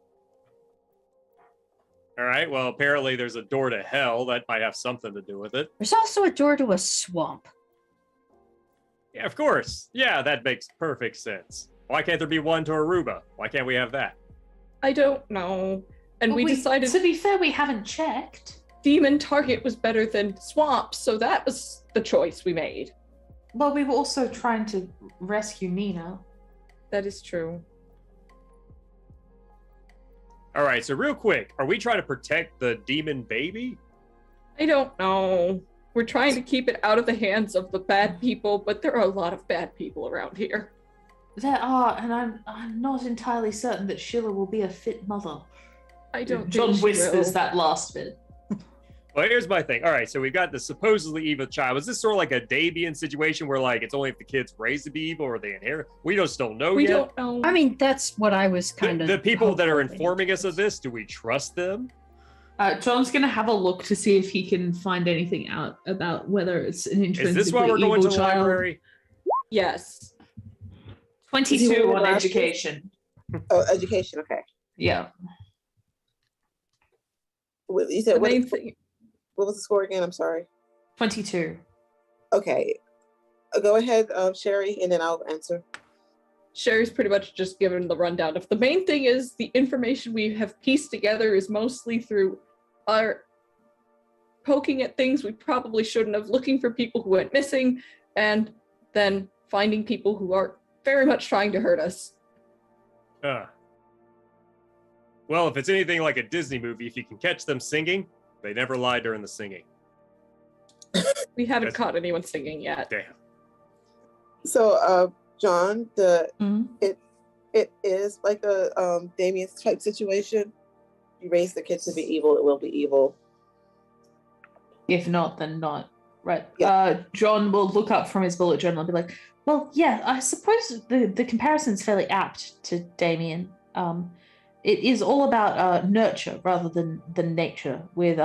All right, well, apparently there's a door to hell that might have something to do with it. There's also a door to a swamp. Yeah, of course. Yeah, that makes perfect sense. Why can't there be one to Aruba? Why can't we have that? I don't know. And Well, we decided To be fair, we haven't checked. Demon Target was better than Swamp, so that was the choice we made. Well, we were also trying to rescue Nina. That is true. All right, so real quick, are we trying to protect the demon baby? I don't know. We're trying to keep it out of the hands of the bad people, but there are a lot of bad people around here. There are, and I'm not entirely certain that Sheila will be a fit mother. I don't John think she whispers will. that last bit. Well, here's my thing. All right, so we've got the supposedly evil child. Is this sort of like a Dabian situation where, like, it's only if the kid's raised to be evil or they inherit? We just don't know We yet. don't know. I mean, that's what I was kind of. The people that are hoping. informing us of this, do we trust them? John's going to have a look to see if he can find anything out about whether it's an Is intrinsically this why we're going to evil the child. library? Yes. 22 Is he on allowed to? education. Oh, education. Okay. Yeah. You The said main thing. what was the score again? I'm sorry. 22. Okay. Go ahead, Sherry, and then I'll answer. Sherry's pretty much just given the rundown of the main thing is the information we have pieced together is mostly through our poking at things we probably shouldn't have, looking for people who went missing, and then finding people who are very much trying to hurt us. Well, if it's anything like a Disney movie, if you can catch them singing, they never lie during the singing. We haven't That's- caught anyone singing yet. Damn. So, John, Mhm. it is like a Damien type situation. You raise the kid to be evil, it will be evil. If not, then not. Right. Yeah. John will look up from his bullet journal and be like, well, yeah, I suppose the comparison's fairly apt to Damien. It is all about nurture rather than nature with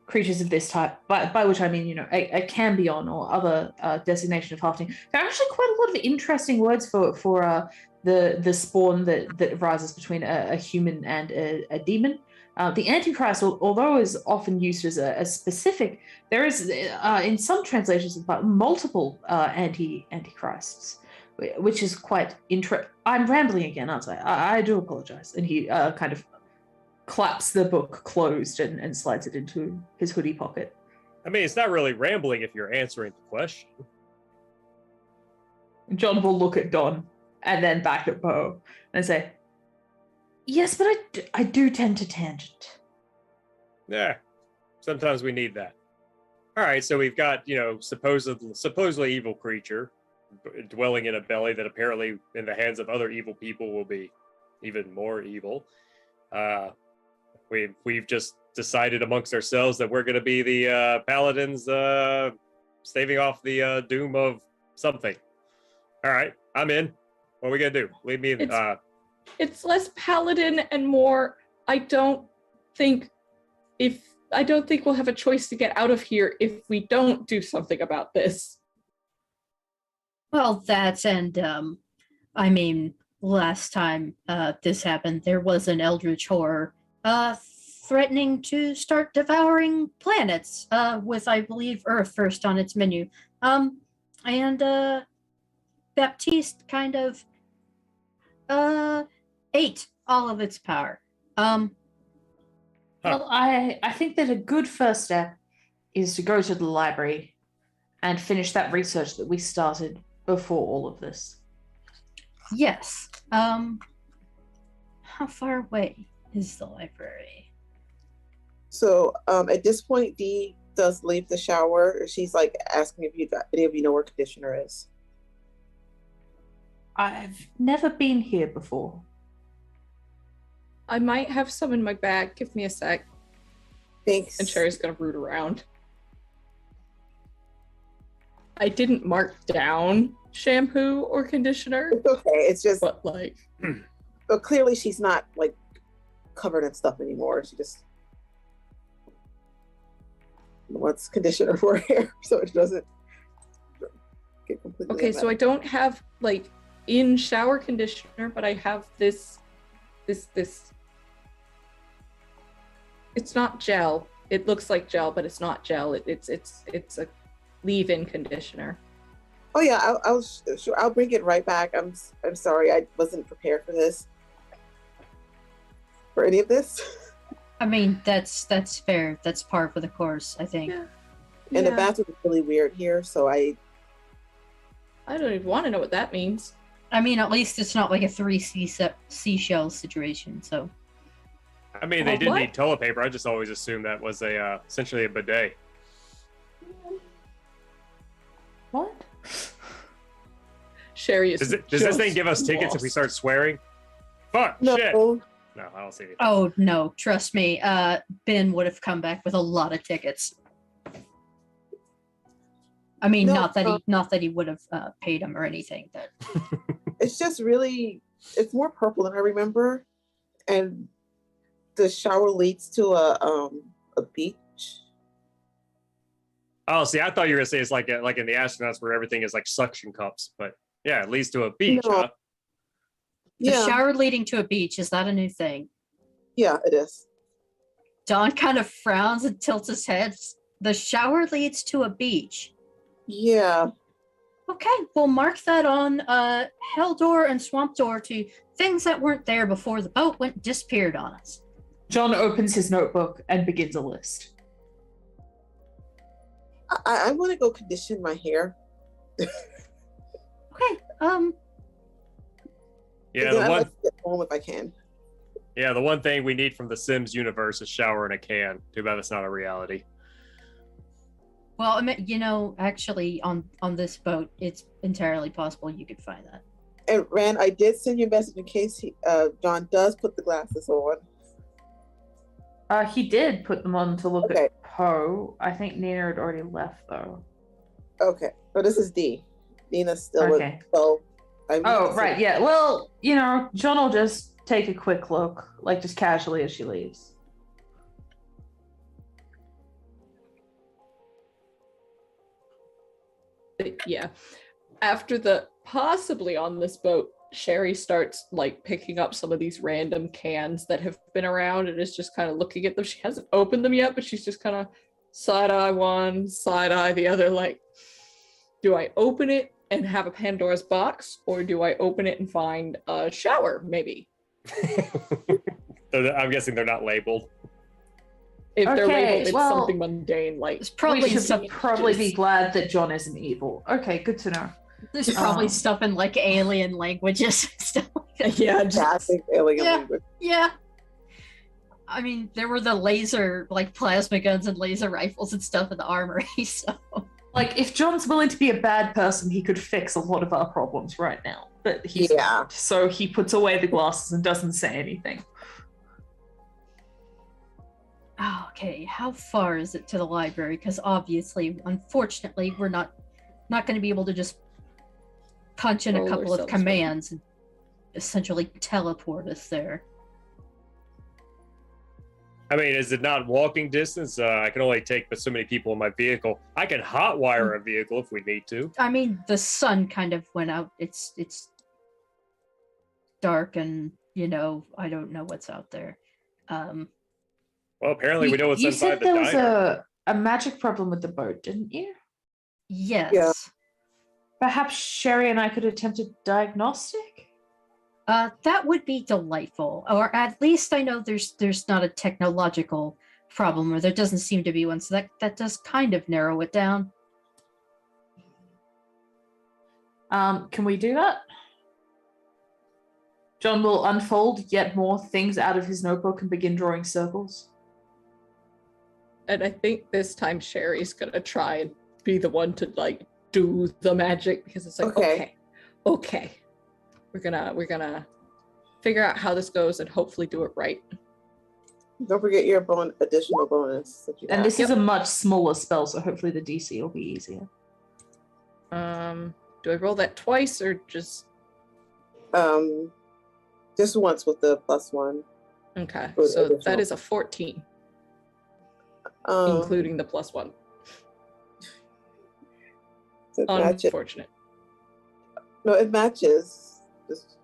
creatures of this type, by which I mean, a cambion or other designation of halfling. There are actually quite a lot of interesting words for the spawn that rises between a human and a demon. The Antichrist, although is often used as a specific, there is in some translations multiple Antichrists, which is quite interesting. I'm rambling again, aren't I? I do apologize. And he kind of claps the book closed and slides it into his hoodie pocket. I mean, it's not really rambling if you're answering the question. John will look at Don and then back at Poe and say, yes, but I do tend to tangent. Yeah, sometimes we need that. All right, so we've got, supposedly evil creature dwelling in a belly that apparently in the hands of other evil people will be even more evil. We've just decided amongst ourselves that we're going to be the paladins staving off the doom of something. All right, I'm in. What are we going to do? Leave me in. It's less paladin and more, I don't think we'll have a choice to get out of here if we don't do something about this. Well, I mean, last time this happened, there was an eldritch horror threatening to start devouring planets with, I believe, Earth first on its menu. And Baptiste kind of ate all of its power. Well, I think that a good first step is to go to the library and finish that research that we started before all of this. Yes. How far away is the library? So at this point, Dee does leave the shower. She's like asking if any of you know where conditioner is. I've never been here before. I might have some in my bag. Give me a sec. Thanks. And Sherry's gonna root around. I didn't mark down shampoo or conditioner. It's okay. It's just, but like, but clearly she's not like covered in stuff anymore. She just wants conditioner for her hair so it doesn't get completely. okay, so I don't have like in shower conditioner, but I have this. It's not gel. It looks like gel, but it's not gel. It's a leave-in conditioner. Oh yeah, I'll bring it right back. I'm sorry, I wasn't prepared for this. For any of this. I mean, that's fair. That's par for the course, I think. Yeah. And the bathroom is really weird here, so I don't even want to know what that means. I mean, at least it's not like a 3 seashell situation, so. I mean, they did need toilet paper. I just always assumed that was essentially a bidet. What? Sherry is. Does this thing give us tickets if we start swearing? Fuck, no. shit. No, I don't see anything. Oh no, trust me. Ben would have come back with a lot of tickets. I mean, No, not that he would have paid him or anything. But it's just really, it's more purple than I remember, and the shower leads to a beach. Oh, see, I thought you were gonna say it's like in the astronauts where everything is like suction cups, but yeah, it leads to a beach. No. Huh? the Yeah, shower leading to a beach, is that a new thing? yeah, it is. Don kind of frowns and tilts his head. The shower leads to a beach. Yeah, Okay, we'll mark that on Hell Door and Swamp Door to things that weren't there before the boat disappeared on us. John opens his notebook and begins a list. I want to go condition my hair. Okay, Yeah, And then the I'd one. like to get home if I can. Yeah, the one thing we need from the Sims universe is shower in a can. Too bad it's not a reality. well, I mean, actually, on this boat, it's entirely possible you could find that. And Rand, I did send you a message in case John does put the glasses on. He did put them on to look Okay. at Poe. I think Nina had already left though. Okay, so this is D. Nina's still Okay. with. So Oh, right, yeah. Well, John will just take a quick look, like just casually as she leaves. Yeah. After the possibly on this boat, Sherry starts like picking up some of these random cans that have been around and is just kind of looking at them. She hasn't opened them yet, but she's just kind of side eye one, side eye the other. Like, do I open it and have a Pandora's box, or do I open it and find a shower? Maybe. So I'm guessing they're not labeled. If they're Okay, labeled, it's well, something mundane like There's We probably should stuff. probably be just- glad that John isn't evil. Okay, good to know. There's probably Um, stuff in like alien languages and stuff like that. Yeah, Yeah, I just think alien Yeah. language. Yeah. I mean, there were the laser, like plasma guns and laser rifles and stuff in the armory, so. Like, if John's willing to be a bad person, he could fix a lot of our problems right now. But he's Yeah. not. So he puts away the glasses and doesn't say anything. Oh, okay, how far is it to the library? Because obviously, unfortunately, we're not going to be able to just punch in a Roll couple of ourselves commands and essentially teleport us there. I mean, is it not walking distance? I can only take but so many people in my vehicle. I can hotwire a vehicle if we need to. I mean, the sun kind of went out. It's dark, and I don't know what's out there. Well, apparently we You- know what's you inside said the there was diner. a magic problem with the boat, didn't you? Yes. Perhaps Sherry and I could attempt a diagnostic? That would be delightful. Or at least I know there's not a technological problem, or there doesn't seem to be one. So that does kind of narrow it down. Can we do that? John will unfold yet more things out of his notebook and begin drawing circles. and I think this time Sherry's gonna try and be the one to like do the magic because it's like okay. We're gonna figure out how this goes and hopefully do it right. Don't forget your additional bonus. That you And have. this is a much smaller spell, so hopefully the DC will be easier. Do I roll that twice or just Just once with the +1. okay? Or So additional. that is a 14, including the +1. It matches. Unfortunate. No, it matches. Just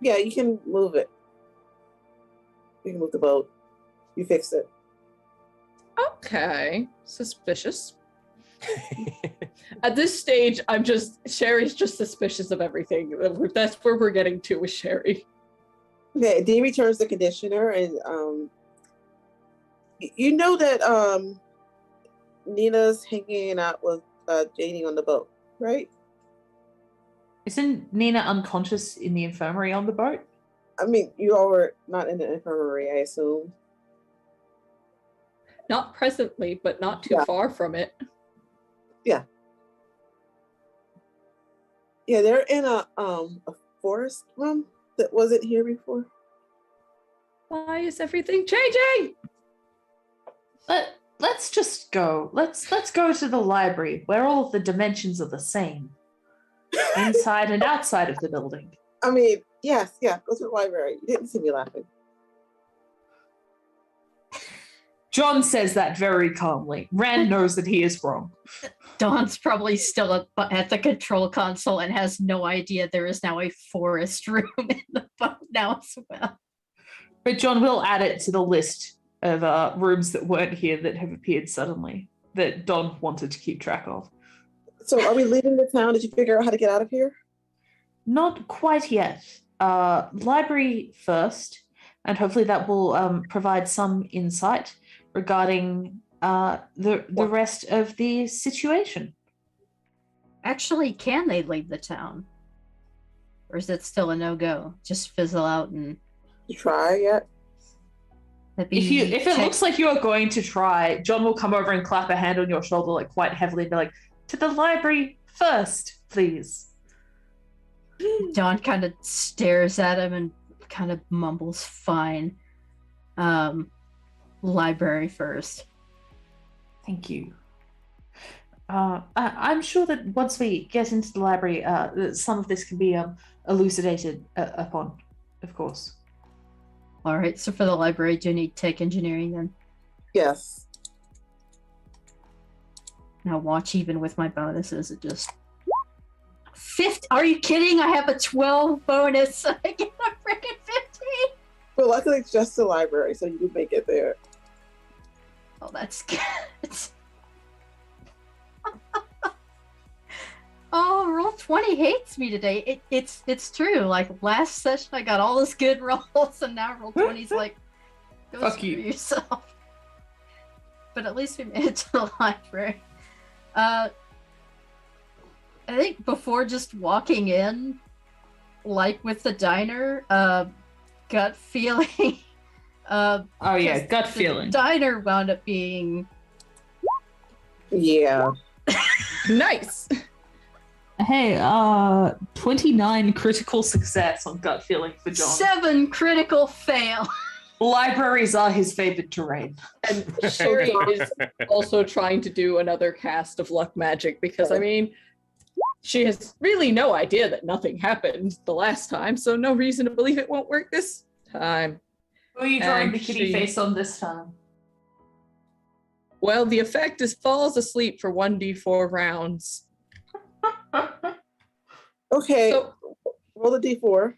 yeah, you can move it. You can move the boat. You fixed it. Okay, suspicious. At this stage, Sherry's just suspicious of everything. That's where we're getting to with Sherry. Okay, Dean returns the conditioner, and you know that Nina's hanging out with Janie on the boat, right? Isn't Nina unconscious in the infirmary on the boat? I mean, you all were not in the infirmary, I assume. Not presently, but not too Yeah. far from it. Yeah, they're in a forest room that wasn't here before. Why is everything changing? Let's just go. Let's go to the library where all of the dimensions are the same, inside and outside of the building. I mean, yes, yeah, go to the library. You didn't see me laughing. John says that very calmly. Rand knows that he is wrong. Dawn's probably still at the control console and has no idea there is now a forest room in the boat now as well. But John will add it to the list of rooms that weren't here that have appeared suddenly that Don wanted to keep track of. So are we leaving the town? Did you figure out how to get out of here? Not quite yet. Library first, and hopefully that will provide some insight regarding the rest of the situation. Actually, can they leave the town? Or is it still a no-go? Just fizzle out and You try yet? that'd be If it looks like you are going to try, John will come over and clap a hand on your shoulder like quite heavily and be like, "To the library first, please." Dawn kind of stares at him and kind of mumbles, "Fine. Library first." Thank you. I'm sure that once we get into the library, that some of this can be elucidated upon, of course. All right, so for the library, do you need tech engineering then? Yes. Now watch, even with my bonuses, it just 50. Are you kidding? I have a 12 bonus. I get a freaking 15. But luckily it's just the library, so you can make it there. Oh, that's good. Oh, roll roll 20 hates me today. It's true. Like last session, I got all this good rolls, and now roll 20's like, go Fuck screw you. yourself. But at least we made it to the library. I think before just walking in, like with the diner, gut feeling. Oh yeah, Because gut the feeling. diner wound up being Yeah. Nice. Hey, 29 critical success on gut feeling for John. 7 critical fail. Libraries are his favorite terrain. And Sherry is also trying to do another cast of luck magic because, I mean, she has really no idea that nothing happened the last time, so no reason to believe it won't work this time. Who are you drawing And the kitty she- face on this time? Well, the effect is falls asleep for 1d4 rounds. Okay. So Roll a d4.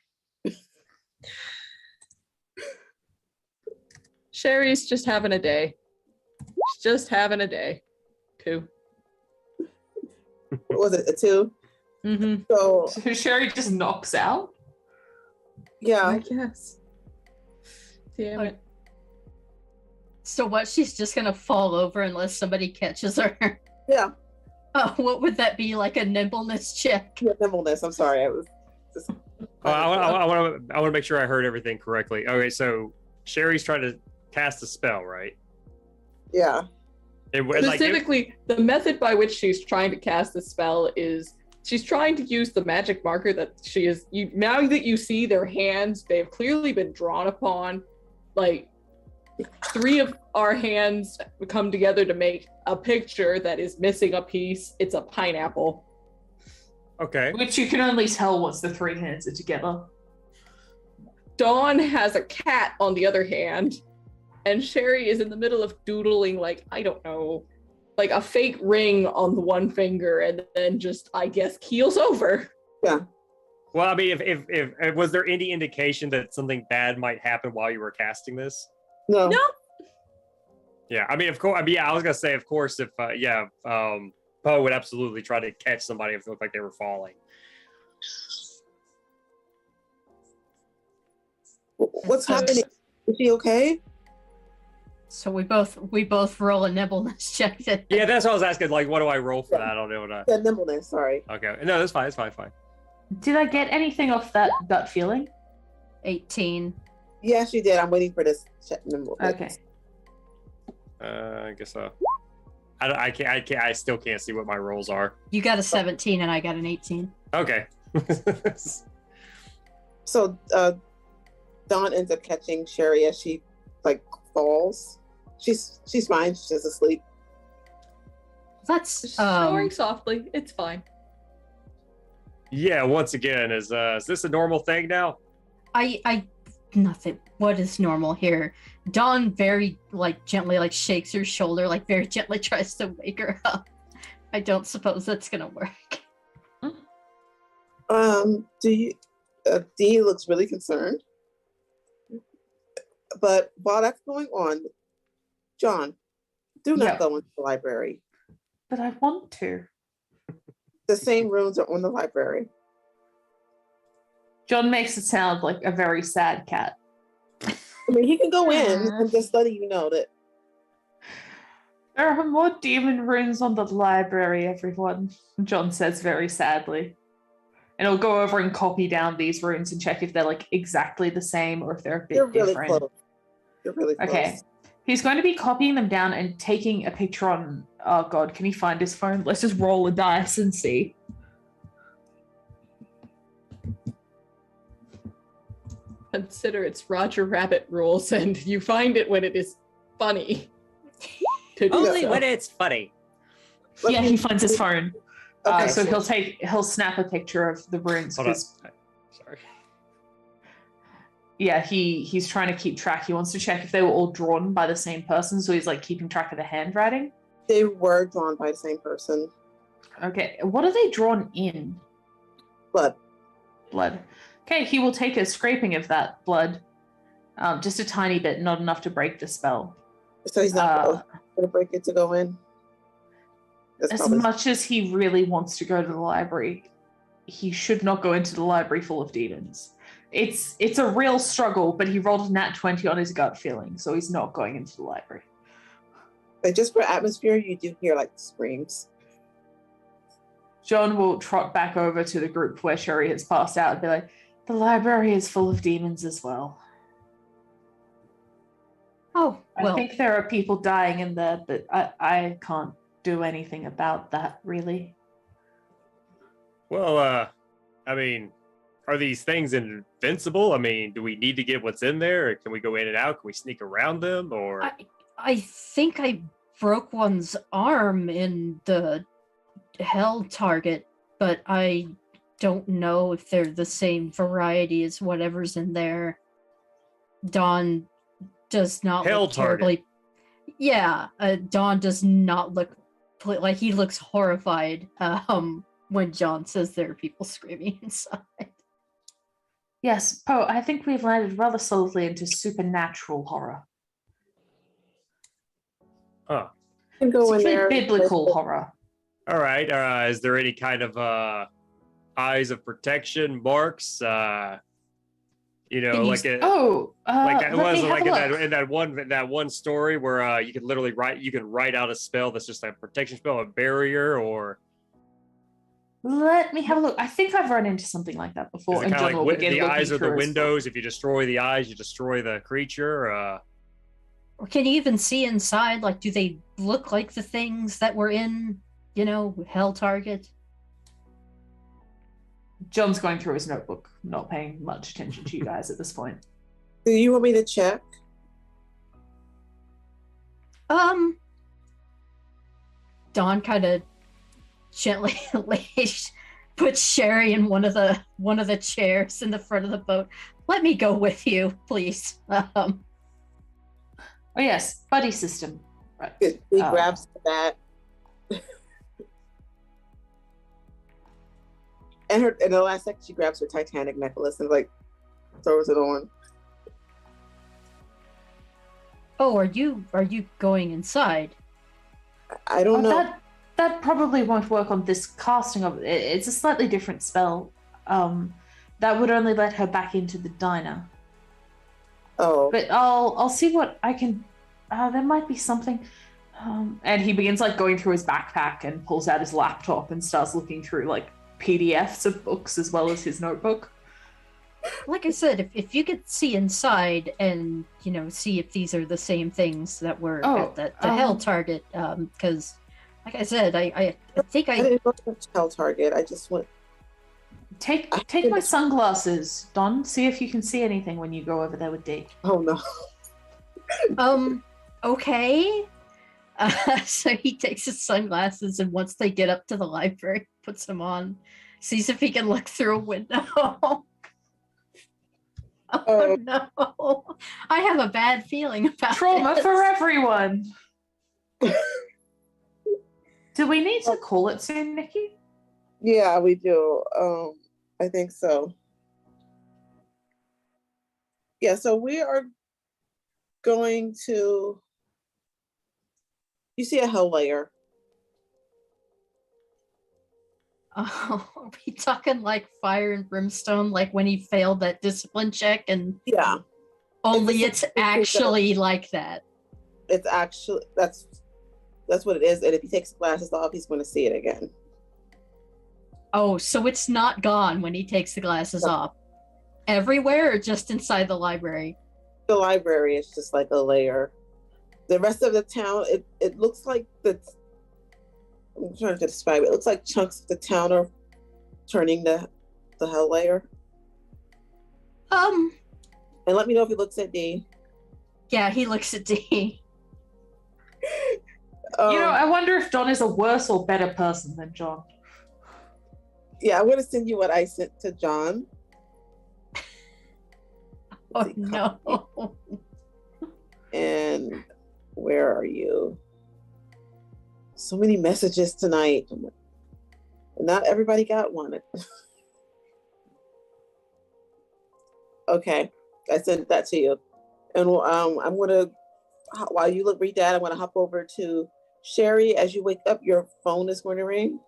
Sherry's just having a day. She's just having a day. 2. What was it? A 2? Mm-hmm. So So Sherry just knocks out? yeah. I guess. Damn Like- it. So what? She's just gonna fall over unless somebody catches her. Yeah. What would that be? Like a nimbleness check? Yeah, nimbleness. I'm sorry. I was just. I want to make sure I heard everything correctly. Okay, so Sherry's trying to cast a spell, right? Yeah. Specifically, the method by which she's trying to cast the spell is she's trying to use the magic marker that she is. Now that you see their hands, they have clearly been drawn upon. Like 3 of our hands come together to make a picture that is missing a piece. It's a pineapple. Okay. Which you can only tell once the 3 hands are together. Dawn has a cat on the other hand, and Sherry is in the middle of doodling, like, I don't know, like a fake ring on the one finger, and then just, I guess, keels over. Yeah. Well, I mean, if was there any indication that something bad might happen while you were casting this? No. No. Yeah, I mean, of course. I mean, yeah, I was gonna say, of course, if Poe would absolutely try to catch somebody if it looked like they were falling. What's happening? Is she okay? So we both roll a nimbleness check. Yeah, that's what I was asking. Like, what do I roll for that? I don't know. Yeah, nimbleness. Sorry. Okay, no, that's fine. It's fine. Did I get anything off that gut feeling? 18. Yeah, she did. I'm waiting for this check. Nimbleness. Okay. I guess so. I can't. I still can't see what my rolls are. You got a 17 and I got an 18. Okay. So Dawn ends up catching Sherry as she like falls. She's fine. She's just asleep. That's Snoring softly. It's fine. Yeah. Once again, is this a normal thing now? I nothing. What is normal here? Dawn very gently shakes her shoulder, very gently tries to wake her up. I don't suppose that's gonna work. Do you? Dee looks really concerned. But while that's going on, John, do not Yeah. go into the library. But I want to. The same rooms are on the library. John makes it sound like a very sad cat. I mean, he can go in. I'm just letting you know that. There are more demon runes on the library, everyone, John says very sadly. And he'll go over and copy down these runes and check if they're exactly the same or if they're a bit You're really different. close. You're really close. Okay. He's going to be copying them down and taking a picture on. Oh God, can he find his phone? Let's just roll a dice and see. Consider it's Roger Rabbit rules, and you find it when it is funny. To do Only so. when it's funny. Let Yeah, me- he finds his phone. Okay. So he'll snap a picture of the runes. Hold on. 'Cause, Sorry. yeah, he's trying to keep track. He wants to check if they were all drawn by the same person. So he's keeping track of the handwriting. They were drawn by the same person. Okay, what are they drawn in? But Blood. Okay, he will take a scraping of that blood. Just a tiny bit, not enough to break the spell. so he's not going to break it to go in. That's As probably- much as he really wants to go to the library, he should not go into the library full of demons. It's a real struggle, but he rolled a nat 20 on his gut feeling, so he's not going into the library. But just for atmosphere, you do hear like screams. John will trot back over to the group where Sherry has passed out and be like, the library is full of demons as well. Oh, well. I think there are people dying in there, but I can't do anything about that, really. Well, I mean, are these things invincible? I mean, do we need to get what's in there? Or can we go in and out? Can we sneak around them? Or I think I broke one's arm in the hell target, but I don't know if they're the same variety as whatever's in there. Dawn does not Hell look terribly. Yeah, Dawn does not look like he looks horrified when John says there are people screaming inside. Yes, Poe, I think we've landed rather solidly into supernatural horror. huh? You can go in It's there. biblical horror. All right. Is there any kind of eyes of protection marks? You know, Can you like s- it, Like that was like in that one story where you could literally write out a spell that's just a protection spell, a barrier, or Let me have a look. I think I've run into something like that is before. it And kind of John will like begin the looking eyes are the through his book. windows? If you destroy the eyes, you destroy the creature. Or can you even see inside? Like, do they look like the things that were in, Hell Target? John's going through his notebook, not paying much attention to you guys at this point. Do you want me to check? Dawn kind of gently puts Sherry in one of the chairs in the front of the boat. Let me go with you, please. Oh yes, buddy system. Right. He grabs that. And in the last second, she grabs her Titanic necklace and like throws it on. Oh, are you going inside? I don't know. That probably won't work on this casting of it. It's a slightly different spell. That would only let her back into the diner. Oh, But I'll see what I can. There might be something. And he begins like going through his backpack and pulls out his laptop and starts looking through like PDFs of books as well as his notebook. Like I said, if you could see inside and see if these are the same things that were at the Hell Target, because like I said, I think I I didn't go to Hell Target. I just went. Take my sunglasses, Don. See if you can see anything when you go over there with Dee. Oh no. Okay. So he takes his sunglasses, and once they get up to the library, puts them on, sees if he can look through a window. Oh no! I have a bad feeling about Trauma this. for everyone. Do we need to call it soon, Nikki? Yeah, we do. I think so. Yeah, so we are going to. You see a hell layer. Oh, are we talking like fire and brimstone, like when he failed that discipline check, and Yeah, only It's it's actually like that? it's actually that's what it is. And if he takes the glasses off, he's going to see it again. Oh, so it's not gone when he takes the glasses No. off. Everywhere, or just inside the library? The library is just like a layer. The rest of the town, it looks like I'm trying to describe it. It looks like chunks of the town are turning the hell layer. Um, And let me know if he looks at D. yeah, he looks at D. I wonder if Don is a worse or better person than John. Yeah, I'm gonna send you what I sent to John. Oh no. And where are you? So many messages tonight. Not everybody got one. Okay, I sent that to you. And I'm gonna, while you read that, I'm gonna hop over to Sherry. As you wake up, your phone is going to ring.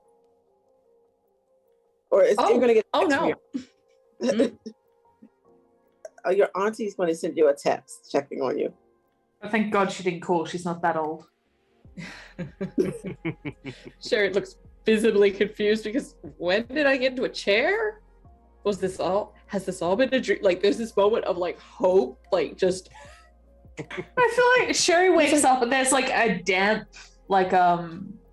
Or is you're gonna get a Oh text from no. your auntie's going to send you a text checking on you. Thank God she didn't call. She's not that old. Sherry looks visibly confused because when did I get into a chair? Has this all been a dream? Like there's this moment of like hope, like just I feel like Sherry wakes up and there's like a damp, like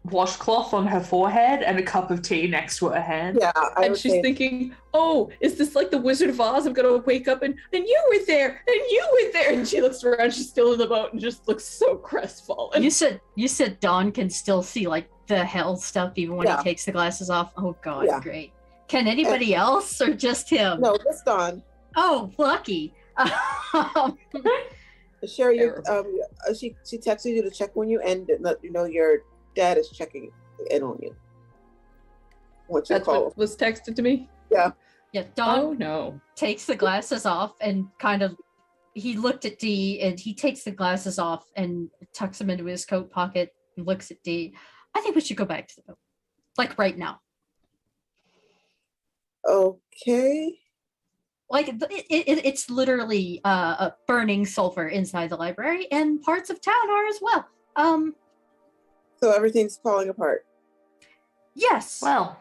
washcloth on her forehead and a cup of tea next to her hand. Yeah, and she's thinking, oh, is this like the Wizard of Oz? I'm gonna wake up and you were there and you were there. And she looks around, she's still in the boat and just looks so crestfallen. You said Dawn can still see like the hell stuff even when he takes the glasses off. Oh God, great. Can anybody else or just him? No, just Dawn. Oh, lucky. Sherry, she texted you to check on you and let you know your dad is checking in on you. Once you That's call. what was texted to me? Yeah. Yeah, Dawn no. takes the glasses off and he looked at Dee and he takes the glasses off and tucks them into his coat pocket and looks at Dee. I think we should go back to the boat. Like right now. Okay. Like it's literally a burning sulfur inside the library and parts of town are as well. So everything's falling apart. Yes. Well.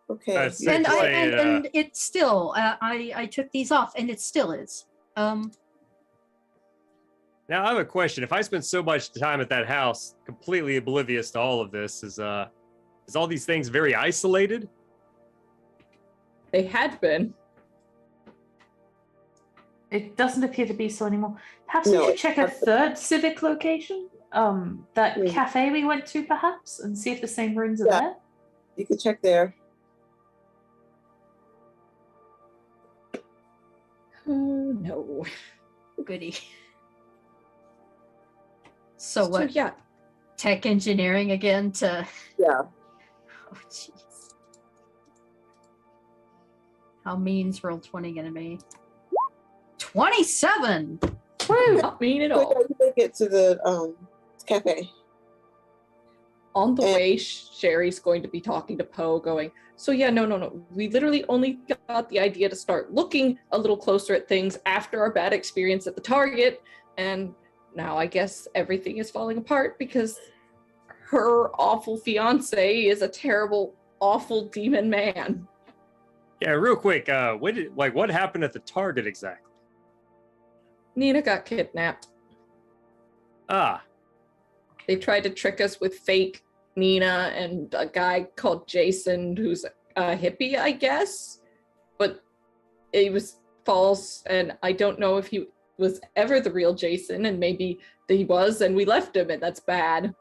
Okay. And it's still I took these off and it still is. Now I have a question. If I spent so much time at that house, completely oblivious to all of this, is all these things very isolated? They had been. It doesn't appear to be so anymore. Perhaps we should check a third civic location? That cafe we went to, perhaps, and see if the same ruins are there? You can check there. Oh, no. Goody. So what? Yeah. Tech engineering again to... Yeah. Oh, jeez. How mean's roll 20 gonna be? 27! Woo! Not mean at all. You make it to the cafe. On the way, Sherry's going to be talking to Poe, going, so yeah, no. We literally only got the idea to start looking a little closer at things after our bad experience at the Target, and now I guess everything is falling apart because her awful fiance is a terrible, awful demon man. Yeah, real quick, what happened at the Target exactly? Nina got kidnapped. Ah. They tried to trick us with fake Nina and a guy called Jason who's a hippie, I guess. But it was false, and I don't know if he was ever the real Jason, and maybe he was, and we left him, and that's bad.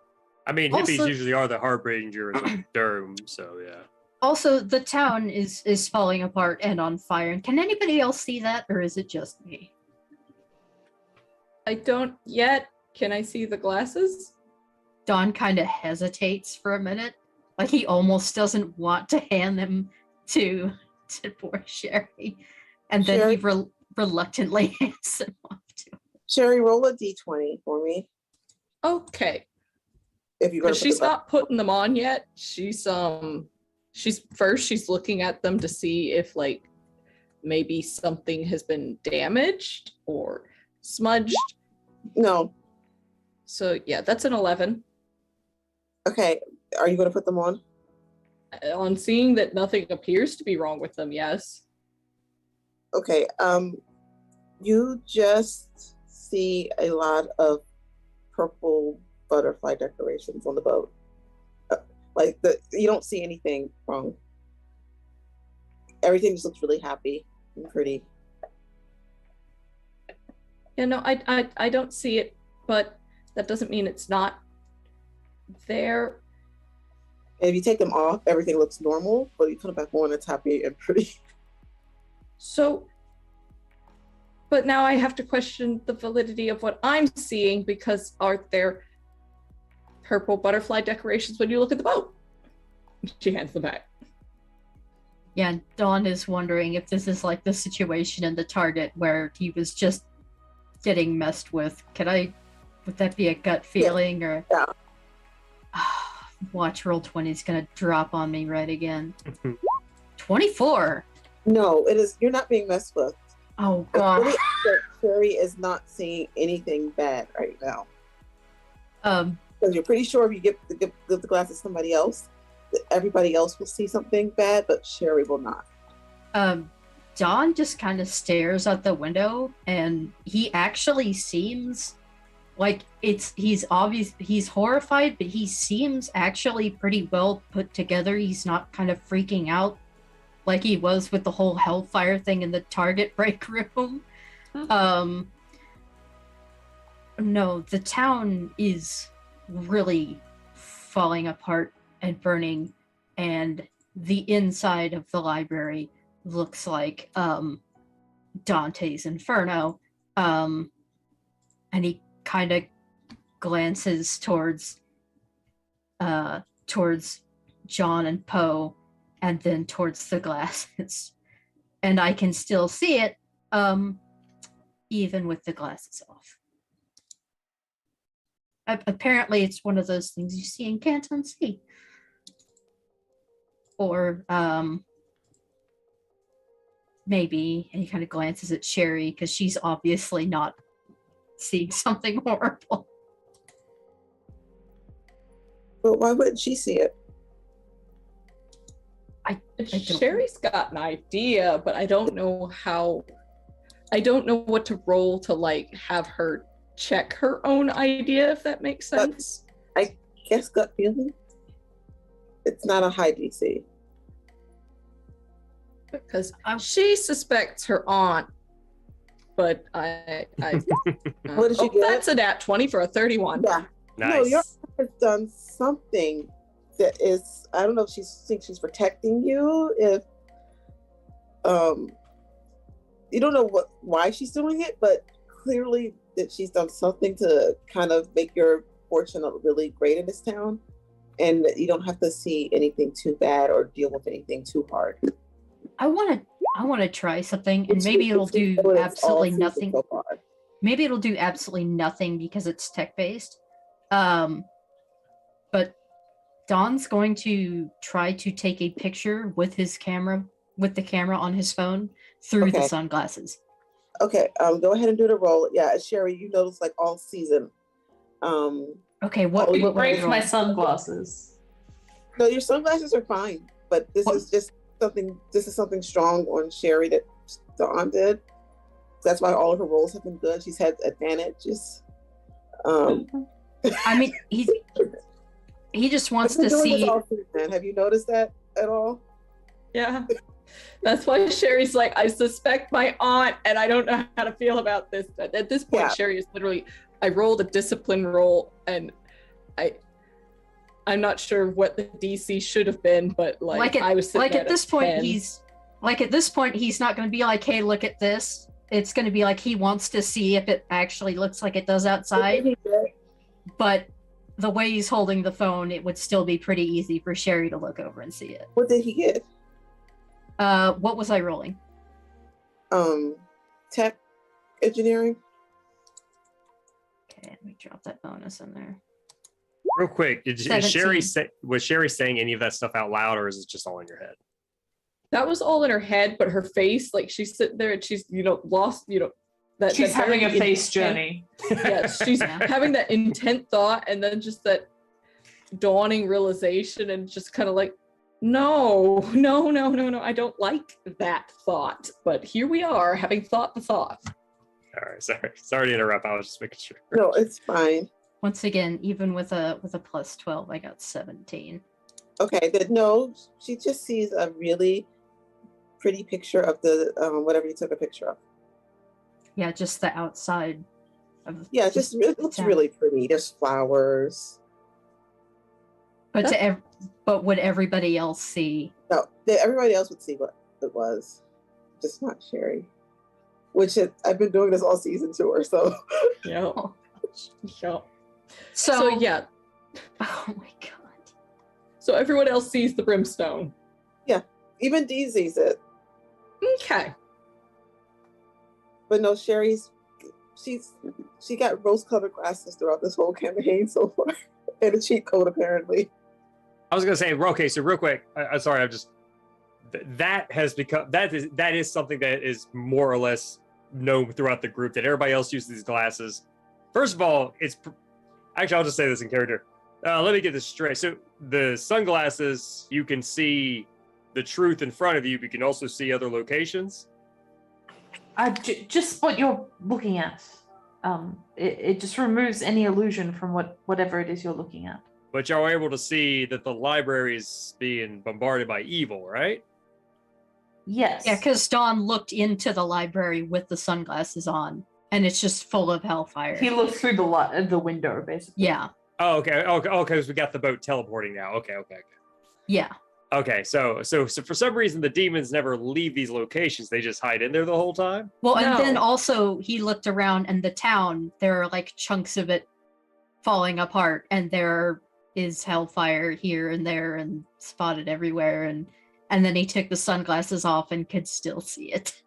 I mean, hippies usually are the harbingers of doom, so yeah. Also, the town is falling apart and on fire. And can anybody else see that, or is it just me? I don't yet. Can I see the glasses? Don kind of hesitates for a minute. Like he almost doesn't want to hand them to poor Sherry. And then Sherry? he reluctantly hands them off to her. Sherry, roll a d20 for me. Okay. If you're Because she's not putting them on yet. She's looking at them to see if like maybe something has been damaged or smudged. No. So yeah, that's an 11. Okay. Are you going to put them on? On seeing that nothing appears to be wrong with them, yes. Okay. You just see a lot of purple butterfly decorations on the boat. You don't see anything wrong. Everything just looks really happy and pretty. Yeah, no, I don't see it, but that doesn't mean it's not there. And if you take them off, everything looks normal, but you put them back on, it's happy and pretty. So, but now I have to question the validity of what I'm seeing, because aren't there purple butterfly decorations when you look at the boat? She hands them back. Yeah, Dawn is wondering if this is like the situation in the Target where he was just getting messed with. Would that be a gut feeling or? Yeah. watch roll 20 is gonna drop on me right again. 24. No, it is. You're not being messed with. Oh It's god. really that Sherry is not seeing anything bad right now. Because you're pretty sure if you give the glass to somebody else, that everybody else will see something bad, but Sherry will not. Don just kind of stares out the window, and he actually seems like he's horrified, but he seems actually pretty well put together. He's not kind of freaking out like he was with the whole hellfire thing in the Target break room. No, the town is really falling apart and burning, and the inside of the library looks like Dante's Inferno. And he kind of glances towards John and Poe, and then towards the glasses. And I can still see it, even with the glasses off. Apparently, it's one of those things you see and can't unsee. Or maybe, and he kind of glances at Sherry because she's obviously not seeing something horrible. But why wouldn't she see it? I don't Sherry's got an idea, but I don't know what to roll to like have her check her own idea, if that makes sense. I guess gut feeling. It's not a high DC. Because she suspects her aunt, but I What did you get? That's a nat 20 for a 31. Yeah. Nice. No, your aunt has done something that is, I don't know if she thinks she's protecting you, if you don't know why she's doing it, but clearly that she's done something to kind of make your fortune really great in this town, and that you don't have to see anything too bad or deal with anything too hard. I want to try something, and maybe it'll do It's all absolutely season nothing. so far. Maybe it'll do absolutely nothing because it's tech based. But Don's going to try to take a picture with the camera on his phone through the Okay. sunglasses. Okay, go ahead and do the roll. Yeah, Sherry, you notice like all season. Okay, what Oh, would I Break roll? my sunglasses. No, your sunglasses are fine, but this is just something. This is something strong on Sherry that Dawn did. That's why all of her rolls have been good. She's had advantages. I mean, he just wants I've been to doing this see. all season. Have you noticed that at all? Yeah. That's why Sherry's like, I suspect my aunt, and I don't know how to feel about this. At this point, Yeah. Sherry is literally, I rolled a discipline roll, and I'm not sure what the DC should have been, but I was sitting At this a point 10. he's not going to be like, hey, look at this. It's going to be like he wants to see if it actually looks like it does outside. But the way he's holding the phone, it would still be pretty easy for Sherry to look over and see it. What did he get? What was I rolling? Tech engineering. Okay, let me drop that bonus in there. Real quick, was 17. Sherry saying any of that stuff out loud, or is it just all in your head? That was all in her head, but her face, like she's sitting there and she's, lost, that She's that having a very face intent- journey. Yeah, she's Yeah. having that intent thought, and then just that dawning realization, and just kind of like, no, I don't like that thought. But here we are, having thought the thought. All right, sorry to interrupt. I was just making sure. No, it's fine. Once again, even with a plus 12, I got 17. Okay, no, she just sees a really pretty picture of the whatever you took a picture of. Yeah, just the outside of Yeah, it looks town. really pretty. There's flowers. But would everybody else see? No, everybody else would see what it was, just not Sherry. I've been doing this all season to her, so Yeah. Oh, Yeah. so So yeah. Oh my god. So everyone else sees the brimstone. even Dee sees it. Okay. But no, she got rose-colored glasses throughout this whole campaign so far, and a cheat code apparently. I was gonna say, okay, so real quick, I'm sorry, I'm just that has become that is something that is more or less known throughout the group that everybody else uses these glasses. First of all, actually I'll just say this in character. Let me get this straight. So the sunglasses, you can see the truth in front of you, but you can also see other locations. Just what you're looking at. It just removes any illusion from whatever it is you're looking at. But y'all are able to see that the library is being bombarded by evil, right? Yes. Yeah, because Dawn looked into the library with the sunglasses on, and it's just full of hellfire. He looked through the window, basically. Yeah. Oh, okay. Because we got the boat teleporting now. Okay. Yeah. Okay, so for some reason the demons never leave these locations; they just hide in there the whole time. Well, and then No. also he looked around, and the town, there are like chunks of it falling apart, and there is hellfire here and there and spotted everywhere, and then he took the sunglasses off and could still see it.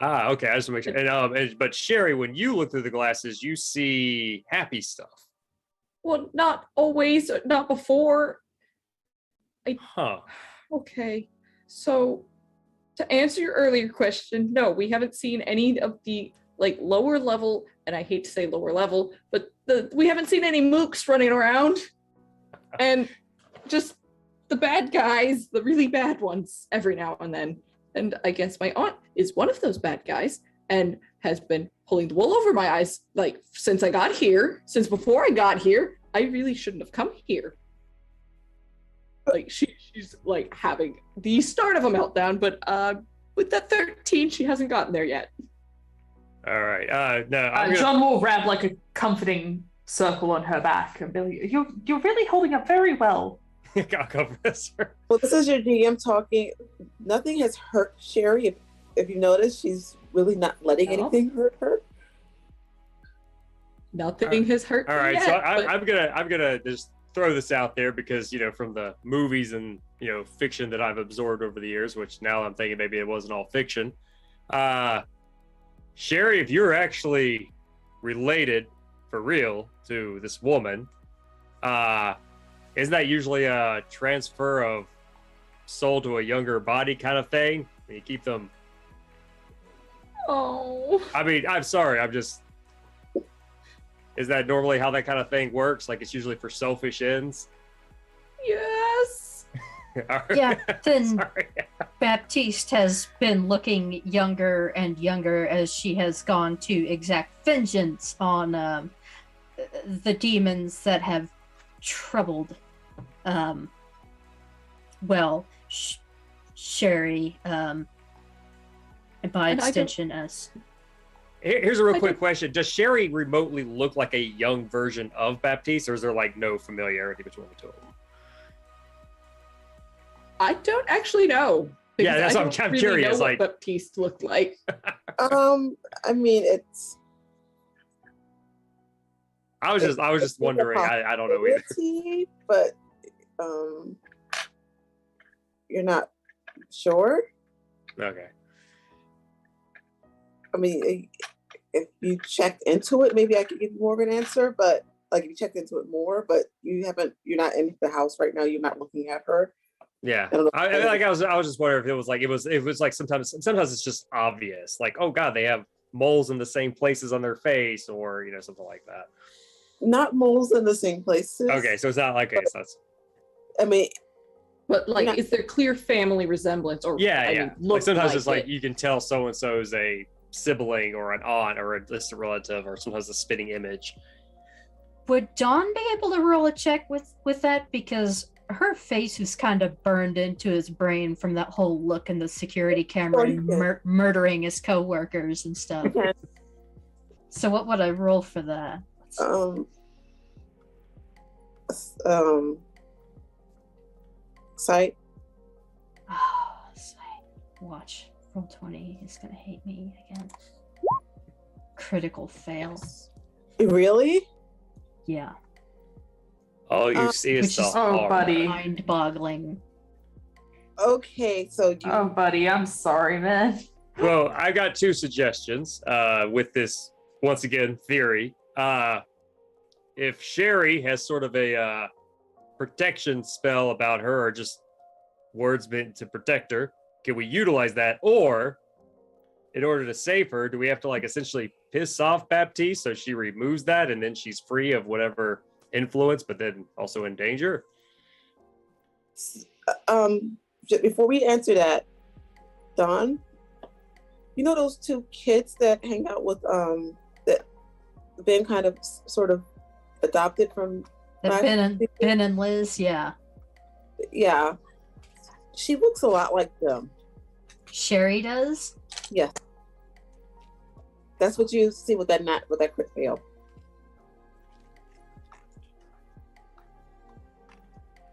Ah, okay. I just want to make sure. But Sherry, when you look through the glasses, you see happy stuff. Well, not always, not before. Huh. Okay, so to answer your earlier question, no, we haven't seen any of the like lower level, and I hate to say lower level, but we haven't seen any mooks running around, and just the bad guys, the really bad ones, every now and then. And I guess my aunt is one of those bad guys and has been pulling the wool over my eyes like since I got here, since before I got here. I really shouldn't have come here. Like she's like having the start of a meltdown, but with that 13, she hasn't gotten there yet. All right. No, I'm gonna... John will wrap like a comforting circle on her back and be like, "You're really holding up very well." I'll cover this. Well, this is your GM talking. Nothing has hurt Sherry. If you notice, she's really not letting anything hurt her. Nothing has hurt. All her right, yet, so but- I'm gonna just throw this out there because from the movies and fiction that I've absorbed over the years, which now I'm thinking maybe it wasn't all fiction. Sherry, if you're actually related for real to this woman, isn't that usually a transfer of soul to a younger body kind of thing? You keep them. Oh. I mean, I'm sorry. Is that normally how that kind of thing works? Like it's usually for selfish ends? Yes. Yeah, then Sorry. Baptiste has been looking younger and younger as she has gone to exact vengeance on the demons that have troubled, Sherry, and by And I don't- extension us. Here's a real I quick don't- question. Does Sherry remotely look like a young version of Baptiste, or is there like no familiarity between the two of them? I don't actually know. Yeah, because that's I what I'm don't kind of really curious, know like- what Baptiste looked like. I mean, it's. I was just wondering. I don't know either. possibility, but you're not sure. Okay. I mean, if you checked into it, maybe I could give you more of an answer. But like, if you checked into it more, but you're not in the house right now. You're not looking at her. Yeah. I don't know. I was just wondering if it was like sometimes it's just obvious. Like, oh God, they have moles in the same places on their face, or something like that. Not moles in the same places. Okay, so it's not like okay, so that's I mean, But like, Yeah. is there clear family resemblance? Or yeah. I mean, Like look sometimes it's like it? you can tell so and so is a sibling or an aunt or a distant relative, or sometimes a spitting image. Would Dawn be able to roll a check with that? Because her face was kind of burned into his brain from that whole look in the security camera Sure you and can. murdering his coworkers and stuff. Okay. So what would I roll for that? Sight. Oh, watch. Roll 20. He's gonna hate me again. Critical fail. Really? Yeah. All you see is Which the is- Oh, horror. buddy. Mind-boggling. Okay, so you. Oh, buddy, I'm sorry, man. Well, I got two suggestions with this once again theory. If Sherry has sort of a protection spell about her are just words meant to protect her? Can we utilize that? Or in order to save her, do we have to like essentially piss off Baptiste so she removes that and then she's free of whatever influence, but then also in danger? Before we answer that, Don, you know those two kids that hang out with that Ben kind of sort of adopted from Ben and Liz, yeah. Yeah, she looks a lot like them. Sherry does. Yes, that's what you see with that crit fail.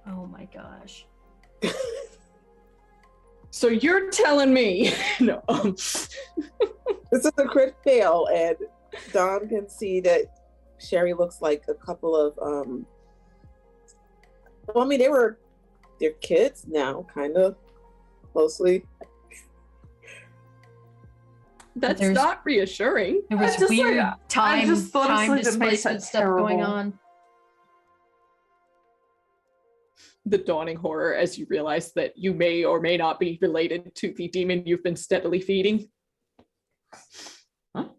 Oh my gosh. So you're telling me no? This is a crit fail, and Don can see that Sherry looks like a couple of well, I mean, they're kids now, kind of, mostly. That's There's- not reassuring. There was just like- weird I time just thought it's like that makes displacement that stuff going terrible. on. The dawning horror as you realize that you may or may not be related to the demon you've been steadily feeding. Huh?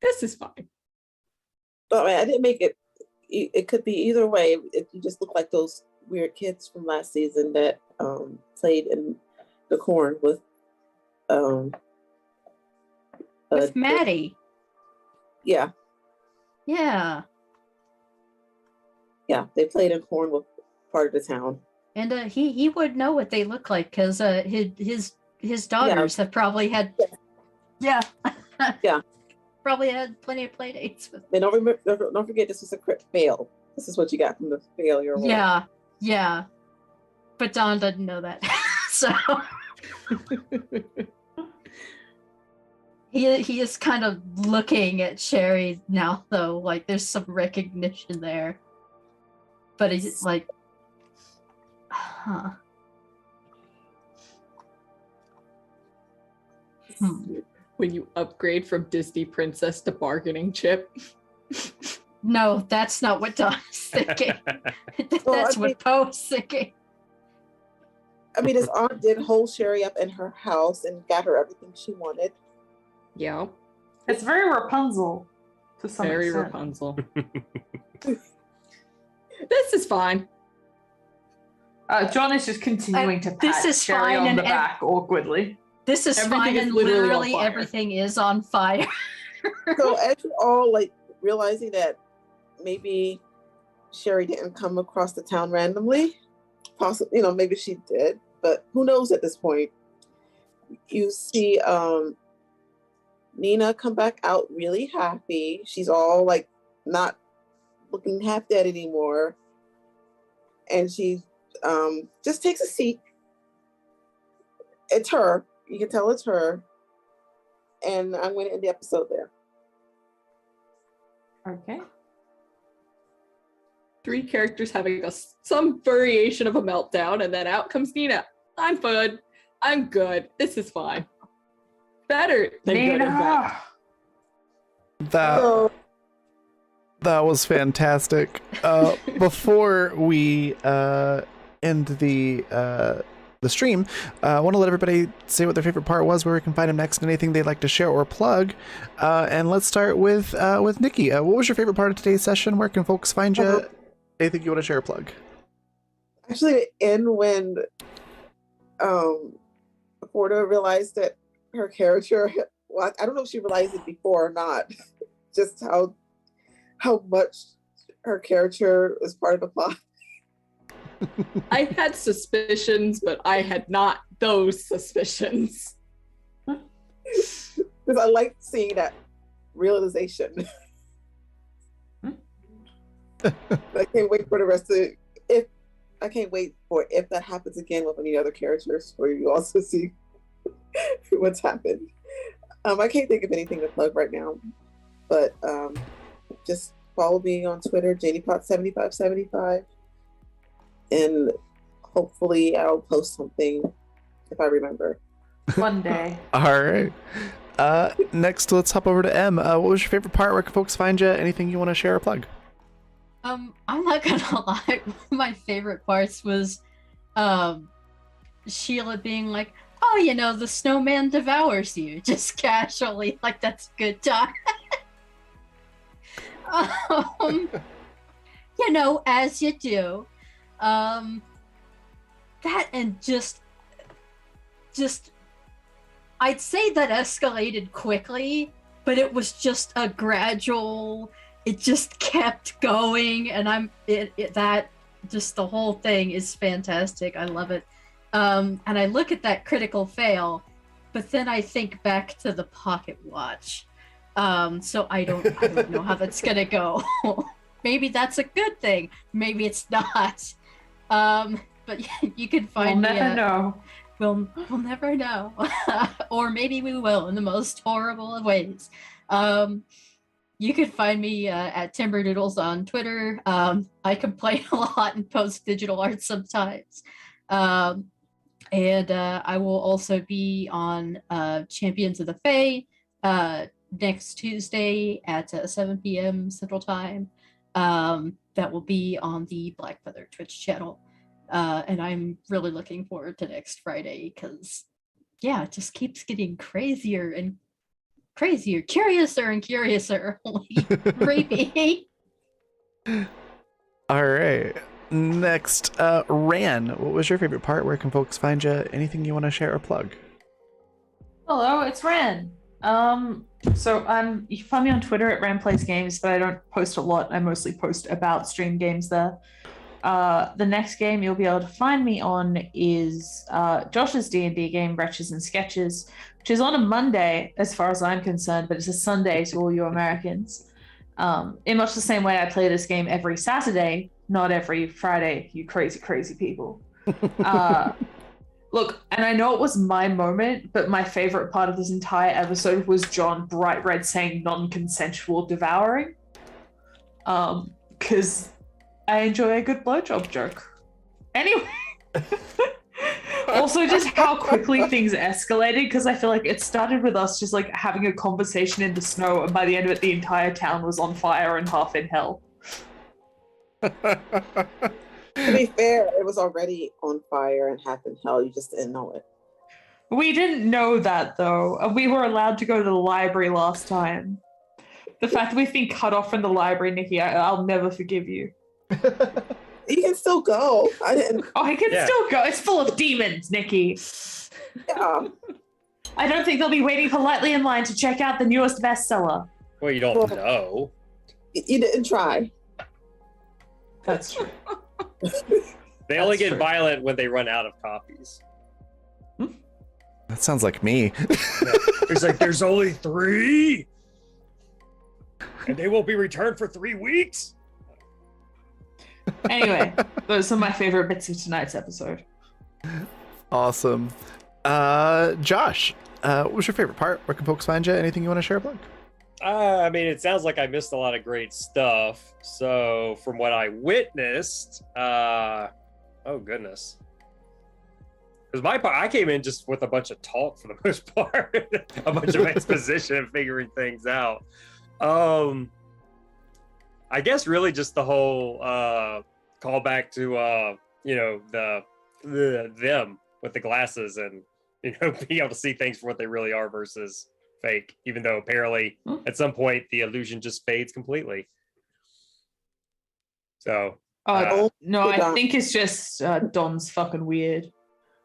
This is fine. But I didn't make it. It could be either way. If you just look like those weird kids from last season that played in the corn with With Maddie. yeah, Yeah. they played in corn with part of the town. And he would know what they look like because his daughters have probably had Yeah. probably had plenty of play dates with. And don't forget, this was a crit fail. This is what you got from the failure. roll. Yeah. But Don doesn't know that. So he is kind of looking at Sherry now though, like there's some recognition there. But he's like, huh. When you upgrade from Disney princess to bargaining chip. No, that's not what Don's thinking. Well, That's I what mean- Poe's thinking. I mean, his aunt did hold Sherry up in her house and got her everything she wanted. Yeah, It's very Rapunzel to some very extent. Rapunzel. This is fine. John is just continuing to pat this is Sherry fine on and the back awkwardly. This is Everything fine is and literally on literally fire. everything is on fire. So as you're all like realizing that maybe Sherry didn't come across the town randomly, possibly, maybe she did, but who knows at this point. You see Nina come back out really happy. She's all like not looking half dead anymore. And she just takes a seat. It's her. You can tell it's her. And I'm going to end the episode there. Okay. 3 characters having some variation of a meltdown, and then out comes Nina. I'm good. I'm good. This is fine. Better than good and bad. Nina! That was fantastic. Before we end the stream, I want to let everybody say what their favorite part was, where we can find them next, and anything they'd like to share or plug. And let's start with Nikki. What was your favorite part of today's session? Where can folks find you? Anything you want to share or plug? Actually, the end when Porta realized that her character, well, I don't know if she realized it before or not, just how much her character is part of the plot. I had suspicions, but I had not those suspicions. Because I like seeing that realization. I can't wait for the rest of it. I can't wait for if that happens again with any other characters, where you also see what's happened. I can't think of anything to plug right now, but just follow me on Twitter, JaniePot7575, and hopefully I'll post something if I remember. One day. All right. Next, let's hop over to M. What was your favorite part? Where can folks find you? Anything you want to share or plug? I'm not gonna lie. One of my favorite parts was, Sheila being like, "Oh, you know, the snowman devours you," just casually, like that's a good time. um, you know, as you do. That and just, I'd say that escalated quickly, but it was just a gradual. It just kept going, and that just the whole thing is fantastic. I love it. And I look at that critical fail, but then I think back to the pocket watch. So I don't know how that's gonna go. Maybe that's a good thing. Maybe it's not. But you can find We'll me. never know. We'll never know. Or maybe we will in the most horrible of ways. You can find me at Timberdoodles on Twitter. I complain a lot and post digital art sometimes. And I will also be on Champions of the Fae next Tuesday at 7 p.m. Central Time. That will be on the Black Feather Twitch channel. And I'm really looking forward to next Friday because, yeah, it just keeps getting crazier and crazier, curiouser and curiouser. Holy creepy. All right. Next, Ran, what was your favorite part? Where can folks find you? Anything you want to share or plug? Hello, it's Ran. So you can find me on Twitter at Ran Plays Games, but I don't post a lot. I mostly post about stream games there. The next game you'll be able to find me on is Josh's D&D game, Wretches and Sketches, which is on a Monday as far as I'm concerned, but it's a Sunday to all you Americans. In much the same way I play this game every Saturday, not every Friday, you crazy, crazy people. Look, and I know it was my moment, but my favorite part of this entire episode was John Bright Red saying non-consensual devouring. Because I enjoy a good blowjob joke. Anyway. Also, just how quickly things escalated, because I feel like it started with us just like having a conversation in the snow, and by the end of it, the entire town was on fire and half in hell. To be fair, it was already on fire and half in hell. You just didn't know it. We didn't know that, though. We were allowed to go to the library last time. The fact that we've been cut off from the library, Nikki, I'll never forgive you. You can still go. I didn't. Oh, I can still go. It's full of demons, Nikki. Yeah. I don't think they'll be waiting politely in line to check out the newest bestseller. Well, you don't know. You didn't try. That's true. They only That's get true. violent when they run out of copies. That sounds like me. It's like, there's only 3, and they won't be returned for 3 weeks. Anyway, those are my favorite bits of tonight's episode. Awesome. Josh, what was your favorite part? Where can folks find you? Anything you want to share, plug? I mean, it sounds like I missed a lot of great stuff. So, from what I witnessed, oh goodness, because my part, I came in just with a bunch of talk for the most part, a bunch of exposition and figuring things out. I guess really just the whole callback to them with the glasses and being able to see things for what they really are versus fake, even though apparently at some point the illusion just fades completely. So no, I think it's just Don's fucking weird.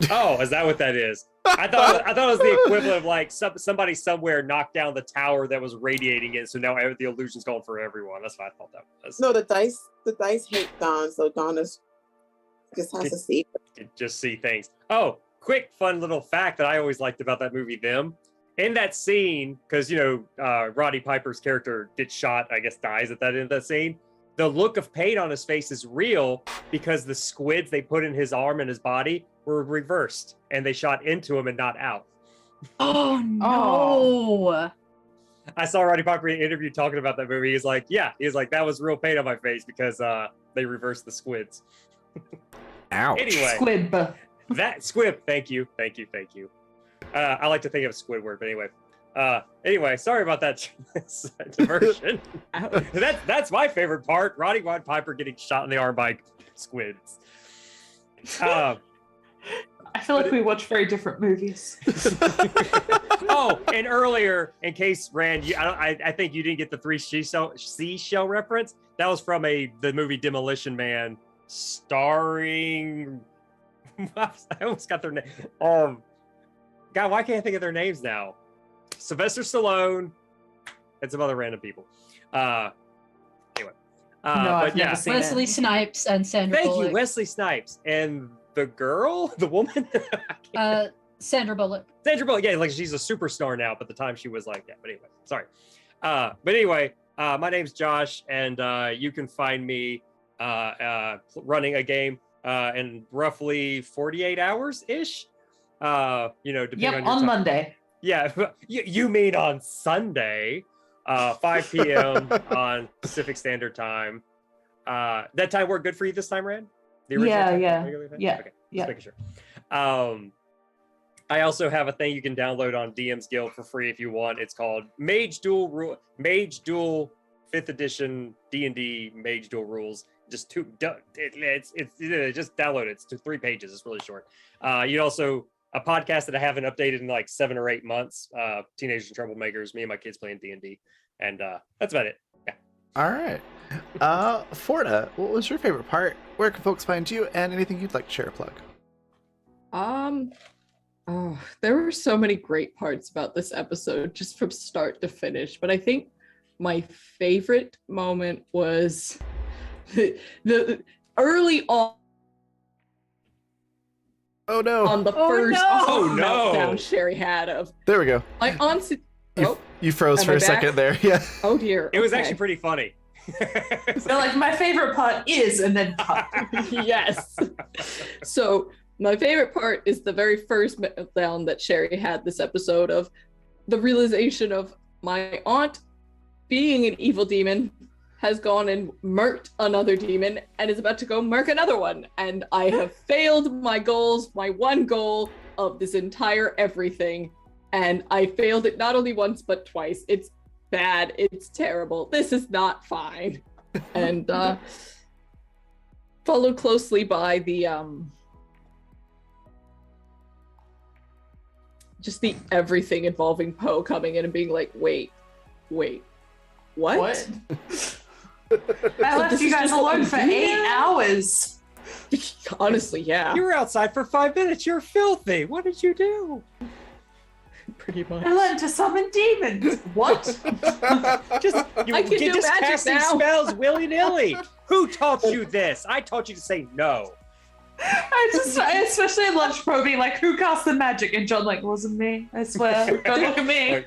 oh, is that what that is? I thought it was the equivalent of like somebody somewhere knocked down the tower that was radiating it, so now the illusion's gone for everyone. That's what I thought that was. No, the dice hate Don, so Don just has to see. Just see things. Oh, quick fun little fact that I always liked about that movie, Them. In that scene, because Roddy Piper's character gets shot, I guess dies at that end of that scene. The look of pain on his face is real because the squids they put in his arm and his body were reversed, and they shot into him and not out. Oh no! I saw Roddy Piper in an interview talking about that movie. He's like, that was real pain on my face because they reversed the squids. Ouch. Anyway, Squib. that squib. Thank you. I like to think of Squidward, but anyway, Anyway, sorry about that diversion. That's my favorite part. Roddy Rod Piper getting shot in the arm by squids. I feel like we watch very different movies. Oh, and earlier, in case Rand, I think you didn't get the three seashell reference. That was from the movie Demolition Man, starring. I almost got their name. God, why can't I think of their names now? Sylvester Stallone and some other random people. Anyway. I've never seen Wesley it. Snipes and Sandra Thank Bullock. you, Wesley Snipes. And the girl, the woman? Sandra Bullock. Sandra Bullock, yeah, like she's a superstar now, but at the time she was like, yeah, but anyway, sorry. But anyway, my name's Josh, and you can find me running a game in roughly 48 hours-ish. Depending on your time. Monday. Yeah, you mean on Sunday, 5 p.m. on Pacific Standard Time. That time work good for you this time, Rand? The original time? Yeah. Okay, just making sure. I also have a thing you can download on DM's Guild for free if you want. It's called Mage Duel 5th edition D&D Mage Duel Rules. Just just download it. It's 3 pages. It's really short. You also a podcast that I haven't updated in like 7 or 8 months. Teenagers and Troublemakers. Me and my kids playing D&D, and that's about it. Yeah. All right. Forda, what was your favorite part? Where can folks find you, and anything you'd like to share or plug? There were so many great parts about this episode, just from start to finish. But I think my favorite moment was the early on. Oh no! On the first Oh, no. meltdown Sherry had of There we go. my aunt's. You froze Am for I a back? second there. Yeah. Oh dear. It was okay. actually pretty funny. So like my favorite part is, and then cut. Yes. So my favorite part is the very first meltdown that Sherry had this episode of the realization of my aunt being an evil demon has gone and murked another demon and is about to go murk another one. And I have failed my goals, my one goal of this entire everything. And I failed it not only once, but twice. It's bad. It's terrible. This is not fine. And followed closely by the just the everything involving Poe coming in and being like, wait, what? I left you guys alone for 8 hours. Honestly, yeah. You were outside for 5 minutes. You're filthy. What did you do? Pretty much. I learned to summon demons. What? I can do just magic casting now. spells willy-nilly. Who taught you this? I taught you to say no. I especially in lunch pro being like, who cast the magic? And John like, wasn't me, I swear. Don't look at me.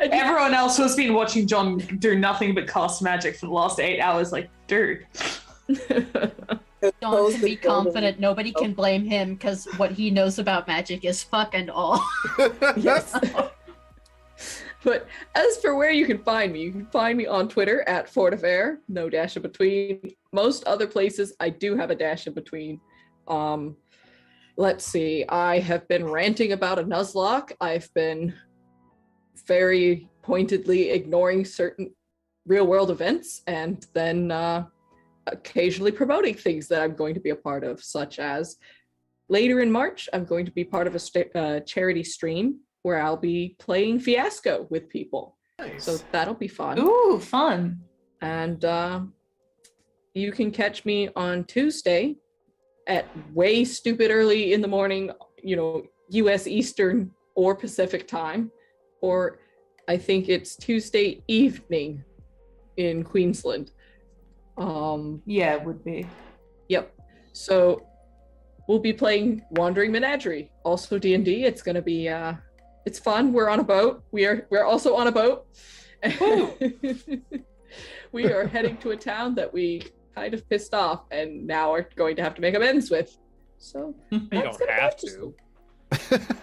Everyone else who has been watching John do nothing but cast magic for the last 8 hours, like, dude. John can be confident. Nobody can blame him because what he knows about magic is fuck and all. Yes. But as for where you can find me on Twitter at FortiFair, no dash in between. Most other places, I do have a dash in between. Let's see, I have been ranting about a Nuzlocke. I've been very pointedly ignoring certain real-world events, and then occasionally promoting things that I'm going to be a part of, such as later in March, I'm going to be part of a charity stream where I'll be playing Fiasco with people. Nice. So that'll be fun. Ooh, fun. And you can catch me on Tuesday at way stupid early in the morning, US Eastern or Pacific time, or I think it's Tuesday evening in Queensland. Yeah, it would be. Yep. So we'll be playing Wandering Menagerie, also D&D. It's going to be it's fun. We're on a boat. We're also on a boat. We are heading to a town that we kind of pissed off and now are going to have to make amends with. So You don't have to.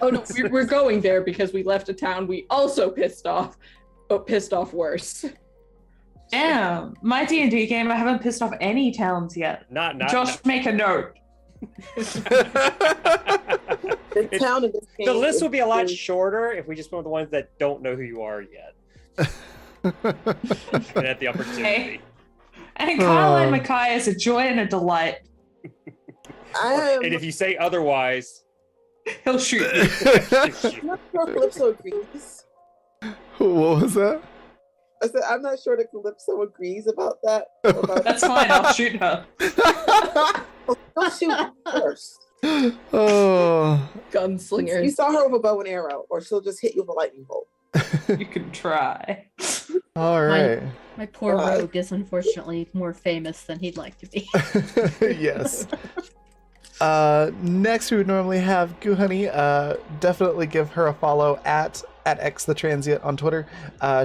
Oh no, we're going there because we left a town we also pissed off, but pissed off worse. Damn, my D&D game, I haven't pissed off any towns yet. Not Josh, make a note. The town in this game The list is would be a lot very- shorter if we just went with the ones that don't know who you are yet. And at the opportunity. Hey. And Kyle and Oh. Mackay is a joy and a delight. I am And if you say otherwise, He'll shoot you. shoot you. not sure Calypso agrees. What was that? I said I'm not sure that Calypso agrees about that. About That's fine. I'll shoot her. Don't shoot first. Oh. You Gunslingers. saw her with a bow and arrow, or she'll just hit you with a lightning bolt. You can try. All right. My poor Uh, rogue is unfortunately more famous than he'd like to be. Yes. Next, we would normally have Goo Honey. Definitely give her a follow at X the Transient on Twitter.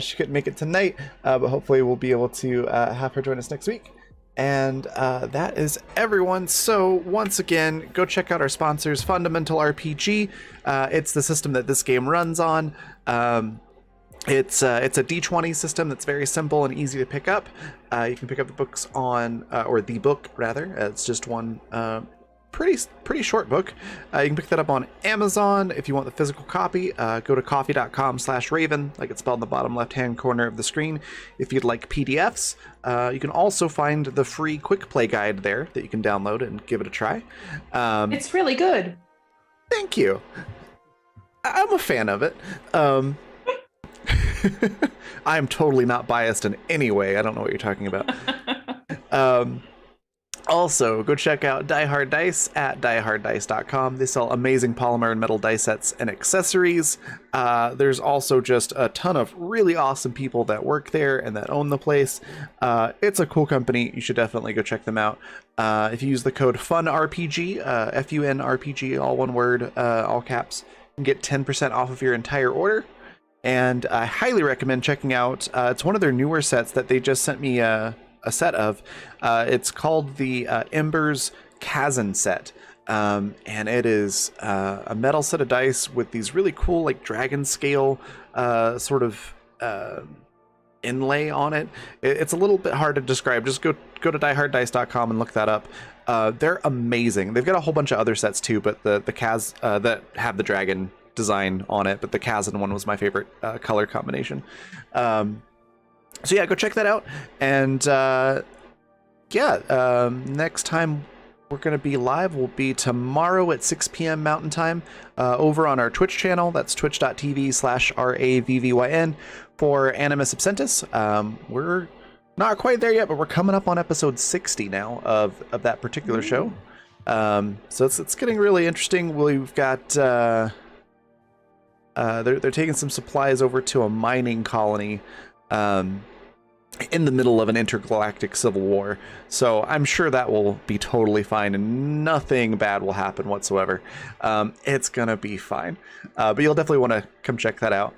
She couldn't make it tonight, but hopefully we'll be able to have her join us next week. And that is everyone. So once again, go check out our sponsors, Fundamental RPG. It's the system that this game runs on. It's a D20 system that's very simple and easy to pick up. You can pick up the books on, or the book rather. It's just one pretty short book. You can pick that up on Amazon. If you want the physical copy, go to coffee.com/raven, like it's spelled in the bottom left-hand corner of the screen. If you'd like PDFs, you can also find the free quick play guide there that you can download and give it a try. It's really good. Thank you. I'm a fan of it. I am totally not biased in any way. I don't know what you're talking about. Also, go check out Die Hard Dice at dieharddice.com. They sell amazing polymer and metal dice sets and accessories. There's also just a ton of really awesome people that work there and that own the place. It's a cool company. You should definitely go check them out. If you use the code FUNRPG, FUNRPG, all one word, all caps, you can get 10% off of your entire order. And I highly recommend checking out, it's one of their newer sets that they just sent me a set of. It's called the Embers Kazan set. And it is a metal set of dice with these really cool, like, dragon scale sort of inlay on it. It's a little bit hard to describe. Just go to dieharddice.com and look that up. They're amazing. They've got a whole bunch of other sets too, but the Kaz that have the dragon design on it, but the Kazan one was my favorite color combination. So yeah, go check that out. And next time we're going to be live will be tomorrow at 6 p.m. Mountain Time over on our Twitch channel. That's twitch.tv/RAVVYN for Animus Absentus. We're not quite there yet, but we're coming up on episode 60 now of that particular show. So it's getting really interesting. We've got they're taking some supplies over to a mining colony in the middle of an intergalactic civil war. So I'm sure that will be totally fine and nothing bad will happen whatsoever. It's gonna be fine. But you'll definitely want to come check that out.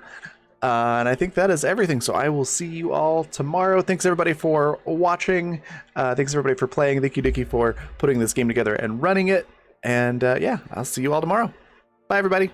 And I think that is everything. So I will see you all tomorrow. Thanks everybody for watching. Thanks everybody for playing. Thank you, Dickie, for putting this game together and running it. And yeah, I'll see you all tomorrow. Bye, everybody.